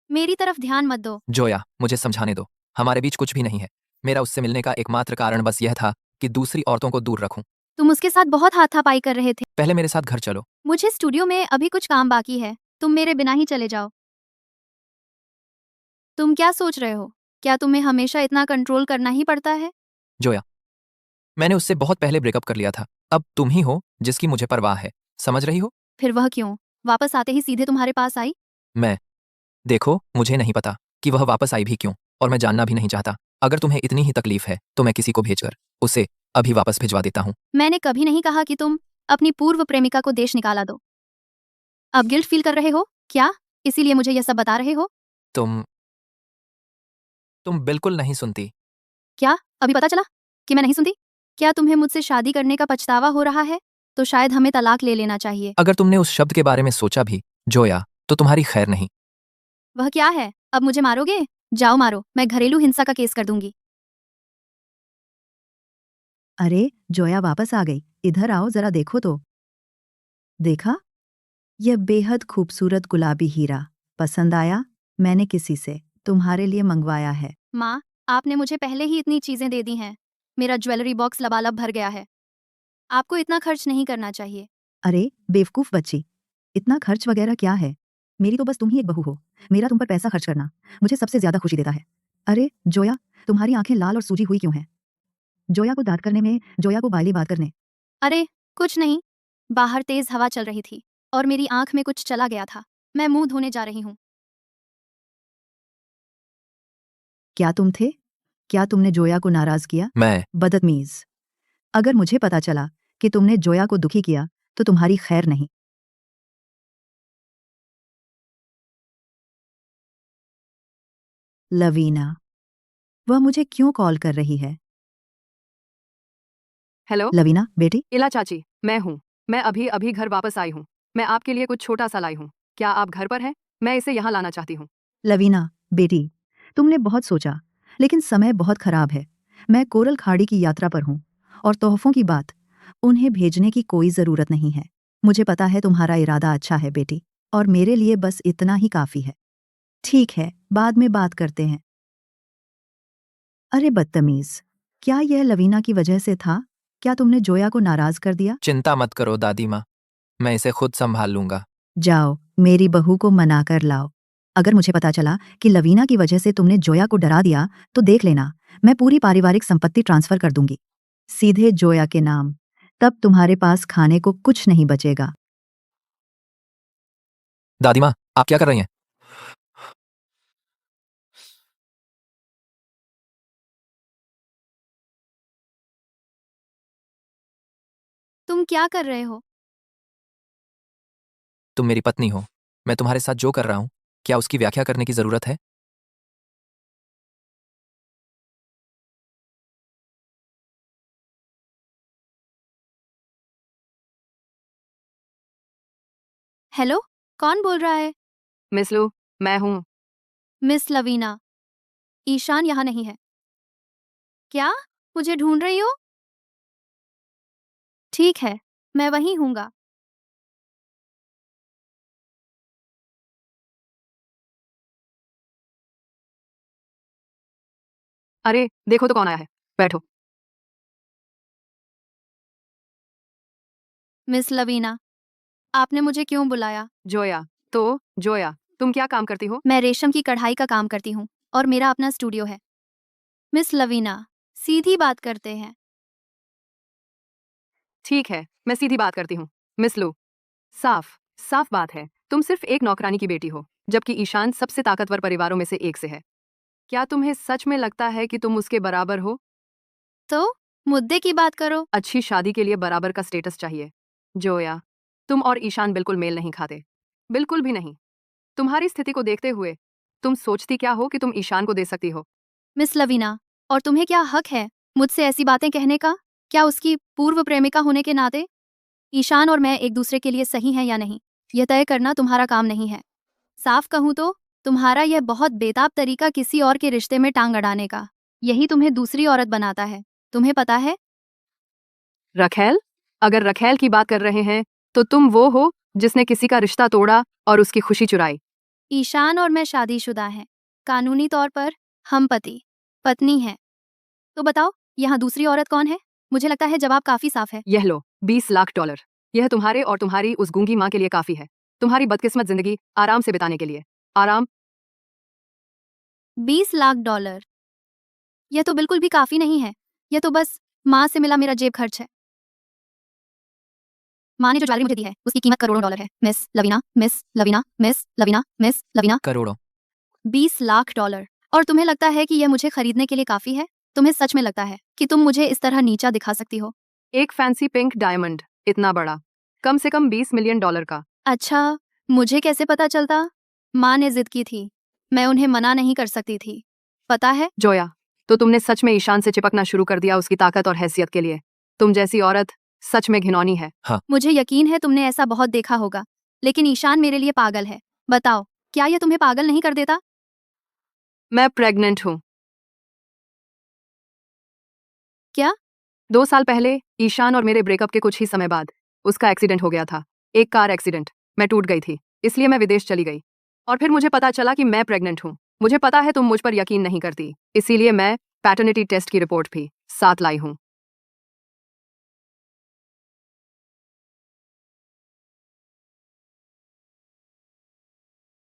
मेरी तरफ ध्यान मत दो। जोया, मुझे समझाने दो। हमारे बीच कुछ भी नहीं है। मेरा उससे मिलने का एकमात्र कारण बस यह था कि दूसरी औरतों को दूर रखूं। तुम उसके साथ बहुत हाथापाई कर रहे थे। पहले मेरे साथ घर चलो। मुझे स्टूडियो में अभी कुछ काम बाकी है। तुम मेरे बिना ही चले जाओ। तुम क्या सोच रहे हो? क्या तुम्हें हमेशा इतना कंट्रोल करना ही पड़ता है? जोया, मैंने उससे बहुत पहले ब्रेकअप कर लिया था। अब तुम ही हो जिसकी मुझे परवाह है। समझ रही हो? फिर वह क्यों वापस आते ही सीधे तुम्हारे पास आई? देखो, मुझे नहीं पता कि वह वापस आई भी क्यों, और मैं जानना भी नहीं चाहता। अगर तुम्हें इतनी ही तकलीफ है तो मैं किसी को भेजकर उसे अभी वापस भिजवा देता हूँ। मैंने कभी नहीं कहा कि तुम अपनी पूर्व प्रेमिका को देश निकाला दो। अब गिल्ट फील कर रहे हो क्या? इसीलिए मुझे यह सब बता रहे हो? तुम बिल्कुल नहीं सुनती। क्या अभी पता चला कि मैं नहीं सुनती? क्या तुम्हें मुझसे शादी करने का पछतावा हो रहा है? तो शायद हमें तलाक ले लेना चाहिए। अगर तुमने उस शब्द के बारे में सोचा भी, जोया, तो तुम्हारी खैर नहीं। वह क्या है? अब मुझे मारोगे? जाओ मारो, मैं घरेलू हिंसा का केस कर दूंगी। अरे जोया वापस आ गई। इधर आओ जरा देखो तो। देखा? यह बेहद खूबसूरत गुलाबी हीरा पसंद आया? मैंने किसी से तुम्हारे लिए मंगवाया है। माँ, आपने मुझे पहले ही इतनी चीजें दे दी हैं। मेरा ज्वेलरी बॉक्स लबालब भर गया है। आपको इतना खर्च नहीं करना चाहिए। अरे बेवकूफ बच्ची, इतना खर्च वगैरह क्या है? मेरी तो बस तुम ही एक बहू हो। मेरा तुम पर पैसा खर्च करना मुझे सबसे ज्यादा खुशी देता है। अरे जोया, तुम्हारी आंखें लाल और सूजी हुई क्यों हैं? जोया को दांत करने में जोया को बाली बात करने। अरे कुछ नहीं, बाहर तेज हवा चल रही थी और मेरी आंख में कुछ चला गया था। मैं मुंह धोने जा रही हूँ। क्या तुम थे? क्या तुमने जोया को नाराज किया? मैं बदतमीज। अगर मुझे पता चला कि तुमने जोया को दुखी किया तो तुम्हारी खैर नहीं। लवीना, वह मुझे क्यों कॉल कर रही है? हेलो लवीना बेटी। इला चाची, मैं हूँ। मैं अभी अभी घर वापस आई हूँ। मैं आपके लिए कुछ छोटा सा लाई हूँ। क्या आप घर पर हैं? मैं इसे यहाँ लाना चाहती हूँ। लवीना बेटी, तुमने बहुत सोचा, लेकिन समय बहुत खराब है। मैं कोरल खाड़ी की यात्रा पर हूँ और तोहफों की बात उन्हें भेजने की कोई ज़रूरत नहीं है। मुझे पता है तुम्हारा इरादा अच्छा है बेटी, और मेरे लिए बस इतना ही काफ़ी है। ठीक है, बाद में बात करते हैं। अरे बदतमीज़, क्या यह लवीना की वजह से था? क्या तुमने जोया को नाराज़ कर दिया? चिंता मत करो दादी माँ, मैं इसे खुद संभाल लूंगा। जाओ, मेरी बहू को मना कर लाओ। अगर मुझे पता चला कि लवीना की वजह से तुमने जोया को डरा दिया, तो देख लेना, मैं पूरी पारिवारिक संपत्ति ट्रांसफर कर दूंगी, सीधे जोया के नाम। तब तुम्हारे पास खाने को कुछ नहीं बचेगा। दादी माँ, आप क्या कर रही हैं? तुम क्या कर रहे हो? तुम मेरी पत्नी हो, मैं तुम्हारे साथ जो कर रहा हूँ, क्या उसकी व्याख्या करने की जरूरत है? हेलो, कौन बोल रहा है? मिस लू, मैं हूँ। मिस लवीना, ईशान यहाँ नहीं है। क्या? मुझे ढूंढ रही हो? ठीक है, मैं वहीं हूँगा। अरे देखो तो कौन आया है। बैठो। मिस लवीना, आपने मुझे क्यों बुलाया? जोया। तो जोया, तुम क्या काम करती हो? मैं रेशम की कढ़ाई का काम करती हूँ और मेरा अपना स्टूडियो है। मिस लवीना, सीधी बात करते हैं। ठीक है, मैं सीधी बात करती हूँ। मिस लू, साफ साफ बात है, तुम सिर्फ एक नौकरानी की बेटी हो, जबकि ईशान सबसे ताकतवर परिवारों में से एक से है। क्या तुम्हें सच में लगता है कि तुम उसके बराबर हो? तो मुद्दे की बात करो। अच्छी शादी के लिए बराबर का स्टेटस चाहिए। जोया, तुम और ईशान बिल्कुल मेल नहीं खाते। बिल्कुल भी नहीं। तुम्हारी स्थिति को देखते हुए तुम सोचती क्या हो कि तुम ईशान को दे सकती हो? मिस लवीना, और तुम्हें क्या हक है मुझसे ऐसी बातें कहने का? क्या उसकी पूर्व प्रेमिका होने के नाते? ईशान और मैं एक दूसरे के लिए सही हैं या नहीं, यह तय करना तुम्हारा काम नहीं है। साफ कहूँ तो तुम्हारा यह बहुत बेताब तरीका किसी और के रिश्ते में टांग अड़ाने का, यही तुम्हें दूसरी औरत बनाता है। तुम्हें पता है? रखैल? अगर रखैल की बात कर रहे हैं तो तुम वो हो जिसने किसी का रिश्ता तोड़ा और उसकी खुशी चुराई। ईशान और मैं शादीशुदा हैं। कानूनी तौर पर हम पति पत्नी हैं। तो बताओ, यहाँ दूसरी औरत कौन है? मुझे लगता है जवाब काफी साफ है। यह लो, $20 लाख। यह तुम्हारे और तुम्हारी उस गूंगी माँ के लिए काफी है। तुम्हारी बदकिस्मत जिंदगी आराम से बिताने के लिए। आराम। $20 लाख? यह तो बिल्कुल भी काफी नहीं है। यह तो बस माँ से मिला मेरा जेब खर्च है। माँ ने जो ज्वेलरी मुझे दी है उसकी कीमत करोड़ों डॉलर है। Miss Lavina, miss Lavina, miss Lavina, miss Lavina. करोड़ों? $20 लाख। और तुम्हें लगता है कि यह मुझे खरीदने के लिए काफी है? तुम्हें सच में लगता है कि तुम मुझे इस तरह नीचा दिखा सकती हो? एक फैंसी पिंक डायमंड, इतना बड़ा, कम से कम $20 मिलियन का। अच्छा, मुझे कैसे पता चलता? माँ ने जिद की थी, मैं उन्हें मना नहीं कर सकती थी। पता है? जोया, तो तुमने सच में ईशान से चिपकना शुरू कर दिया उसकी ताकत और हैसियत के लिए। तुम जैसी औरत सच में घिनौनी है। मुझे यकीन है तुमने ऐसा बहुत देखा होगा, लेकिन ईशान मेरे लिए पागल है। बताओ, क्या यह तुम्हें पागल नहीं कर देता? मैं प्रेग्नेंट हूँ। क्या? 2 साल पहले ईशान और मेरे ब्रेकअप के कुछ ही समय बाद उसका एक्सीडेंट हो गया था। एक कार एक्सीडेंट। मैं टूट गई थी, इसलिए मैं विदेश चली गई। और फिर मुझे पता चला कि मैं प्रेग्नेंट हूँ। मुझे पता है तुम मुझ पर यकीन नहीं करती, इसीलिए मैं पैटर्निटी टेस्ट की रिपोर्ट भी साथ लाई हूँ।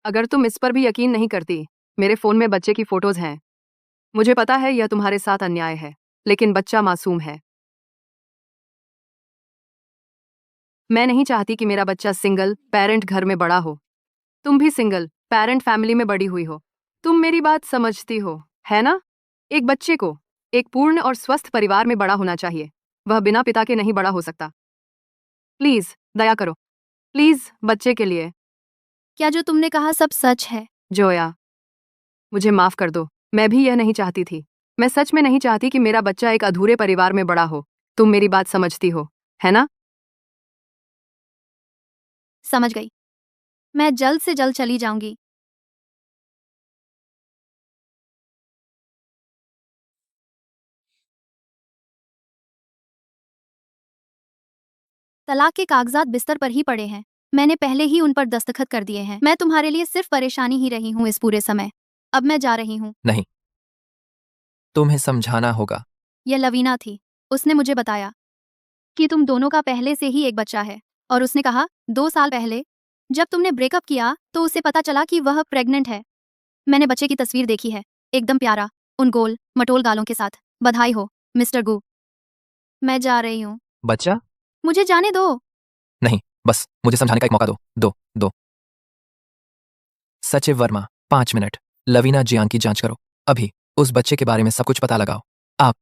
अगर तुम इस पर भी यकीन नहीं करती, मेरे फोन में बच्चे की फोटोज हैं। मुझे पता है यह तुम्हारे साथ अन्याय है, लेकिन बच्चा मासूम है। मैं नहीं चाहती कि मेरा बच्चा सिंगल पेरेंट घर में बड़ा हो। तुम भी सिंगल पेरेंट फैमिली में बड़ी हुई हो। तुम मेरी बात समझती हो, है ना? एक बच्चे को एक पूर्ण और स्वस्थ परिवार में बड़ा होना चाहिए। वह बिना पिता के नहीं बड़ा हो सकता। प्लीज दया करो, प्लीज बच्चे के लिए। क्या जो तुमने कहा सब सच है? जोया, मुझे माफ कर दो, मैं भी यह नहीं चाहती थी। मैं सच में नहीं चाहती कि मेरा बच्चा एक अधूरे परिवार में बड़ा हो। तुम मेरी बात समझती हो, है ना? समझ गई। मैं जल्द से जल्द चली जाऊंगी। तलाक के कागजात बिस्तर पर ही पड़े हैं। मैंने पहले ही उन पर दस्तखत कर दिए हैं। मैं तुम्हारे लिए सिर्फ परेशानी ही रही हूँ इस पूरे समय। अब मैं जा रही हूँ। नहीं, तुम्हें समझाना होगा। यह लवीना थी। उसने मुझे बताया कि तुम दोनों का पहले से ही एक बच्चा है, और उसने कहा 2 साल पहले जब तुमने ब्रेकअप किया तो उसे पता चला कि वह प्रेग्नेंट है। मैंने बच्चे की तस्वीर देखी है, एकदम प्यारा, उन गोल मटोल गालों के साथ। बधाई हो मिस्टर गू। मैं जा रही हूँ। बच्चा? मुझे जाने दो। नहीं, बस मुझे समझाने का एक मौका दो। सचिव वर्मा, 5 मिनट। लवीना जियांग की जांच करो। अभी उस बच्चे के बारे में सब कुछ पता लगाओ। आप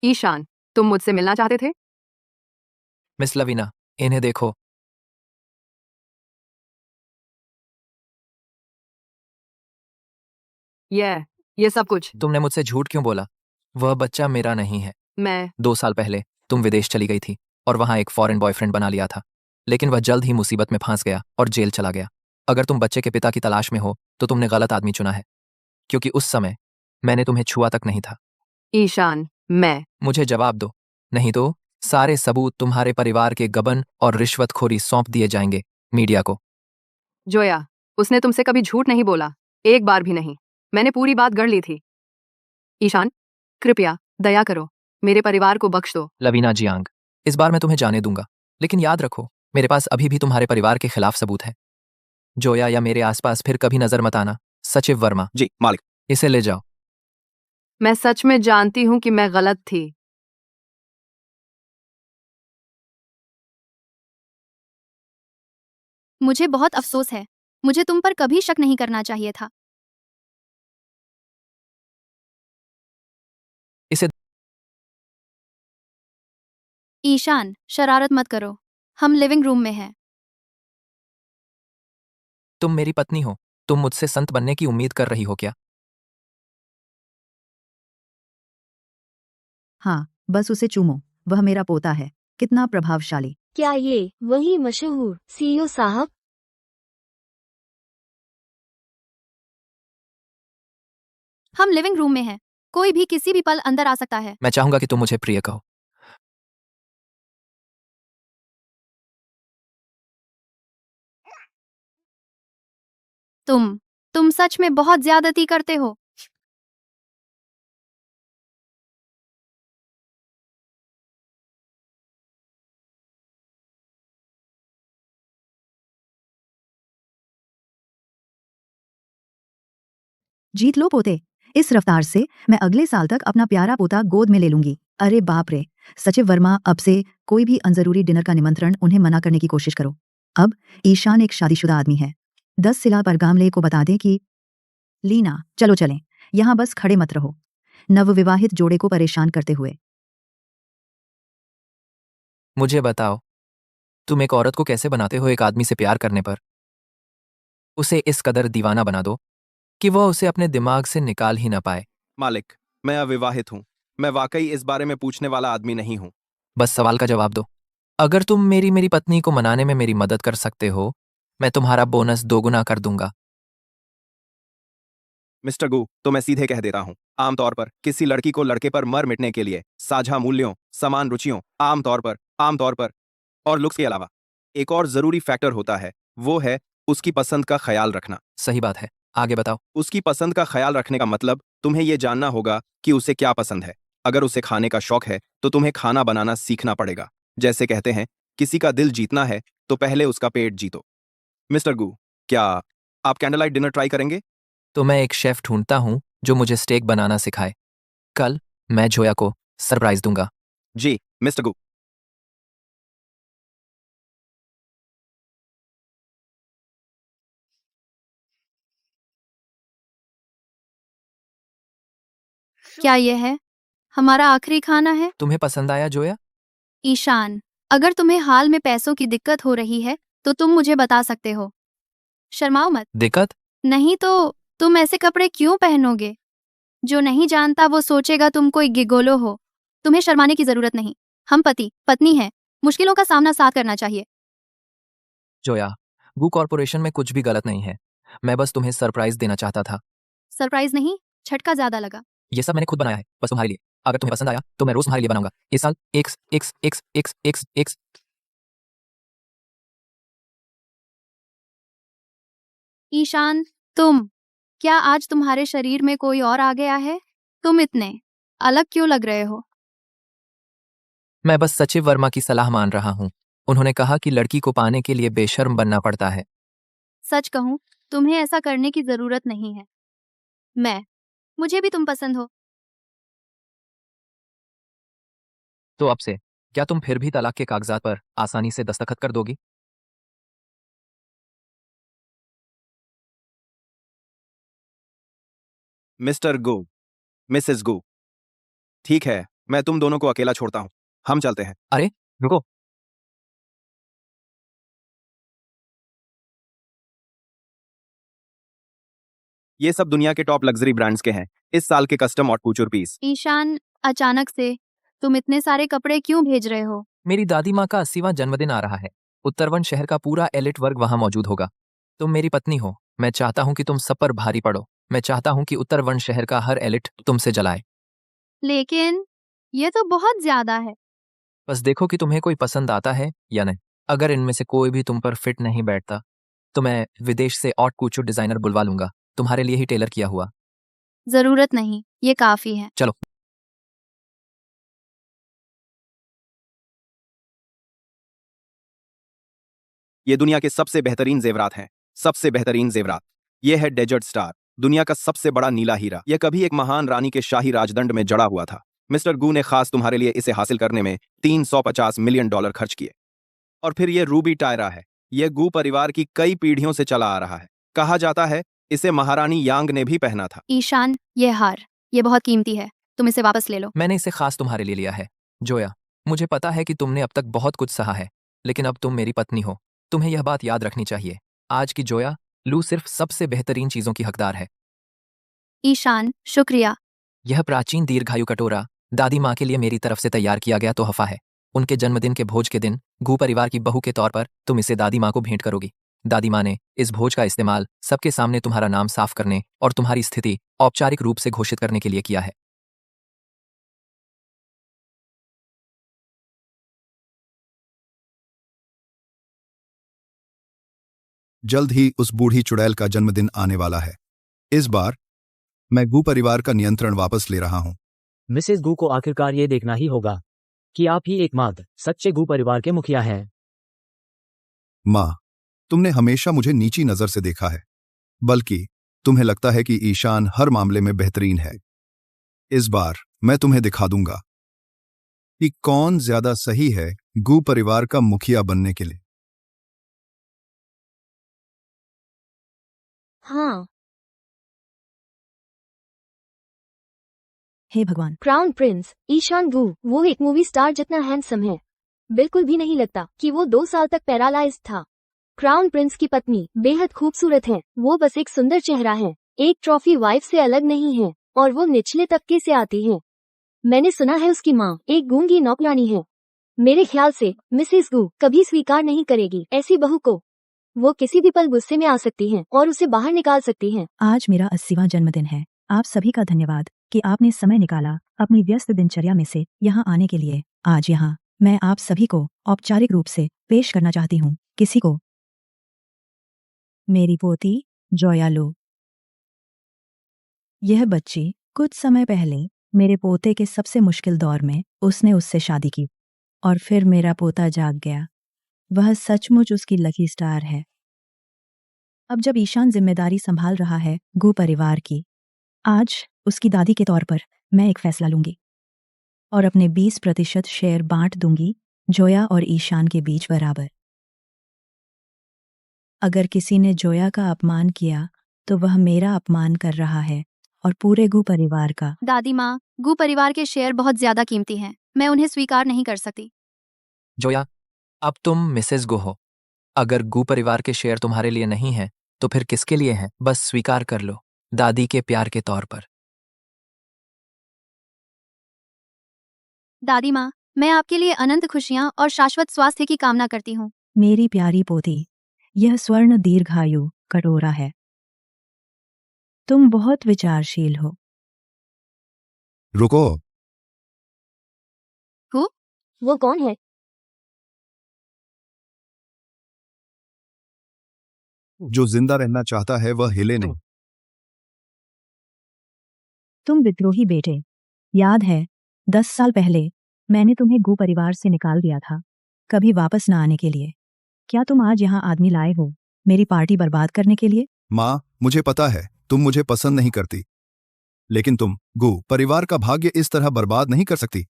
ईशान, तुम मुझसे मिलना चाहते थे? मिस लवीना, इन्हें देखो। ये सब कुछ। तुमने मुझसे झूठ क्यों बोला? वह बच्चा मेरा नहीं है। मैं 2 साल पहले तुम विदेश चली गई थी और वहां एक फॉरेन बॉयफ्रेंड बना लिया था, लेकिन वह जल्द ही मुसीबत में फंस गया और जेल चला गया। अगर तुम बच्चे के पिता की तलाश में हो तो तुमने गलत आदमी चुना है, क्योंकि उस समय मैंने तुम्हें छुआ तक नहीं था। ईशान, मैं मुझे जवाब दो, नहीं तो सारे सबूत तुम्हारे परिवार के गबन और रिश्वतखोरी सौंप दिए जाएंगे मीडिया को। जोया, उसने तुमसे कभी झूठ नहीं बोला, एक बार भी नहीं। मैंने पूरी बात गढ़ ली थी। ईशान, कृपया दया करो, मेरे परिवार को बख्श दो। लवीना जियांग, इस बार मैं तुम्हें जाने दूंगा, लेकिन याद रखो मेरे पास अभी भी तुम्हारे परिवार के खिलाफ सबूत है। जोया या मेरे आसपास फिर कभी नजर मत आना। सचिव वर्मा। जी मालिक। इसे ले जाओ। मैं सच में जानती हूँ कि मैं गलत थी। मुझे बहुत अफसोस है। मुझे तुम पर कभी शक नहीं करना चाहिए था। इसे ईशान, शरारत मत करो। हम लिविंग रूम में हैं। तुम मेरी पत्नी हो, तुम मुझसे संत बनने की उम्मीद कर रही हो क्या? हाँ, बस उसे चूमो, वह मेरा पोता है। कितना प्रभावशाली। क्या ये वही मशहूर सीईओ साहब? हम लिविंग रूम में हैं। कोई भी किसी भी पल अंदर आ सकता है। मैं चाहूंगा कि तुम मुझे प्रिय कहो। तुम सच में बहुत ज्यादती करते हो। जीत लो पोते। इस रफ्तार से मैं अगले साल तक अपना प्यारा पोता गोद में ले लूंगी। अरे बाप रे। सचिव वर्मा, अब से कोई भी अनजरूरी डिनर का निमंत्रण उन्हें मना करने की कोशिश करो। अब ईशान एक शादीशुदा आदमी है। 10 सिला पर गामले को बता दे कि लीना, चलो चलें, यहाँ बस खड़े मत रहो। नवविवाहित जोड़े को परेशान करते हुए। मुझे बताओ, तुम एक औरत को कैसे बनाते हो एक आदमी से प्यार करने पर? उसे इस कदर दीवाना बना दो कि वह उसे अपने दिमाग से निकाल ही ना पाए। मालिक, मैं अविवाहित हूँ। मैं वाकई इस बारे में पूछने वाला आदमी नहीं हूँ। बस सवाल का जवाब दो। अगर तुम मेरी पत्नी को मनाने में मेरी मदद कर सकते हो, मैं तुम्हारा बोनस 2 गुना कर दूंगा। मिस्टर गू, तो मैं सीधे कह देता हूँ, आमतौर पर किसी लड़की को लड़के पर मर मिटने के लिए साझा मूल्यों, समान रुचियों, आमतौर पर और लुक्स के अलावा एक और जरूरी फैक्टर होता है, वो है उसकी पसंद का ख्याल रखना। सही बात है, आगे बताओ। उसकी पसंद का ख्याल रखने का मतलब तुम्हें यह जानना होगा कि उसे क्या पसंद है। अगर उसे खाने का शौक है तो तुम्हें खाना बनाना सीखना पड़ेगा। जैसे कहते हैं, किसी का दिल जीतना है तो पहले उसका पेट जीतो। मिस्टर गू, क्या आप कैंडल लाइट डिनर ट्राई करेंगे? तो मैं एक शेफ ढूंढता हूँ जो मुझे स्टेक बनाना सिखाए। कल मैं जोया को सरप्राइज दूंगा। जी मिस्टर गू। क्या यह है हमारा आखिरी खाना है? तुम्हें पसंद आया जोया? ईशान, अगर तुम्हें हाल में पैसों की दिक्कत हो रही है तो तुम मुझे बता सकते हो। शर्माओ मत। दिक्कत? नहीं तो तुम ऐसे कपड़े क्यों पहनोगे? जो नहीं जानता वो सोचेगा तुम कोई गिगोलो हो। तुम्हें शर्माने की जरूरत नहीं। हम पति पत्नी हैं। मुश्किलों का सामना साथ करना चाहिए। जोया, गू कॉर्पोरेशन में कुछ भी गलत नहीं है। मैं बस तुम्हें सरप्राइज देना चाहता था। सरप्राइज नहीं, झटका ज्यादा लगा। ये सब मैंने खुद बनाया है, बस तुम्हारे लिए। अगर तुम्हें पसंद आया तो मैं रोज तुम्हारे लिए बनाऊंगा इस साल X X X X X X. Ishaan, तुम, क्या आज तुम्हारे शरीर में कोई और आ गया है? तुम इतने अलग क्यों लग रहे हो? मैं बस सचिव वर्मा की सलाह मान रहा हूँ। उन्होंने कहा कि लड़की को पाने के लिए बेशर्म बनना पड़ता है। सच कहूं, तुम्हें ऐसा करने की जरूरत नहीं है। मुझे भी तुम पसंद हो। तो अब से क्या तुम फिर भी तलाक के कागजात पर आसानी से दस्तखत कर दोगी? मिस्टर गो, मिसेस गो, ठीक है, मैं तुम दोनों को अकेला छोड़ता हूँ। हम चलते हैं। अरे रुको, ये सब दुनिया के टॉप लग्जरी ब्रांड्स के हैं। इस साल के कस्टम और कूचर पीस। ईशान, अचानक से तुम इतने सारे कपड़े क्यों भेज रहे हो? मेरी दादी माँ का 80वां जन्मदिन आ रहा है। उत्तरवन शहर का पूरा एलिट वर्ग वहां मौजूद होगा। तुम मेरी पत्नी हो। मैं चाहता हूँ कि तुम सब पर भारी पड़ो। मैं चाहता हूँ कि उत्तरवन शहर का हर एलिट तुमसे जलाए। लेकिन ये तो बहुत ज्यादा है। बस देखो कि तुम्हें कोई पसंद आता है या नहीं। अगर इनमें से कोई भी तुम पर फिट नहीं बैठता तो मैं विदेश से ऑट कूचर डिजाइनर बुलवा लूंगा, तुम्हारे लिए ही टेलर किया हुआ। जरूरत नहीं, ये काफी है। चलो। ये दुनिया के सबसे बेहतरीन जेवरात हैं। सबसे बेहतरीन जेवरात। ये है डेजर्ट स्टार, दुनिया का सबसे बड़ा नीला हीरा। यह कभी एक महान रानी के शाही राजदंड में जड़ा हुआ था। मिस्टर गू ने खास तुम्हारे लिए इसे हासिल करने में $350 मिलियन खर्च किए। और फिर ये रूबी टायरा है। यह गू परिवार की कई पीढ़ियों से चला आ रहा है। कहा जाता है इसे महारानी यांग ने भी पहना था। ईशान, ये हार, ये बहुत कीमती है। तुम इसे वापस ले लो। मैंने इसे खास तुम्हारे लिए लिया है। जोया, मुझे पता है कि तुमने अब तक बहुत कुछ सहा है, लेकिन अब तुम मेरी पत्नी हो। तुम्हें यह बात याद रखनी चाहिए। आज की जोया लू सिर्फ सबसे बेहतरीन चीजों की हकदार है। ईशान, शुक्रिया। यह प्राचीन दीर्घायु कटोरा दादी माँ के लिए मेरी तरफ से तैयार किया गया तोहफा है। उनके जन्मदिन के भोज के दिन गू परिवार की बहू के तौर पर तुम इसे दादी माँ को भेंट करोगी। दादी माँ ने इस भोज का इस्तेमाल सबके सामने तुम्हारा नाम साफ करने और तुम्हारी स्थिति औपचारिक रूप से घोषित करने के लिए किया है। जल्द ही उस बूढ़ी चुड़ैल का जन्मदिन आने वाला है। इस बार मैं गू परिवार का नियंत्रण वापस ले रहा हूं। मिसेस गू को आखिरकार ये देखना ही होगा कि आप ही एकमात्र सच्चे गू परिवार के मुखिया हैं। माँ, तुमने हमेशा मुझे नीची नजर से देखा है, बल्कि तुम्हें लगता है कि ईशान हर मामले में बेहतरीन है। इस बार मैं तुम्हें दिखा दूंगा कि कौन ज्यादा सही है गू परिवार का मुखिया बनने के लिए। हाँ, हे भगवान, क्राउन प्रिंस ईशान गू, वो एक मूवी स्टार जितना हैंडसम है। बिल्कुल भी नहीं लगता कि वो 2 साल तक पैरालाइज्ड था। क्राउन प्रिंस की पत्नी बेहद खूबसूरत है। वो बस एक सुंदर चेहरा है, एक ट्रॉफी वाइफ से अलग नहीं है, और वो निचले तबके से आती है। मैंने सुना है उसकी माँ एक गूंगी नौकरानी है। मेरे ख्याल से मिसेस गू कभी स्वीकार नहीं करेगी ऐसी बहू को। वो किसी भी पल गुस्से में आ सकती हैं और उसे बाहर निकाल सकती हैं। आज मेरा 80वां जन्मदिन है। आप सभी का धन्यवाद कि आपने समय निकाला अपनी व्यस्त दिनचर्या में से यहाँ आने के लिए। आज यहाँ मैं आप सभी को औपचारिक रूप से पेश करना चाहती हूँ किसी को, मेरी पोती जोया लू। यह बच्ची कुछ समय पहले मेरे पोते के सबसे मुश्किल दौर में उसने उससे शादी की, और फिर मेरा पोता जाग गया। वह सचमुच उसकी लकी स्टार है। अब जब ईशान जिम्मेदारी संभाल रहा है गू परिवार की, आज उसकी दादी के तौर पर मैं एक फैसला लूंगी और अपने 20% शेयर बांट दूंगी जोया और ईशान के बीच बराबर। अगर किसी ने जोया का अपमान किया तो वह मेरा अपमान कर रहा है और पूरे गू परिवार का। दादी माँ, गू परिवार के शेयर बहुत ज्यादा कीमती हैं। मैं उन्हें स्वीकार नहीं कर सकती। जोया, अब तुम मिसेस गो हो। अगर गू परिवार के शेयर तुम्हारे लिए नहीं है तो फिर किसके लिए हैं? बस स्वीकार कर लो, दादी के प्यार के तौर पर। दादी माँ, मैं आपके लिए अनंत खुशियाँ और शाश्वत स्वास्थ्य की कामना करती हूँ। मेरी प्यारी पोती, यह स्वर्ण दीर्घायु कटोरा है। तुम बहुत विचारशील हो। रुको, वो कौन है? जो जिंदा रहना चाहता है वह हिले नहीं। तुम विद्रोही बेटे, याद है 10 साल पहले मैंने तुम्हें गो परिवार से निकाल दिया था, कभी वापस न आने के लिए। क्या तुम आज यहाँ आदमी लाए हो मेरी पार्टी बर्बाद करने के लिए? माँ, मुझे पता है तुम मुझे पसंद नहीं करती, लेकिन तुम गु परिवार का भाग्य इस तरह बर्बाद नहीं कर सकती।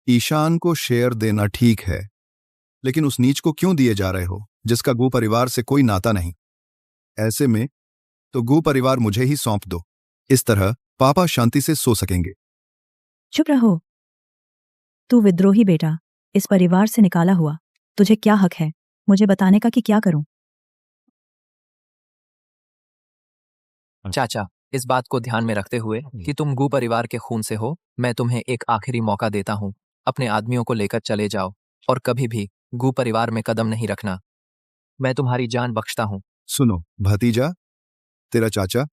ईशान को शेयर देना ठीक है, लेकिन उस नीच को क्यों दिए जा रहे हो जिसका गु परिवार से कोई नाता नहीं? ऐसे में तो गु परिवार मुझे ही सौंप दो, इस तरह पापा शांति से सो सकेंगे। चुप रहो। तू विद्रोही बेटा, इस परिवार से निकाला हुआ, तुझे क्या हक है मुझे बताने का कि क्या करूं? चाचा, इस बात को ध्यान में रखते हुए कि तुम गू परिवार के खून से हो, मैं तुम्हें एक आखिरी मौका देता हूँ। अपने आदमियों को लेकर चले जाओ और कभी भी गू परिवार में कदम नहीं रखना। मैं तुम्हारी जान बख्शता हूँ। सुनो भतीजा, तेरा चाचा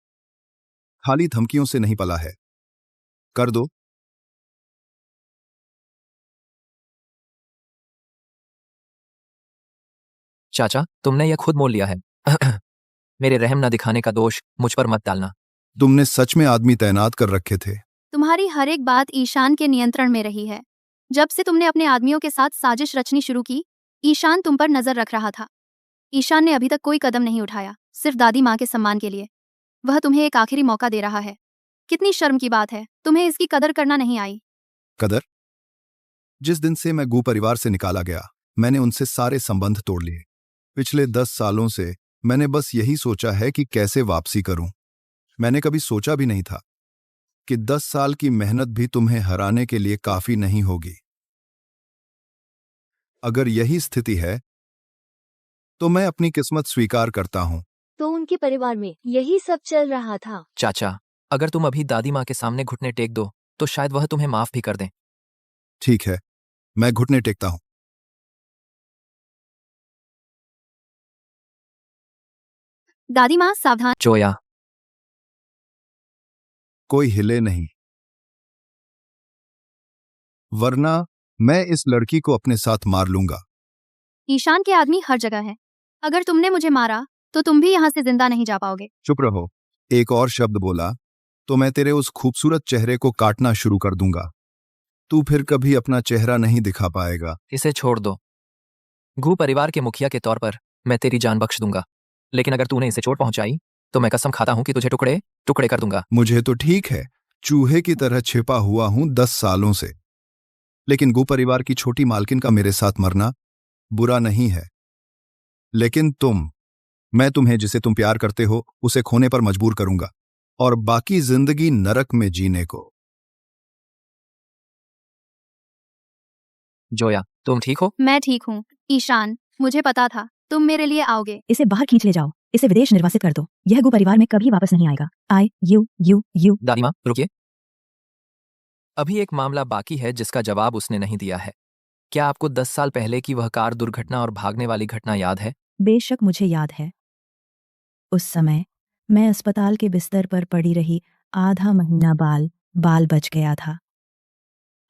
खाली धमकियों से नहीं पला है, कर दो। चाचा, तुमने यह खुद मोल लिया है। मेरे रहम न दिखाने का दोष मुझ पर मत डालना। तुमने सच में आदमी तैनात कर रखे थे। तुम्हारी हर एक बात ईशान के नियंत्रण में रही है। जब से तुमने अपने आदमियों के साथ साजिश रचनी शुरू की, ईशान तुम पर नजर रख रहा था। ईशान ने अभी तक कोई कदम नहीं उठाया, सिर्फ दादी माँ के सम्मान के लिए। वह तुम्हें एक आखिरी मौका दे रहा है। कितनी शर्म की बात है, तुम्हें इसकी कदर करना नहीं आई। कदर? जिस दिन से मैं गू परिवार से निकाला गया, मैंने उनसे सारे संबंध तोड़ लिए। पिछले 10 सालों से मैंने बस यही सोचा है कि कैसे वापसी करूं। मैंने कभी सोचा भी नहीं था कि 10 साल की मेहनत भी तुम्हें हराने के लिए काफी नहीं होगी। अगर यही स्थिति है तो मैं अपनी किस्मत स्वीकार करता हूं। तो उनके परिवार में यही सब चल रहा था। चाचा, अगर तुम अभी दादी माँ के सामने घुटने टेक दो तो शायद वह तुम्हें माफ भी कर दें। ठीक है, मैं घुटने टेकता हूं। दादी माँ सावधान। जोया, कोई हिले नहीं, वरना मैं इस लड़की को अपने साथ मार लूंगा। ईशान के आदमी हर जगह है। अगर तुमने मुझे मारा तो तुम भी यहाँ से जिंदा नहीं जा पाओगे। चुप रहो। एक और शब्द बोला तो मैं तेरे उस खूबसूरत चेहरे को काटना शुरू कर दूंगा। तू फिर कभी अपना चेहरा नहीं दिखा पाएगा। इसे छोड़ दो। गू परिवार के मुखिया के तौर पर मैं तेरी जान बख्श दूंगा, लेकिन अगर तूने इसे चोट पहुंचाई तो मैं कसम खाता हूं कि तुझे टुकड़े टुकड़े कर दूंगा। मुझे तो ठीक है, चूहे की तरह छिपा हुआ हूं 10 सालों से, लेकिन गू परिवार की छोटी मालकिन का मेरे साथ मरना बुरा नहीं है। लेकिन मैं तुम्हें जिसे तुम प्यार करते हो उसे खोने पर मजबूर करूंगा और बाकी जिंदगी नरक में जीने को। जोया, तुम ठीक हो? मैं ठीक हूँ। ईशान, मुझे पता था तुम मेरे लिए आओगे। इसे बाहर खींच ले जाओ, इसे विदेश निर्वासित कर दो। यह गो परिवार में कभी वापस नहीं आएगा। यू। दादी माँ, रुकिए। अभी एक मामला बाकी है जिसका जवाब उसने नहीं दिया है। क्या आपको 10 साल पहले की वह कार दुर्घटना और भागने वाली घटना याद है? बेशक मुझे याद है। उस समय मैं अस्पताल के बिस्तर पर पड़ी रही, आधा महीना बाल बच गया था।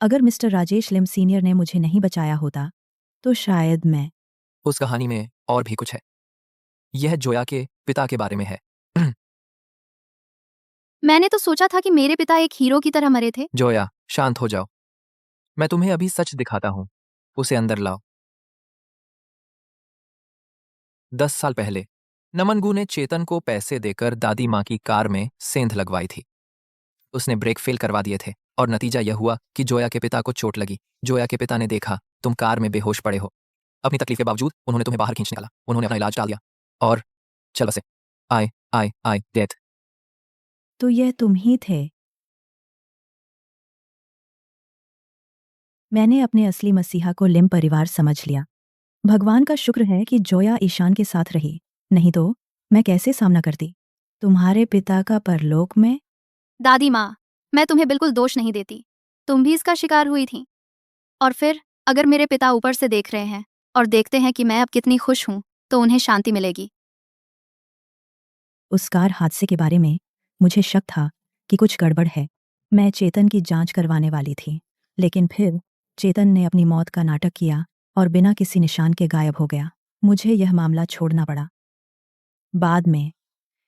अगर मिस्टर राजेश लिम सीनियर ने मुझे नहीं बचाया होता तो शायद मैं। उस कहानी में और भी कुछ है। यह जोया के पिता के बारे में है। मैंने तो सोचा था कि मेरे पिता एक हीरो की तरह मरे थे। जोया, शांत हो जाओ। मैं तुम्हें अभी सच दिखाता हूं। उसे अंदर लाओ। 10 साल पहले नमनगू ने चेतन को पैसे देकर दादी माँ की कार में सेंध लगवाई थी। उसने ब्रेक फेल करवा दिए थे और नतीजा यह हुआ कि जोया के पिता को चोट लगी। जोया के पिता ने देखा तुम कार में बेहोश पड़े हो। अपनी तकलीफ के बावजूद उन्होंने तुम्हें बाहर खींच निकाला। उन्होंने अपना इलाज टाल दिया और चल बसे। आई डेथ। तो यह तुम ही थे। मैंने अपने असली मसीहा को लिम परिवार समझ लिया। भगवान का शुक्र है कि जोया ईशान के साथ रही, नहीं तो मैं कैसे सामना करती तुम्हारे पिता का परलोक में। दादी माँ, मैं तुम्हें बिल्कुल दोष नहीं देती। तुम भी इसका शिकार हुई थी। और फिर अगर मेरे पिता ऊपर से देख रहे हैं और देखते हैं कि मैं अब कितनी खुश हूँ तो उन्हें शांति मिलेगी। उस कार हादसे के बारे में मुझे शक था कि कुछ गड़बड़ है। मैं चेतन की जांच करवाने वाली थी, लेकिन फिर चेतन ने अपनी मौत का नाटक किया और बिना किसी निशान के गायब हो गया। मुझे यह मामला छोड़ना पड़ा। बाद में,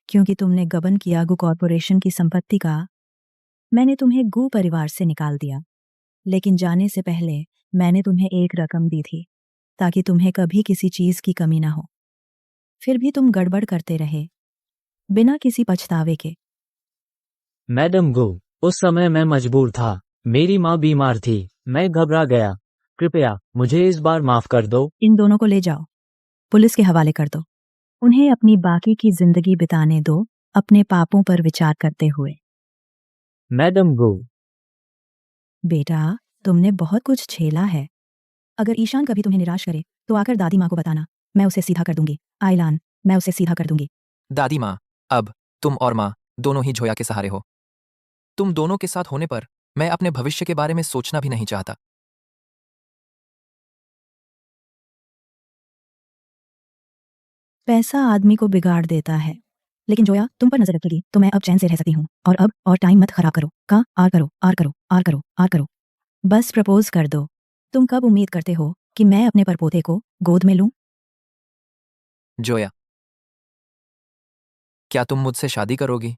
क्योंकि तुमने गबन किया गु कॉरपोरेशन की संपत्ति का, मैंने तुम्हें गु परिवार से निकाल दिया। लेकिन जाने से पहले मैंने तुम्हें एक रकम दी थी ताकि तुम्हें कभी किसी चीज की कमी ना हो। फिर भी तुम गड़बड़ करते रहे बिना किसी पछतावे के। मैडम गो, उस समय मैं मजबूर था। मेरी माँ बीमार थी, मैं घबरा गया। कृपया मुझे इस बार माफ कर दो। इन दोनों को ले जाओ, पुलिस के हवाले कर दो। उन्हें अपनी बाकी की जिंदगी बिताने दो अपने पापों पर विचार करते हुए। मैडम गो, बेटा, तुमने बहुत कुछ झेला है। अगर ईशान कभी तुम्हें निराश करे तो आकर दादी माँ को बताना, मैं उसे सीधा कर दूंगी। आयलान, मैं उसे सीधा कर दूंगी। दादी माँ, अब तुम और माँ दोनों ही जोया के सहारे हो। तुम दोनों के साथ होने पर मैं अपने भविष्य के बारे में सोचना भी नहीं चाहता। पैसा आदमी को बिगाड़ देता है, लेकिन जोया तुम पर नजर रखेगी तो मैं अब चैन से रह सकती हूँ। और टाइम मत खराब करो। आर करो, आर करो, आर करो, आर करो। बस प्रपोज कर दो। तुम कब उम्मीद करते हो कि मैं अपने परपोते को गोद में लूं? जोया, क्या तुम मुझसे शादी करोगी?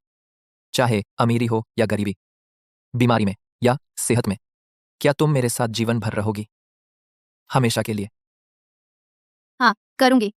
चाहे अमीरी हो या गरीबी, बीमारी में या सेहत में, क्या तुम मेरे साथ जीवन भर रहोगी? हमेशा के लिए। हाँ, करूंगी।